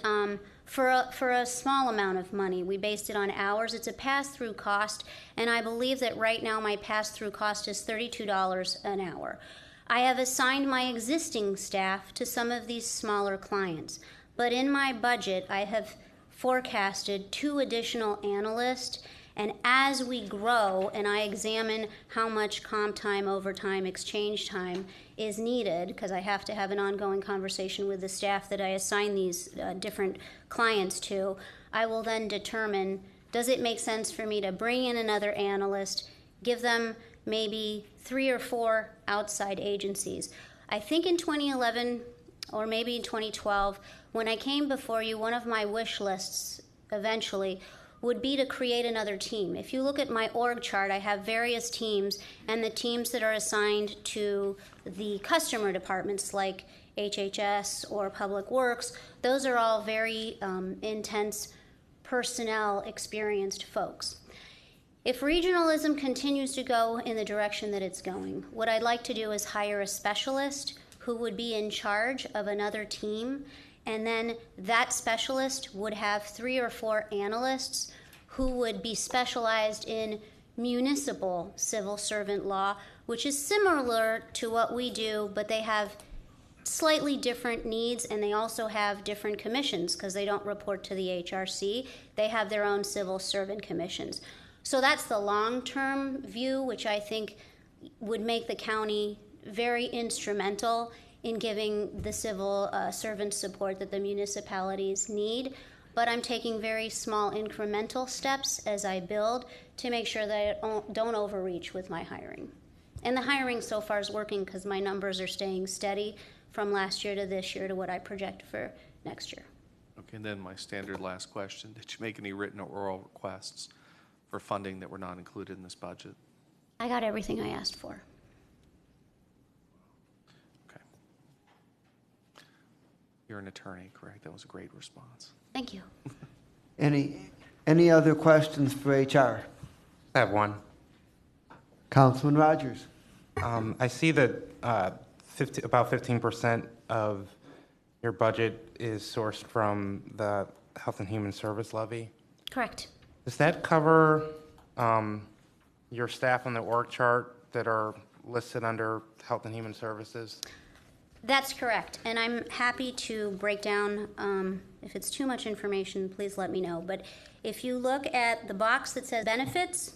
for a small amount of money. We based it on hours. It's a pass-through cost, and I believe that right now my pass-through cost is $32 an hour. I have assigned my existing staff to some of these smaller clients, but in my budget I have forecasted 2 additional analysts, and as we grow and I examine how much comp time, overtime, exchange time is needed, because I have to have an ongoing conversation with the staff that I assign these different clients to, I will then determine, does it make sense for me to bring in another analyst, give them maybe 3 or 4 outside agencies. I think in 2011 or maybe in 2012, when I came before you, one of my wish lists eventually would be to create another team. If you look at my org chart, I have various teams, and the teams that are assigned to the customer departments like HHS or Public Works, those are all very intense personnel experienced folks. If regionalism continues to go in the direction that it's going, what I'd like to do is hire a specialist who would be in charge of another team, and then that specialist would have 3 or 4 analysts who would be specialized in municipal civil servant law, which is similar to what we do, but they have slightly different needs, and they also have different commissions because they don't report to the HRC. They have their own civil servant commissions. So that's the long-term view, which I think would make the county very instrumental in giving the civil servant support that the municipalities need. But I'm taking very small incremental steps as I build to make sure that I don't overreach with my hiring. And the hiring so far is working because my numbers are staying steady from last year to this year to what I project for next year. Okay, and then my standard last question, did you make any written or oral requests for funding that were not included in this budget? I got everything I asked for. You're an attorney, correct? That was a great response. Thank you. Any other questions for HR? I have one. Councilman Rogers. I see that about 15% of your budget is sourced from the Health and Human Service levy. Correct. Does that cover your staff on the org chart that are listed under Health and Human Services? That's correct, and I'm happy to break down, if it's too much information, please let me know. But if you look at the box that says benefits,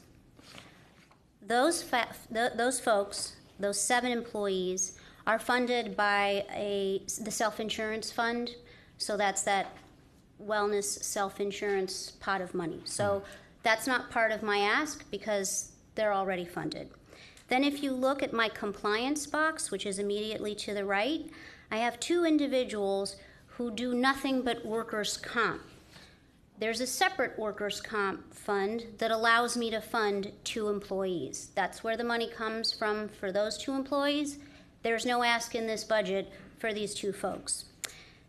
those folks, those 7 employees, are funded by the self-insurance fund. So that's that wellness self-insurance pot of money. So that's not part of my ask because they're already funded. Then if you look at my compliance box, which is immediately to the right, I have 2 individuals who do nothing but workers' comp. There's a separate workers' comp fund that allows me to fund 2 employees. That's where the money comes from for those 2 employees. There's no ask in this budget for these 2 folks.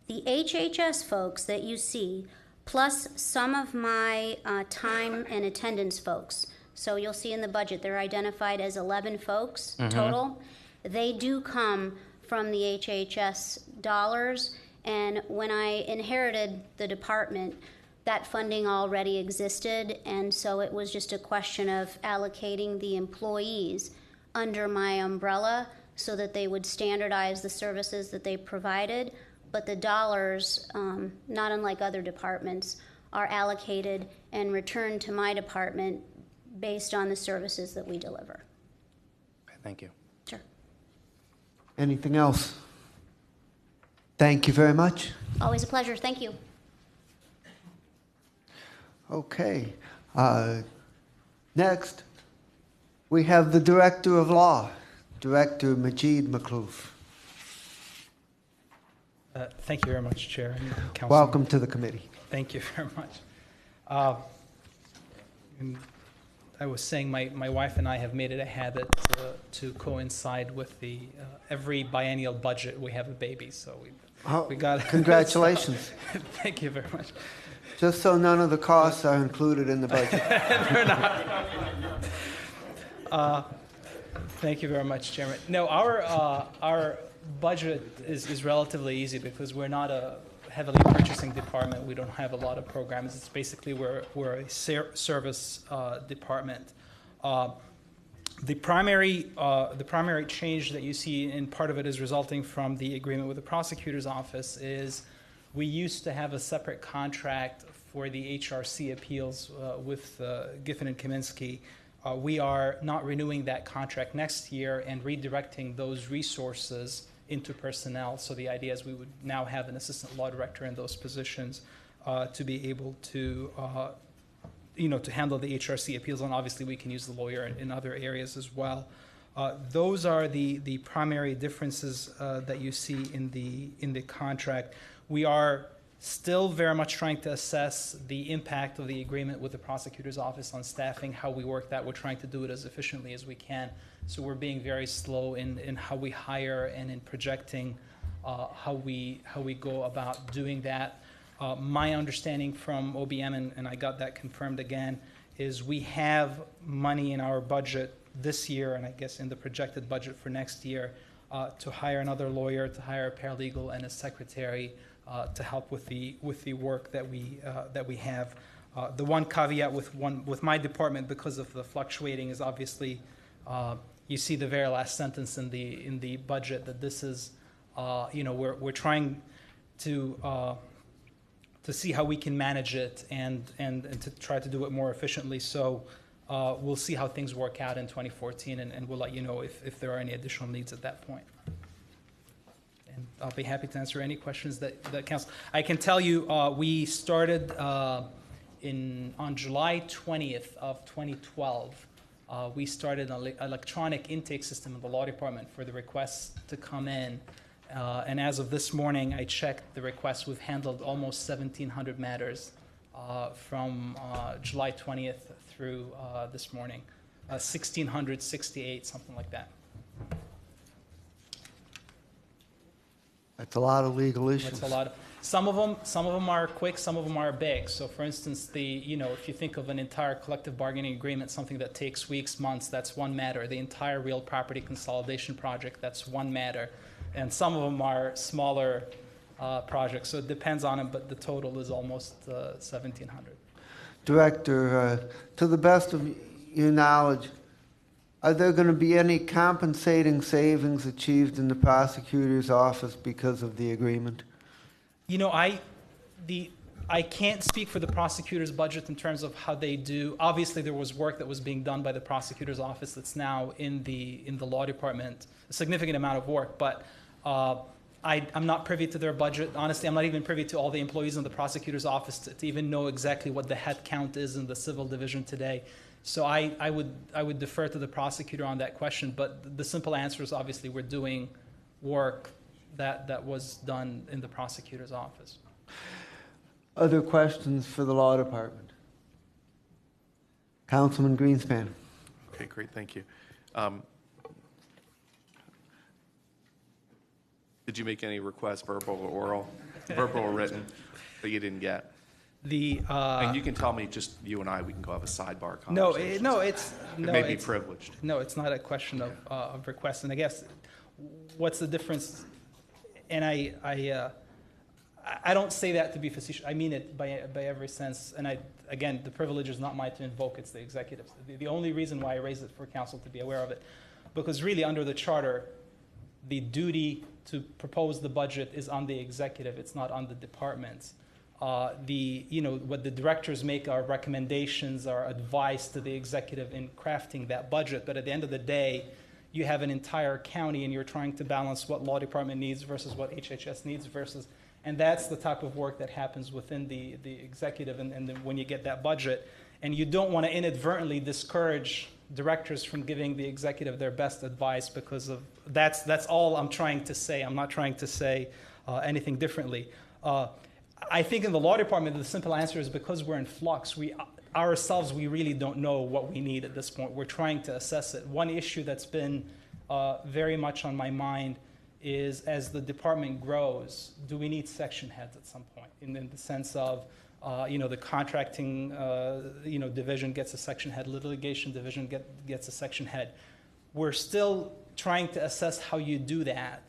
The HHS folks that you see, plus some of my time and attendance folks, so you'll see in the budget, they're identified as 11 folks total. They do come from the HHS dollars, and when I inherited the department, that funding already existed, and so it was just a question of allocating the employees under my umbrella so that they would standardize the services that they provided, but the dollars, not unlike other departments, are allocated and returned to my department based on the services that we deliver. Thank you. Sure. Anything else? Thank you very much. Always a pleasure. Thank you. Okay. Next, we have the Director of Law, Director Majid Makhlouf. Thank you very much, Chair and Council. Welcome to the committee. Thank you very much. And I was saying my wife and I have made it a habit to coincide with the every biennial budget we have a baby, so we got Congratulations. Thank you very much. Just so none of the costs are included in the budget. They're not. Thank you very much, Chairman. No, our budget is relatively easy because we're not a heavily purchasing department. We don't have a lot of programs. It's basically we're a service department. The primary change that you see, and part of it is resulting from the agreement with the prosecutor's office, is we used to have a separate contract for the HRC appeals with Giffen and Kaminsky. We are not renewing that contract next year and redirecting those resources into personnel. So the idea is we would now have an assistant law director in those positions to be able to, to handle the HRC appeals, and obviously we can use the lawyer in other areas as well. Those are the primary differences that you see in the contract. We are still very much trying to assess the impact of the agreement with the prosecutor's office on staffing, how we work that. We're trying to do it as efficiently as we can. So we're being very slow in how we hire and in projecting how we go about doing that. My understanding from OBM, and I got that confirmed again, is we have money in our budget this year, and I guess in the projected budget for next year, to hire another lawyer, to hire a paralegal and a secretary to help with the work that we have. The one caveat with my department, because of the fluctuating, is obviously you see the very last sentence in the budget that this is we're trying to see how we can manage it and to try to do it more efficiently. So we'll see how things work out in 2014, and we'll let you know if there are any additional needs at that point. And I'll be happy to answer any questions that council. I can tell you we started on July 20th of 2012. We started an electronic intake system in the law department for the requests to come in. And as of this morning, I checked the requests. We've handled almost 1,700 matters from July 20th through this morning. 1,668, something like that. That's a lot of legal issues. That's a lot. Some of them are quick, some of them are big. So for instance, if you think of an entire collective bargaining agreement, something that takes weeks, months, that's one matter. The entire real property consolidation project, that's one matter. And some of them are smaller projects, so it depends on them, but the total is almost 1,700. Director, to the best of your knowledge, Are there going to be any compensating savings achieved in the prosecutor's office because of the agreement? You know, I can't speak for the prosecutor's budget in terms of how they do. Obviously, there was work that was being done by the prosecutor's office that's now in the law department, a significant amount of work. But I'm not privy to their budget. Honestly, I'm not even privy to all the employees in the prosecutor's office to even know exactly what the head count is in the civil division today. So I would defer to the prosecutor on that question. But the simple answer is obviously we're doing work that was done in the prosecutor's office. Other questions for the law department? Councilman Greenspan. Okay, great, thank you. Did you make any requests, verbal or oral, verbal or written, that you didn't get? And you can tell me, just you and I, we can go have a sidebar conversation. It may be privileged. No, it's not a question of requests. And I guess what's the difference? And I don't say that to be facetious. I mean it by every sense. And again, the privilege is not mine to invoke, it's the executives. The only reason why I raise it for council to be aware of it, because really under the charter, the duty to propose the budget is on the executive, it's not on the departments. What the directors make are recommendations, are advice to the executive in crafting that budget. But at the end of the day, you have an entire county and you're trying to balance what law department needs versus what HHS needs and that's the type of work that happens within the executive and then when you get that budget. And you don't want to inadvertently discourage directors from giving the executive their best advice because of that's all I'm trying to say. I'm not trying to say anything differently. I think in the law department, the simple answer is because we're in flux, we really don't know what we need at this point. We're trying to assess it. One issue that's been very much on my mind is as the department grows, do we need section heads at some point? In the sense of, the contracting, division gets a section head, litigation division gets a section head. We're still trying to assess how you do that.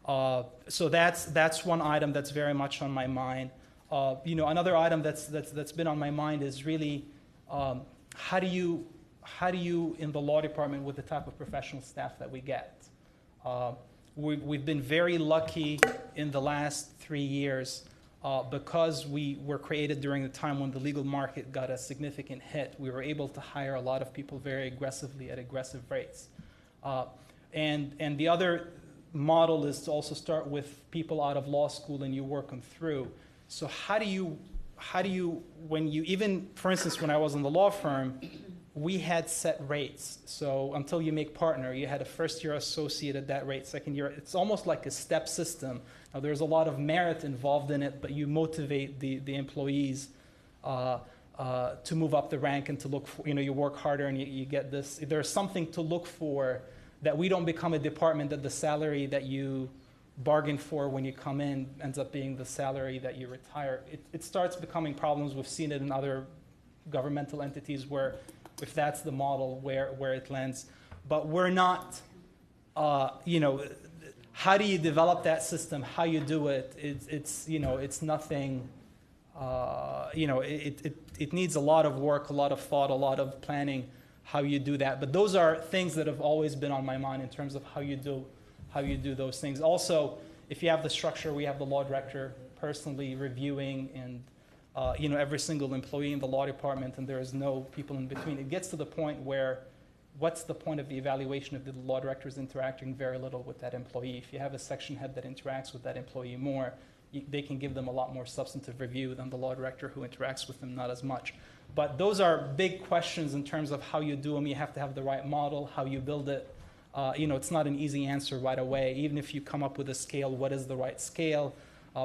So that's one item that's very much on my mind. Another item that's been on my mind is really how do you in the law department with the type of professional staff that we get. We've been very lucky in the last 3 years because we were created during the time when the legal market got a significant hit. We were able to hire a lot of people very aggressively at aggressive rates. And the other model is to also start with people out of law school and you work them through. So how do you, when you, even, for instance, when I was in the law firm, we had set rates. So until you make partner, you had a first-year associate at that rate, second year. It's almost like a step system. Now, there's a lot of merit involved in it, but you motivate the employees to move up the rank and to look for, you work harder and you get this. There's something to look for that we don't become a department that the salary that you bargain for when you come in ends up being the salary that you retire. It starts becoming problems. We've seen it in other governmental entities where if that's the model where it lands. But we're not, how do you develop that system, how you do it, it's nothing, it needs a lot of work, a lot of thought, a lot of planning, how you do that. But those are things that have always been on my mind in terms of how you do those things. Also, if you have the structure, we have the law director personally reviewing and every single employee in the law department, and there is no people in between. It gets to the point where what's the point of the evaluation if the law director is interacting very little with that employee? If you have a section head that interacts with that employee more, they can give them a lot more substantive review than the law director who interacts with them not as much. But those are big questions in terms of how you do them. You have to have the right model, how you build it. It's not an easy answer right away. Even if you come up with a scale, what is the right scale?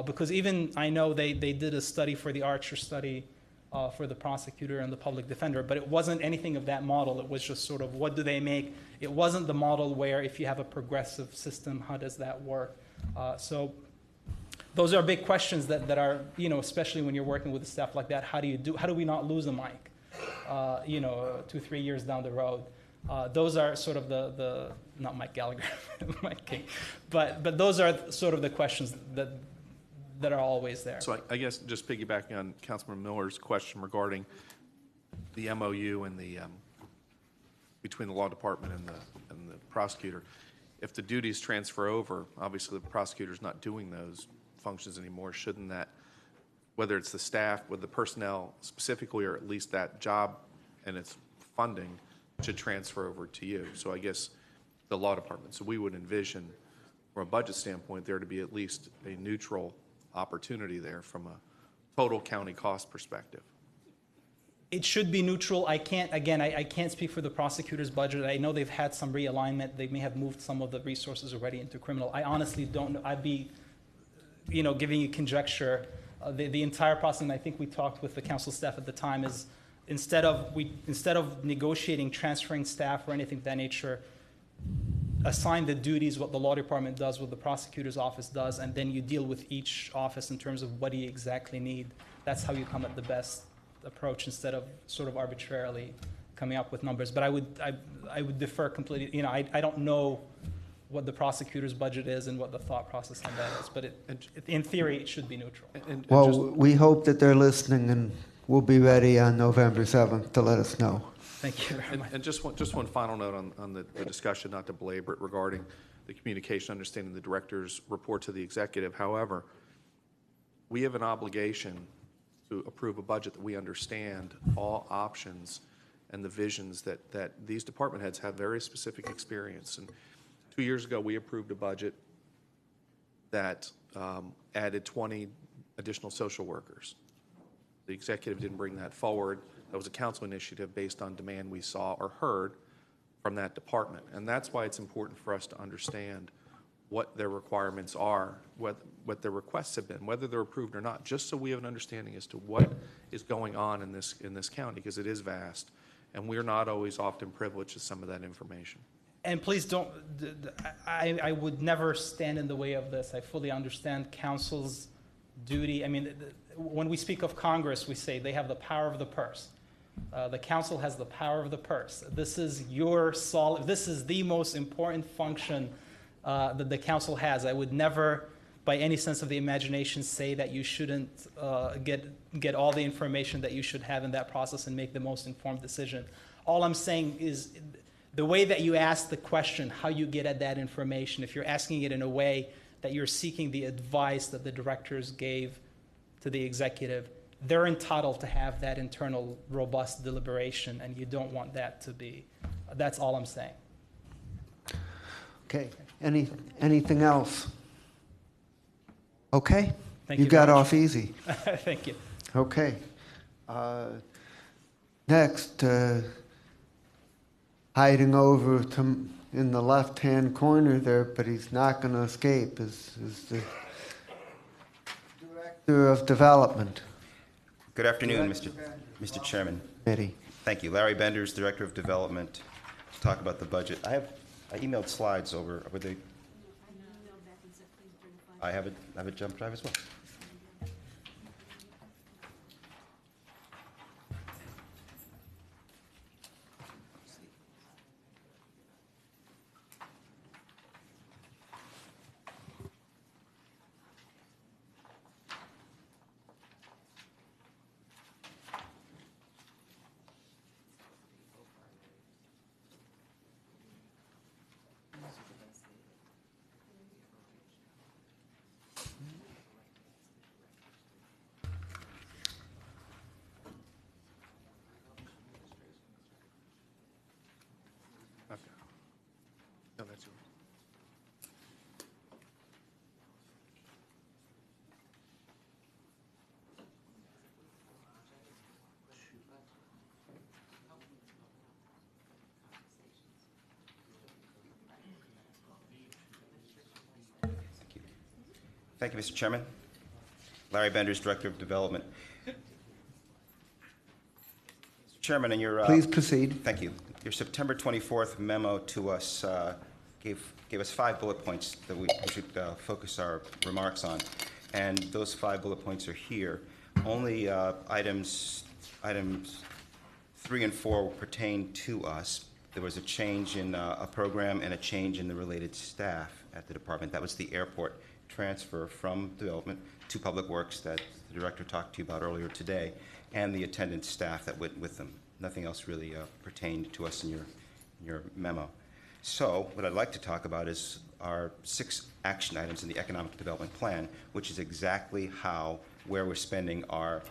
Because even I know they did a study for the Archer study for the prosecutor and the public defender, but it wasn't anything of that model. It was just sort of what do they make? It wasn't the model where if you have a progressive system, how does that work? So those are big questions that are, especially when you're working with staff like that, how do we not lose a mic, 2-3 years down the road? Those are sort of the not Mike Gallagher, Mike King, but those are sort of the questions that are always there. So I guess just piggybacking on Councilman Miller's question regarding the MOU and the between the law department and the prosecutor. If the duties transfer over, obviously the prosecutor's not doing those functions anymore. Shouldn't that, whether it's the staff, whether the personnel specifically, or at least that job and its funding, should transfer over to you? So I guess the law department. So we would envision, from a budget standpoint, there to be at least a neutral opportunity there from a total county cost perspective. It should be neutral. I can't speak for the prosecutor's budget. I know they've had some realignment. They may have moved some of the resources already into criminal. I honestly don't know. I'd be, giving you conjecture. The entire process, and I think we talked with the council staff at the time, is instead of negotiating, transferring staff or anything of that nature, assign the duties, what the law department does, what the prosecutor's office does, and then you deal with each office in terms of what do you exactly need. That's how you come at the best approach, instead of sort of arbitrarily coming up with numbers. But I would defer completely. I don't know what the prosecutor's budget is and what the thought process on that is. But in theory, it should be neutral. Well, we hope that they're listening, and we'll be ready on November 7th to let us know. Thank you very much. And just one final note on the discussion, not to belabor it, regarding the communication, understanding the director's report to the executive. However, we have an obligation to approve a budget that we understand all options and the visions that these department heads have very specific experience. And 2 years ago, we approved a budget that added 20 additional social workers. The executive didn't bring that forward. That was a council initiative based on demand we saw or heard from that department. And that's why it's important for us to understand what their requirements are, what their requests have been, whether they're approved or not, just so we have an understanding as to what is going on in this county, because it is vast, and we're not always often privileged to some of that information. And please don't, I would never stand in the way of this. I fully understand council's duty. I mean, when we speak of Congress, we say they have the power of the purse. The council has the power of the purse. This is this is the most important function that the council has. I would never, by any sense of the imagination, say that you shouldn't get all the information that you should have in that process and make the most informed decision. All I'm saying is the way that you ask the question, how you get at that information, if you're asking it in a way that you're seeking the advice that the directors gave to the executive, they're entitled to have that internal, robust deliberation, and you don't want that to be. That's all I'm saying. Okay. Anything else? Okay. Thank you you got very off easy. Thank you. Okay. Next, hiding over in the left-hand corner there, but he's not going to escape, is the Director of Development. Good afternoon, Mr. Chairman. Eddie. Thank you. Larry Benders, Director of Development, to talk about the budget. I emailed slides over. Were they? I have a jump drive as well. No, that's yours. Thank you, Mr. Chairman. Larry Benders, Director of Development. Mr. Chairman, in your... Please proceed. Thank you. Your September 24th memo to us gave us 5 bullet points that we should focus our remarks on. And those 5 bullet points are here. Only items 3 and 4 pertain to us. There was a change in a program and a change in the related staff at the department. That was the airport transfer from development to public works that the director talked to you about earlier today, and the attendant staff that went with them. Nothing else really pertained to us in your memo. So what I'd like to talk about is our 6 action items in the Economic Development Plan, which is exactly where we're spending our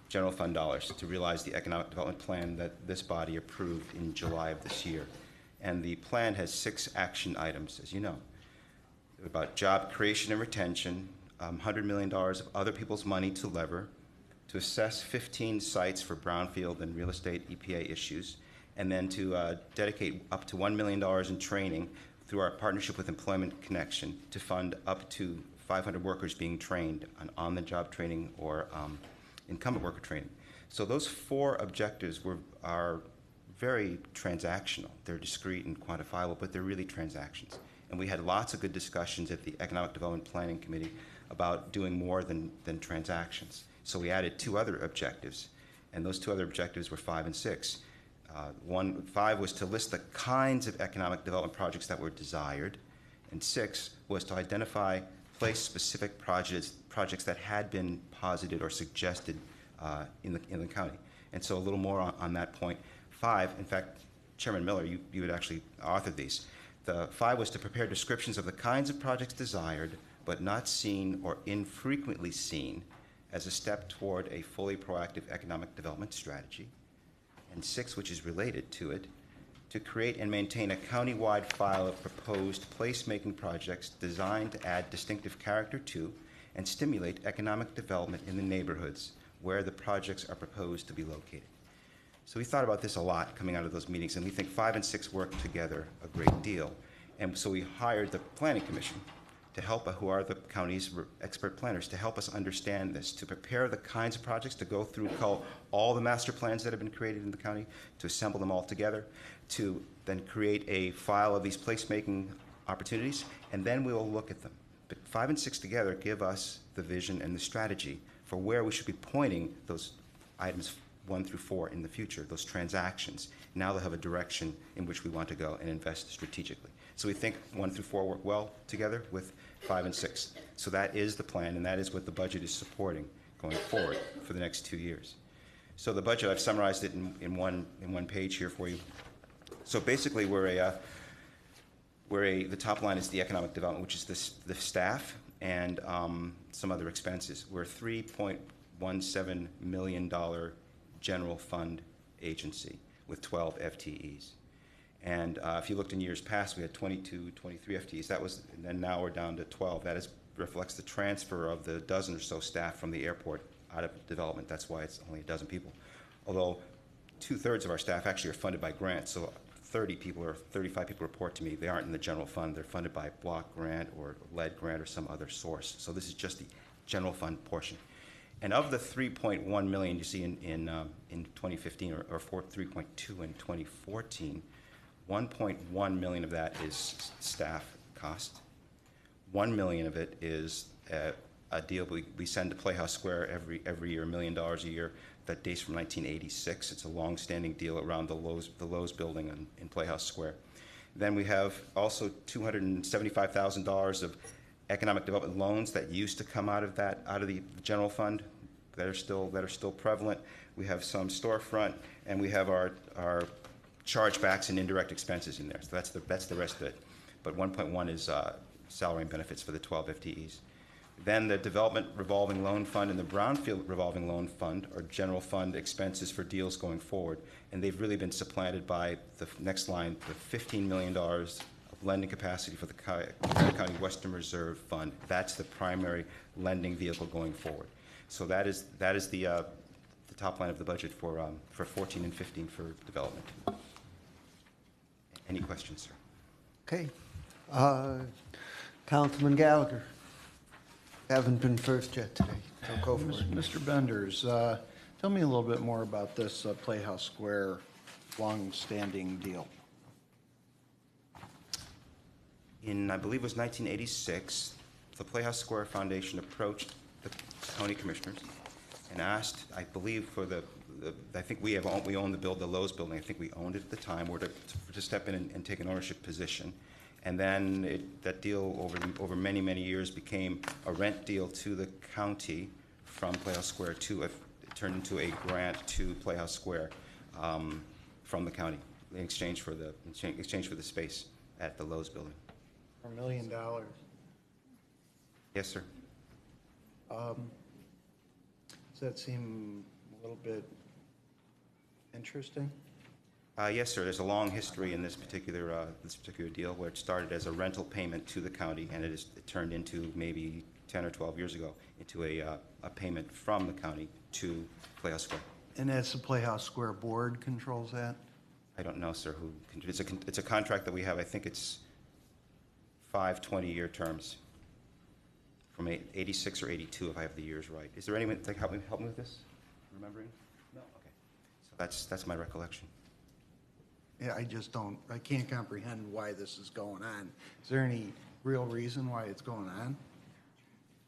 general fund dollars to realize the Economic Development Plan that this body approved in July of this year. And the plan has 6 action items, as you know, about job creation and retention, $100 million of other people's money to lever, to assess 15 sites for brownfield and real estate EPA issues, and then to dedicate up to $1 million in training through our partnership with Employment Connection to fund up to 500 workers being trained on-the-job training or incumbent worker training. So those 4 objectives are very transactional. They're discrete and quantifiable, but they're really transactions. And we had lots of good discussions at the Economic Development Planning Committee about doing more than transactions. So we added 2 other objectives, and those 2 other objectives were 5 and 6. 5 was to list the kinds of economic development projects that were desired, and 6 was to identify place-specific projects that had been posited or suggested in the county. And so a little more on that point. 5, in fact, Chairman Miller, you had actually authored these. The 5 was to prepare descriptions of the kinds of projects desired but not seen or infrequently seen as a step toward a fully proactive economic development strategy. And 6, which is related to it, to create and maintain a county-wide file of proposed place-making projects designed to add distinctive character to and stimulate economic development in the neighborhoods where the projects are proposed to be located. So we thought about this a lot coming out of those meetings, and we think 5 and 6 work together a great deal. And so we hired the Planning Commission to help, who are the county's expert planners, to help us understand this, to prepare the kinds of projects, to go through all the master plans that have been created in the county, to assemble them all together, to then create a file of these placemaking opportunities, and then we will look at them. But 5 and 6 together give us the vision and the strategy for where we should be pointing those items 1 through 4 in the future, those transactions. Now they'll have a direction in which we want to go and invest strategically. So we think 1 through 4 work well together with 5 and 6. So that is the plan, and that is what the budget is supporting going forward for the next 2 years. So the budget, I've summarized it in one page here for you. So basically, the top line is the economic development, which is the staff and some other expenses. We're a $3.17 million general fund agency with 12 FTEs. And if you looked in years past, we had 22, 23 FTEs. And now we're down to 12. That reflects the transfer of the dozen or so staff from the airport out of development. That's why it's only a dozen people. Although 2/3 of our staff actually are funded by grants. So 30 people or 35 people report to me. They aren't in the general fund. They're funded by block grant or lead grant or some other source. So this is just the general fund portion. And of the 3.1 million you see in 2015 or 3.2 in 2014, 1.1 million of that is staff cost. 1 million of it is a deal we send to Playhouse Square every year, $1 million a year. That dates from 1986. It's a long-standing deal around the Lowe's building in Playhouse Square. Then we have also $275,000 of economic development loans that used to come out of the general fund that are still prevalent. We have some storefront, and we have our chargebacks and indirect expenses in there. So that's the rest of it. But 1.1 is salary and benefits for the 12 FTEs. Then the development revolving loan fund and the brownfield revolving loan fund are general fund expenses for deals going forward. And they've really been supplanted by the next line, the $15 million of lending capacity for the County Western Reserve Fund. That's the primary lending vehicle going forward. So that is the top line of the budget for 14 and 15 for development. Any questions, sir? Okay. Councilman Gallagher. Haven't been first yet today, so go for it. Mr. Benders, tell me a little bit more about this Playhouse Square long-standing deal. In, I believe it was 1986, the Playhouse Square Foundation approached the county commissioners and asked, I believe, for I think we own the Lowe's building. I think we owned it at the time, or to step in and take an ownership position. And then that deal over many, many years became a rent deal to the county from Playhouse Square it turned into a grant to Playhouse Square from the county. in exchange for the space at the Lowe's building. For $1 million. Yes, sir. Does that seem a little bit interesting? Yes, sir. There's a long history in this particular deal where it started as a rental payment to the county, and it turned into maybe 10 or 12 years ago into a payment from the county to Playhouse Square. And that's the Playhouse Square Board controls that? I don't know, sir. It's a contract that we have. I think it's 5 20-year terms from 86 or 82, if I have the years right. Is there anyone that can help me with this? Remembering? No. Okay. So that's my recollection. Yeah, I can't comprehend why this is going on. Is there any real reason why it's going on?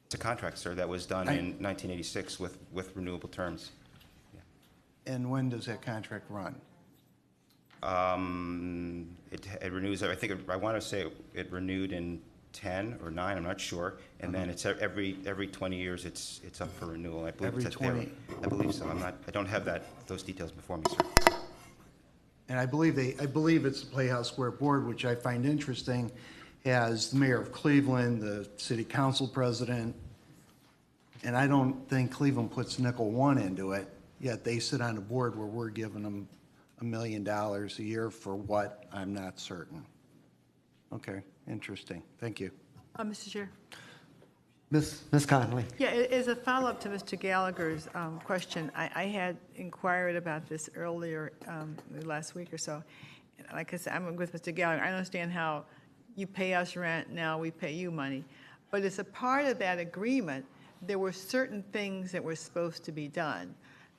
It's a contract, sir, that was done in 1986 with renewable terms. Yeah. And when does that contract run? It renews, I want to say it renewed in 10 or 9, I'm not sure. And then it's every 20 years it's up for renewal. I believe Every it's 20? I believe so. I don't have those details before me, sir. And I believe it's the Playhouse Square Board, which I find interesting, has the mayor of Cleveland, the city council president, and I don't think Cleveland puts nickel one into it, yet they sit on a board where we're giving them $1 million a year for what, I'm not certain. Okay, interesting. Thank you. Mr. Chair. Ms. Conley. Yeah, as a follow-up to Mr. Gallagher's question, I had inquired about this earlier last week or so. Like I said, I'm with Mr. Gallagher. I understand how you pay us rent, now we pay you money. But as a part of that agreement, there were certain things that were supposed to be done.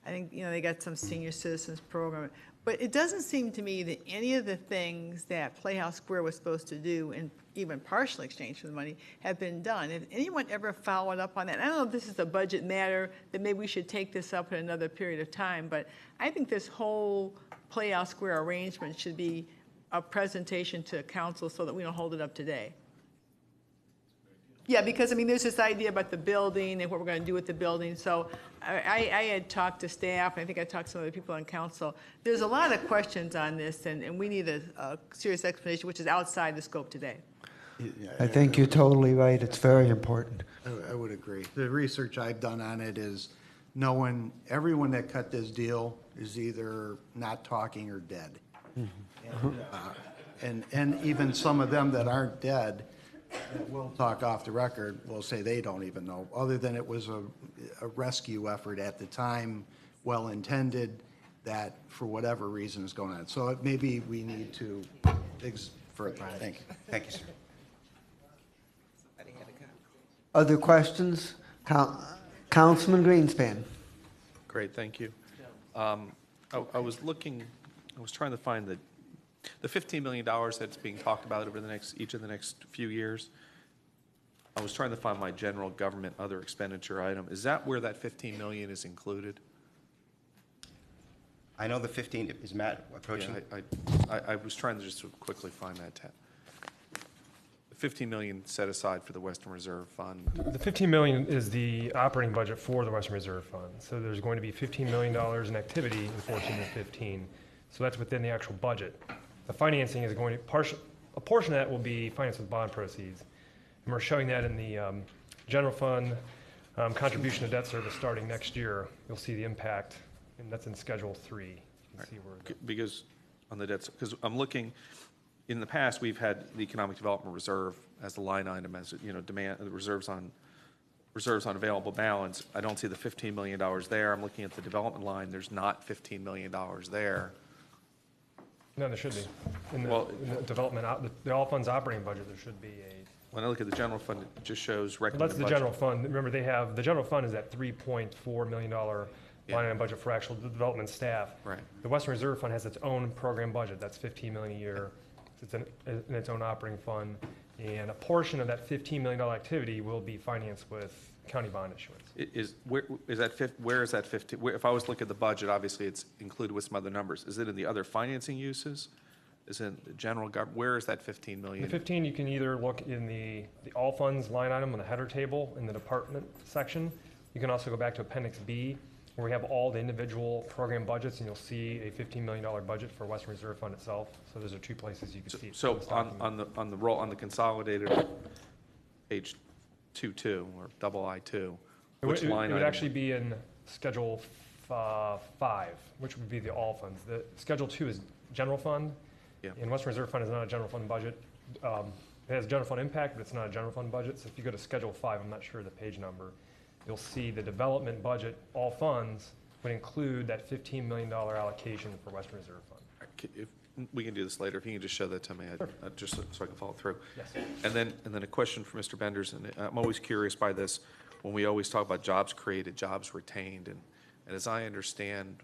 I think, they got some senior citizens program. But it doesn't seem to me that any of the things that Playhouse Square was supposed to do, and even partial exchange for the money, have been done. If anyone ever followed up on that, I don't know if this is a budget matter, that maybe we should take this up in another period of time, but I think this whole Playhouse Square arrangement should be a presentation to council so that we don't hold it up today. Yeah, because, there's this idea about the building and what we're going to do with the building. So I had talked to staff, and I think I talked to some other people on council. There's a lot of questions on this, and we need a serious explanation, which is outside the scope today. I think you're totally right. It's very important. I would agree. The research I've done on it is everyone that cut this deal is either not talking or dead. And even some of them that aren't dead, that will talk off the record, will say they don't even know, other than it was a rescue effort at the time, well-intended, that for whatever reason is going on. So maybe we need to further. Thank you. Thank you, sir. Other questions? Councilman Greenspan. Great, thank you. I was trying to find the $15 million that's being talked about over each of the next few years. I was trying to find my general government other expenditure item. Is that where that $15 million is included? I know the 15, is Matt approaching? Yeah, I was trying to just quickly find that. The $15 million set aside for the Western Reserve Fund. The $15 million is the operating budget for the Western Reserve Fund. So there's going to be $15 million in activity in 14 and 15. So that's within the actual budget. The financing is going to, a portion of that will be financed with bond proceeds. And we're showing that in the general fund contribution to debt service starting next year. You'll see the impact, and that's in Schedule 3. You can see where Because on the debts, because I'm looking, in the past, we've had the Economic Development Reserve as the line item, as, demand, reserves on available balance. I don't see the $15 million there. I'm looking at the development line. There's not $15 million there. No, there should be. In the development, the all funds operating budget, there should be a. When I look at the general fund, it just shows Well, recommended that's the budget. general fund. Remember, the general fund is that $3.4 million line item budget for actual development staff. Right. The Western Reserve Fund has its own program budget. That's $15 million a year. It's in its own operating fund. And a portion of that $15 million activity will be financed with county bond issuance. Where is that 15? If I was to look at the budget, obviously it's included with some other numbers. Is it in the other financing uses? Is it in the general government? Where is that 15 million? The 15, you can either look in the all funds line item on the header table in the department section. You can also go back to Appendix B, where we have all the individual program budgets, and you'll see a $15 million budget for Western Reserve Fund itself. So those are two places you can see it. So on the consolidated page 2.2 or double I-2, which line It would item? actually be in Schedule 5, which would be the all funds. The Schedule 2 is general fund, and Western Reserve Fund is not a general fund budget. It has general fund impact, but it's not a general fund budget. So if you go to Schedule 5, I'm not sure the page number, you'll see the development budget, all funds, would include that $15 million allocation for Western Reserve Fund. If we can do this later, if you can just show that to me, just so I can follow through. Yes. And then a question for Mr. Benders, and I'm always curious by this, when we always talk about jobs created, jobs retained, and as I understand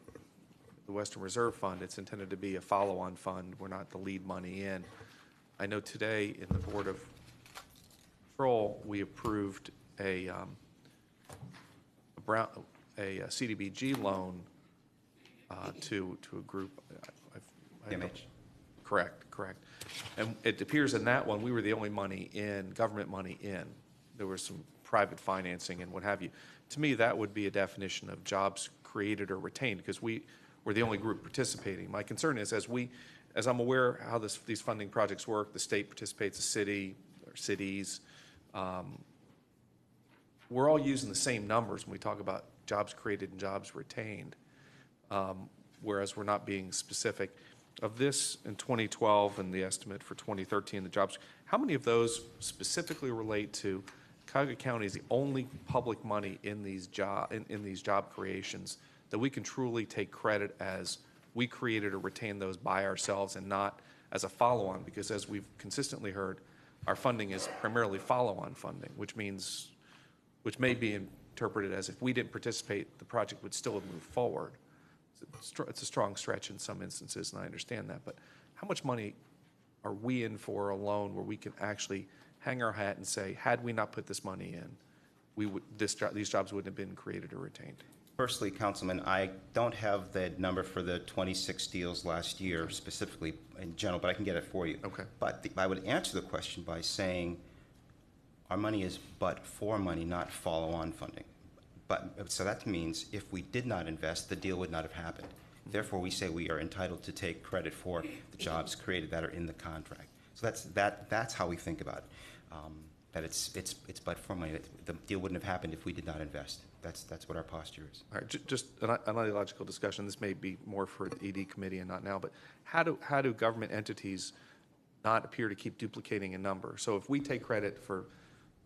the Western Reserve Fund, it's intended to be a follow-on fund. We're not to lead money in. I know today in the Board of Control, we approved a CDBG loan to a group. Correct. And it appears in that one, we were the only money in, government money in. There was some private financing and what have you. To me, that would be a definition of jobs created or retained, because we were the only group participating. My concern is, as I'm aware how these funding projects work, the state participates, the city or cities. We're all using the same numbers when we talk about jobs created and jobs retained, whereas we're not being specific. Of this in 2012 and the estimate for 2013, the jobs, how many of those specifically relate to Cuyahoga County is the only public money in these job creations that we can truly take credit as we created or retained those by ourselves and not as a follow-on? Because as we've consistently heard, our funding is primarily follow-on funding, which may be interpreted as if we didn't participate, the project would still have moved forward. It's a strong stretch in some instances, and I understand that, but how much money are we in for alone where we can actually hang our hat and say, had we not put this money in, these jobs wouldn't have been created or retained? Firstly, Councilman, I don't have the number for the 26 deals last year specifically in general, but I can get it for you. Okay. But I would answer the question by saying our money is but for money, not follow-on funding. So that means if we did not invest, the deal would not have happened. Therefore, we say we are entitled to take credit for the jobs created that are in the contract. So that's how we think about it. That it's but for money. The deal wouldn't have happened if we did not invest. That's what our posture is. All right, just an ideological discussion. This may be more for the ED committee and not now, but how do government entities not appear to keep duplicating a number? So if we take credit for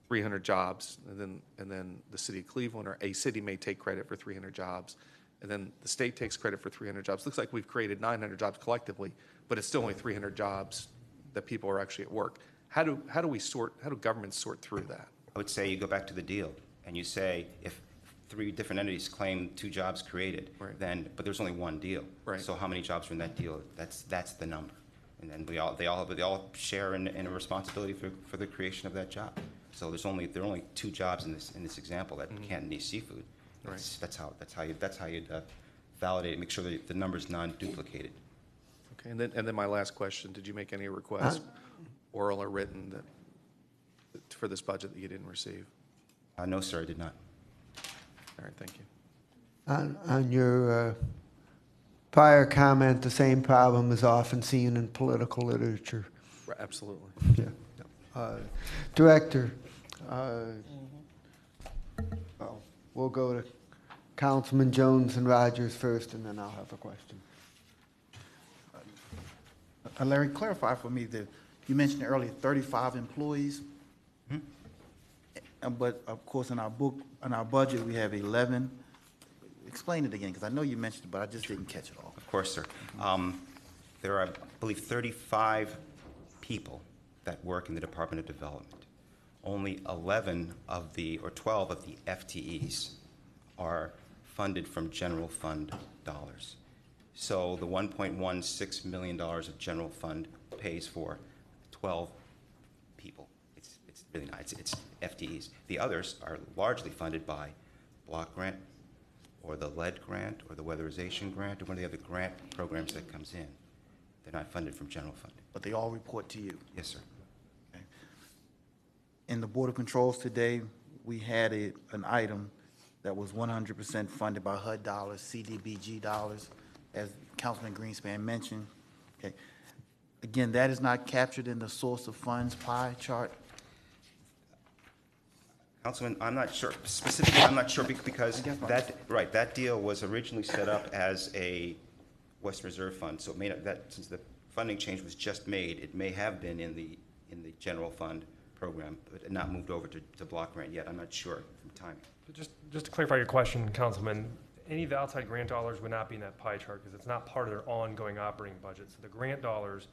300 jobs, and then the city of Cleveland or a city may take credit for 300 jobs, and then the state takes credit for 300 jobs. Looks like we've created 900 jobs collectively, but it's still only 300 jobs that people are actually at work. How do governments sort through that? I would say you go back to the deal and you say if 3 different entities claim 2 jobs created, then but there's only one deal. Right. So how many jobs are in that deal? That's the number, and then they all share in a responsibility for the creation of that job. So there are only 2 jobs in this example that Cantonese seafood. That's how you'd validate it, make sure that the number's non-duplicated. Okay, and then my last question: did you make any requests, oral or written, for this budget that you didn't receive? No, sir, I did not. All right, thank you. On your prior comment, the same problem is often seen in political literature. Right, absolutely. Yeah. Director, we'll go to Councilman Jones and Rogers first, and then I'll have a question. Larry, clarify for me that you mentioned earlier 35 employees. But of course, in our budget, we have 11. Explain it again, because I know you mentioned it, but I just didn't catch it all. Of course, sir. There are, I believe, 35 people that work in the Department of Development. Only 12 of the FTEs are funded from general fund dollars. So the $1.16 million of general fund pays for 12 people. It's really not, it's FTEs. The others are largely funded by block grant or the lead grant or the weatherization grant or one of the other grant programs that comes in. They're not funded from general funding. But they all report to you? Yes, sir. In the Board of Controls today, we had an item that was 100% funded by HUD dollars, CDBG dollars, as Councilman Greenspan mentioned. Okay. Again, that is not captured in the source of funds pie chart. Councilman, I'm not sure, specifically, I'm not sure because that deal was originally set up as a West Reserve Fund, so it may not, since the funding change was just made, it may have been in the general fund program, but not moved over to block grant yet. I'm not sure from timing. Just to clarify your question, Councilman, any of the outside grant dollars would not be in that pie chart because it's not part of their ongoing operating budget. So the grant dollars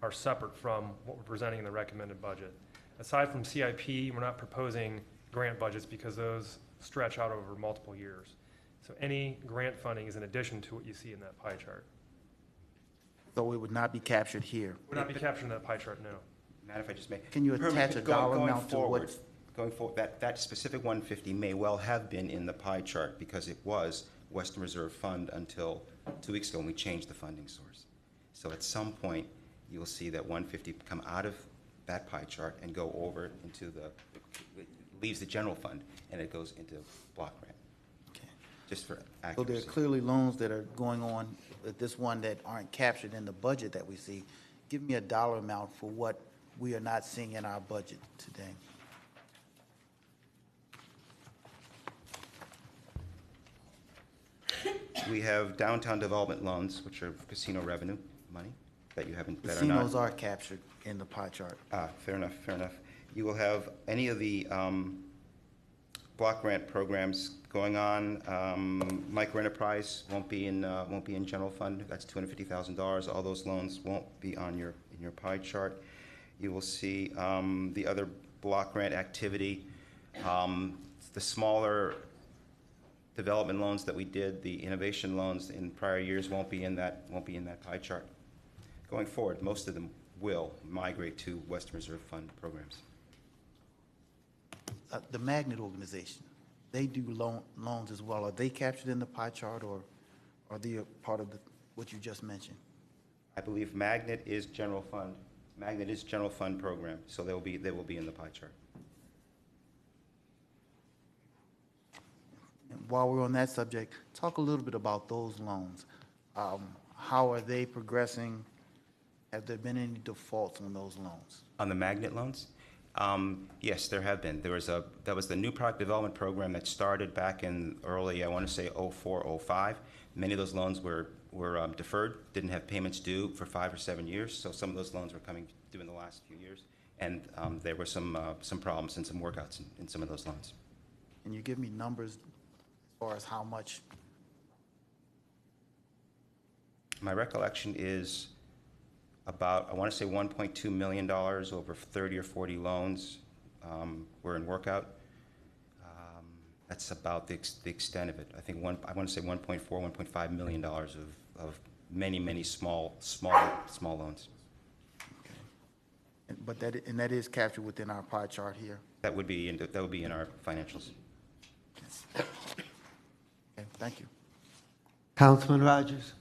are separate from what we're presenting in the recommended budget. Aside from CIP, we're not proposing grant budgets because those stretch out over multiple years. So any grant funding is in addition to what you see in that pie chart. So it would not be captured here. Would not be captured in that pie chart, no. Matter if I just may. Can you attach a dollar amount to what? Going forward, that specific 150 may well have been in the pie chart because it was Western Reserve Fund until 2 weeks ago when we changed the funding source. So at some point, you will see that 150 come out of that pie chart and go over into it leaves the general fund and it goes into block grant. Okay. Just for So accuracy. there are clearly loans that are going on with this one that aren't captured in the budget that we see. Give me a dollar amount for what we are not seeing in our budget today. We have downtown development loans, which are casino revenue money that you haven't, that are Casinos not. are captured in the pie chart. Fair enough, fair enough. You will have any of the block grant programs going on. Micro enterprise won't be in general fund. That's $250,000. All those loans won't be in your pie chart. You will see the other block grant activity. The smaller development loans that we did, the innovation loans in prior years won't be in that pie chart. Going forward, most of them will migrate to Western Reserve Fund programs. The Magnet organization, they do loans as well. Are they captured in the pie chart, or are they a part of what you just mentioned? I believe Magnet is general fund. Magnet is general fund program, so they will be in the pie chart. And while we're on that subject, talk a little bit about those loans. How are they progressing? Have there been any defaults on those loans? On the Magnet loans? Yes, there have been. That was the new product development program that started back in early, I want to say 04, 05. Many of those loans were deferred, didn't have payments due for 5 or 7 years, so some of those loans were coming due in the last few years. And there were some problems and some workouts in some of those loans. Can you give me numbers as far as how much? My recollection is about, I want to say $1.2 million over 30 or 40 loans were in workout. That's about the extent of it. I think I want to say $1.4, $1.5 million of many small loans. But that is captured within our pie chart here. That would be in our financials. Okay, thank you. Councilman Rogers.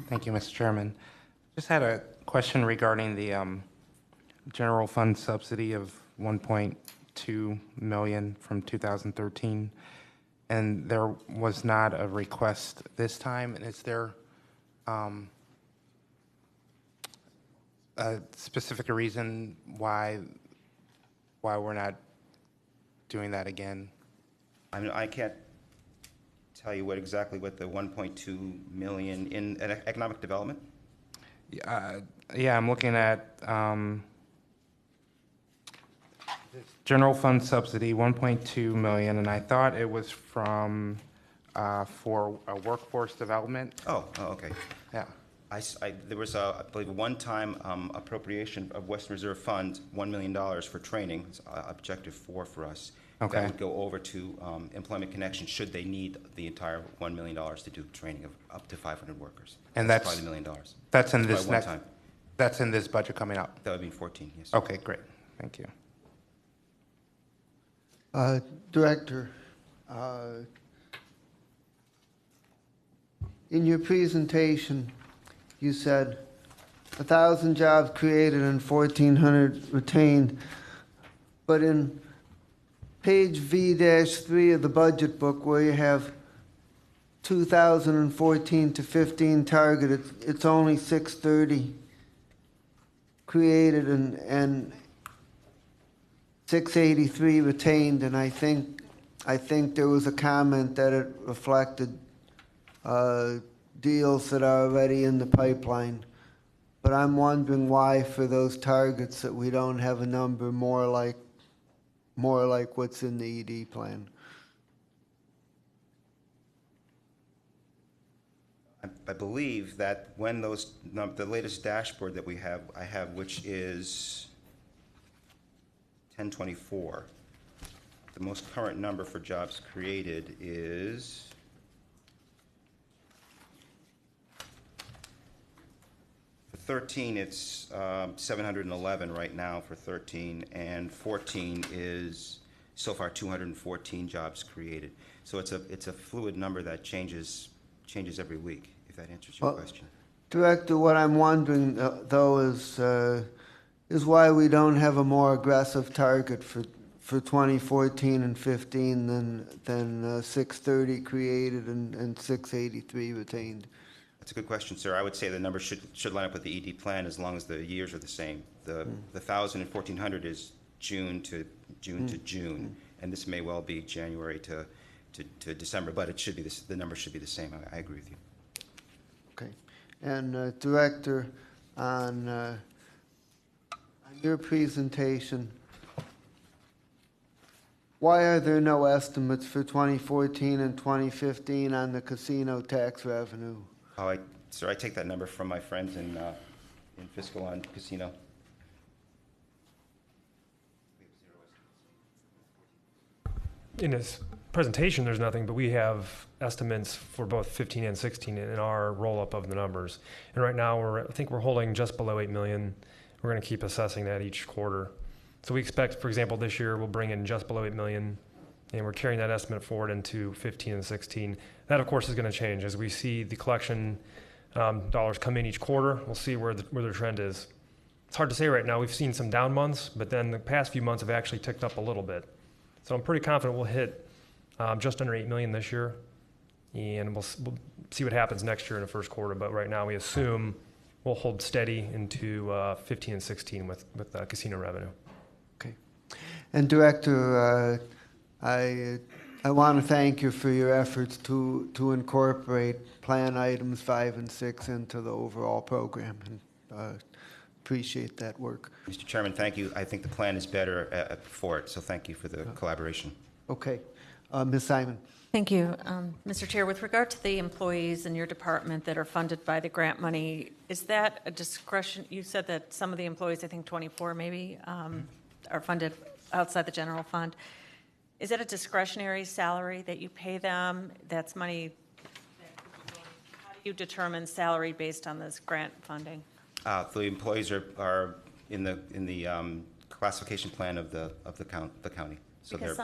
Thank you, Mr. Chairman. Just had a question regarding the general fund subsidy of $1.2 million from 2013, and there was not a request this time. And is there a specific reason why we're not doing that again? I mean, I can't tell you what the 1.2 million in economic development. Yeah, I'm looking at general fund subsidy, 1.2 million, and I thought it was from for workforce development. Oh, okay. Yeah. There was, I believe, a one-time appropriation of Western Reserve Fund, $1 million for training, objective 4 for us. Okay. That would go over to Employment Connection should they need the entire $1 million to do training of up to 500 workers. And that's that's probably $1 million. That's in this one next. time. That's in this budget coming up. That would be 14. Yes. Okay, great. Thank you. Director, in your presentation, you said 1,000 jobs created and 1,400 retained, but in page V-3 of the budget book where you have 2014 to 15 target, it's only 630 created and 683 retained, and I think there was a comment that it reflected deals that are already in the pipeline. But I'm wondering why for those targets that we don't have a number more like what's in the ED plan. I believe that when those, the latest dashboard that I have, which is 1024, the most current number for jobs created is for 13, it's 711 right now for 13, and 14 is so far 214 jobs created. So it's a fluid number that changes every week, if that answers your question. Director, what I'm wondering though is why we don't have a more aggressive target for 2014 and 15 than 630 created and 683 retained. That's a good question, sir. I would say the number should line up with the ED plan as long as the years are the same. The 1,000 and 1,400 is June to June, and this may well be January to December, but it should be the number should be the same. I agree with you. Okay, and Director, on your presentation, why are there no estimates for 2014 and 2015 on the casino tax revenue? Sir, I take that number from my friends in fiscal on casino. In his presentation, there's nothing, but we have estimates for both 15 and 16 in our roll-up of the numbers. And right now, I think we're holding just below 8 million. We're going to keep assessing that each quarter. So we expect, for example, this year we'll bring in just below 8 million, and we're carrying that estimate forward into 15 and 16. That, of course, is going to change as we see the collection dollars come in each quarter. We'll see where the trend is. It's hard to say right now. We've seen some down months, but then the past few months have actually ticked up a little bit. So I'm pretty confident we'll hit just under 8 million this year, and we'll see what happens next year in the first quarter. But right now we assume we'll hold steady into 15 and 16 with casino revenue. Okay. And Director, I want to thank you for your efforts to incorporate plan items 5 and 6 into the overall program, and appreciate that work. Mr. Chairman, thank you. I think the plan is better for it, so thank you for the collaboration. Okay. Ms. Simon. Thank you. Mr. Chair, with regard to the employees in your department that are funded by the grant money, is that a discretion? You said that some of the employees, I think 24 maybe, are funded outside the general fund. Is that a discretionary salary that you pay them? That's money that, how do you determine salary based on this grant funding? The employees are in the classification plan of the county. So because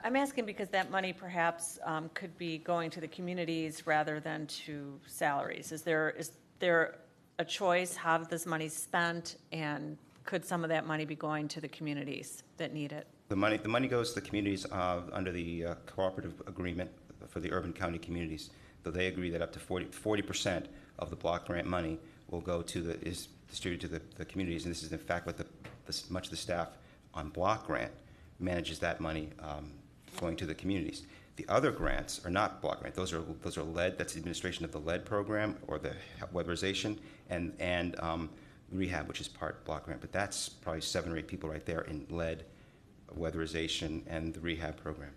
I'm asking because that money perhaps could be going to the communities rather than to salaries. Is there a choice how this money's spent, and could some of that money be going to the communities that need it? The money goes to the communities under the cooperative agreement for the urban county communities. So they agree that up to 40% of the block grant money will go is distributed to the communities, and this is in fact what much of the staff on block grant manages that money going to the communities. The other grants are not block grant; those are lead. That's the administration of the lead program or the weatherization and rehab, which is part block grant. But that's probably 7 or 8 people right there in lead, weatherization, and the rehab program.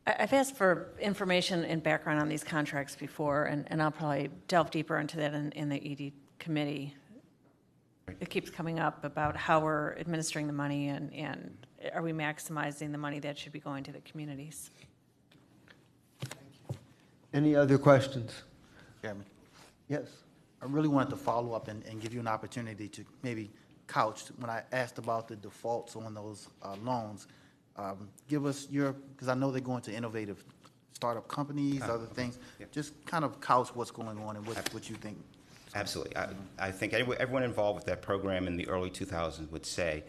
I've asked for information and background on these contracts before, and I'll probably delve deeper into that in the ED committee. It keeps coming up about how we're administering the money and are we maximizing the money that should be going to the communities. Any other questions? Chairman, Yes. I really wanted to follow up and give you an opportunity to maybe couch when I asked about the defaults on those loans. Give us because I know they're going to innovative startup companies, other things. Yeah. Just kind of couch what's going on and what you think. Absolutely. I think everyone involved with that program in the early 2000s would say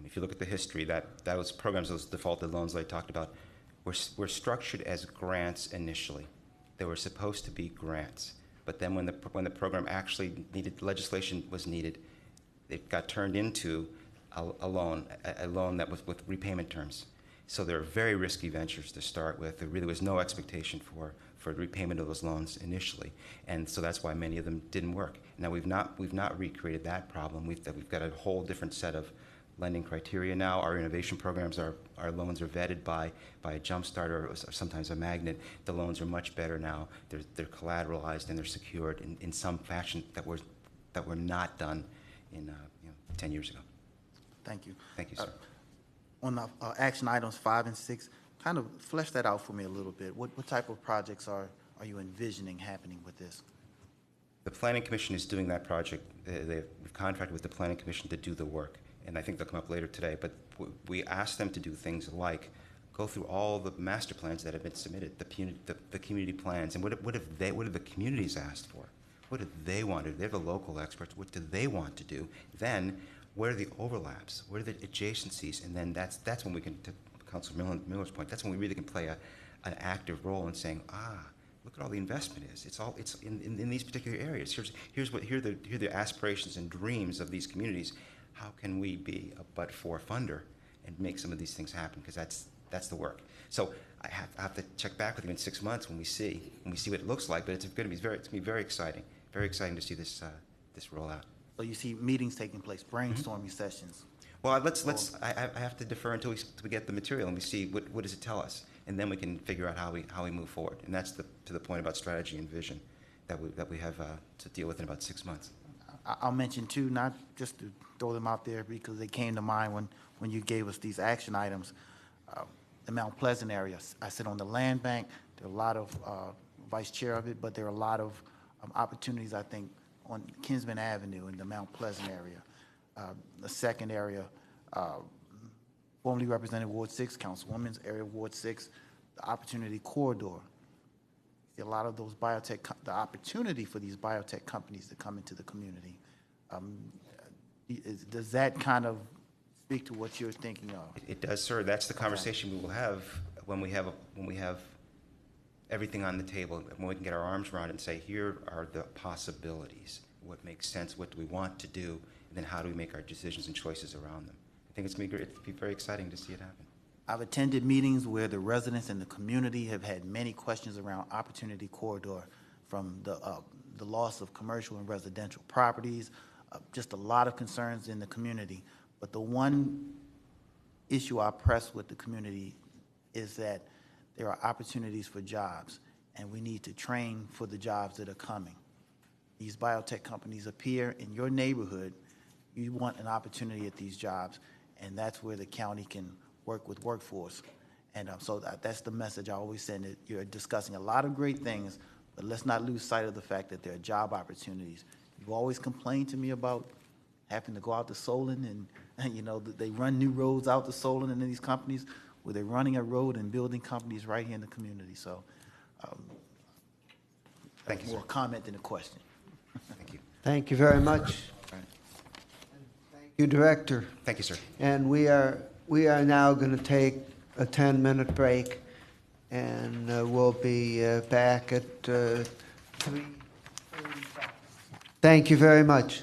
If you look at the history, that was programs, those defaulted loans that I talked about, were structured as grants initially. They were supposed to be grants. But then when the program actually needed, legislation was needed, it got turned into a loan that was with repayment terms. So they're very risky ventures to start with. There really was no expectation for repayment of those loans initially, and so that's why many of them didn't work. Now we've not recreated that problem. We've got a whole different set of lending criteria now. Our innovation programs, our loans are vetted by a jump starter or sometimes a magnet. The loans are much better now. They're collateralized and they're secured in some fashion that were not done in 10 years ago. Thank you. Thank you, sir. On the action items 5 and 6, kind of flesh that out for me a little bit. What type of projects are you envisioning happening with this? The Planning Commission is doing that project. We've contracted with the Planning Commission to do the work, and I think they'll come up later today. But we asked them to do things like go through all the master plans that have been submitted, the community plans, and what have the communities asked for? What do they want to do? They're the local experts. What do they want to do? Then, where are the overlaps? Where are the adjacencies? And then that's when we can, to Councilor Miller's point, that's when we really can play an active role in saying, look at all the investment is. It's in these particular areas. Here are the aspirations and dreams of these communities. How can we be a but-for funder and make some of these things happen? Because that's the work. So I have to check back with you in 6 months when we see what it looks like. But it's going to be very exciting. Very exciting to see this roll out. So you see meetings taking place, brainstorming sessions. Well, I have to defer until we get the material and we see what does it tell us, and then we can figure out how we move forward. And that's to the point about strategy and vision that we have to deal with in about 6 months. I'll mention two, not just to throw them out there because they came to mind when you gave us these action items. The Mount Pleasant area, I sit on the land bank. There are a lot of vice chair of it, but there are a lot of opportunities, I think, on Kinsman Avenue in the Mount Pleasant area. The second area, formerly represented Ward 6, Councilwoman's area, Ward 6, the Opportunity Corridor. See a lot of those the opportunity for these biotech companies to come into the community. Does that kind of speak to what you're thinking of? It does, sir. That's the conversation we will have when we have everything on the table, when we can get our arms around it and say, here are the possibilities. What makes sense? What do we want to do? And then how do we make our decisions and choices around them? I think it'd be very exciting to see it happen. I've attended meetings where the residents and the community have had many questions around Opportunity Corridor, from the loss of commercial and residential properties, just a lot of concerns in the community. But the one issue I press with the community is that there are opportunities for jobs, and we need to train for the jobs that are coming. These biotech companies appear in your neighborhood. You want an opportunity at these jobs, and that's where the county can work with workforce. And so that's the message I always send. That you're discussing a lot of great things, but let's not lose sight of the fact that there are job opportunities. You've always complained to me about having to go out to Solon, and they run new roads out to Solon and these companies, where they're running a road and building companies right here in the community. So thank you, more sir. comment than a question. Thank you. Thank you very much. Thank you, Director. Thank you, sir. And we are now going to take a 10-minute break, and we'll be back at 3:35. Thank you very much.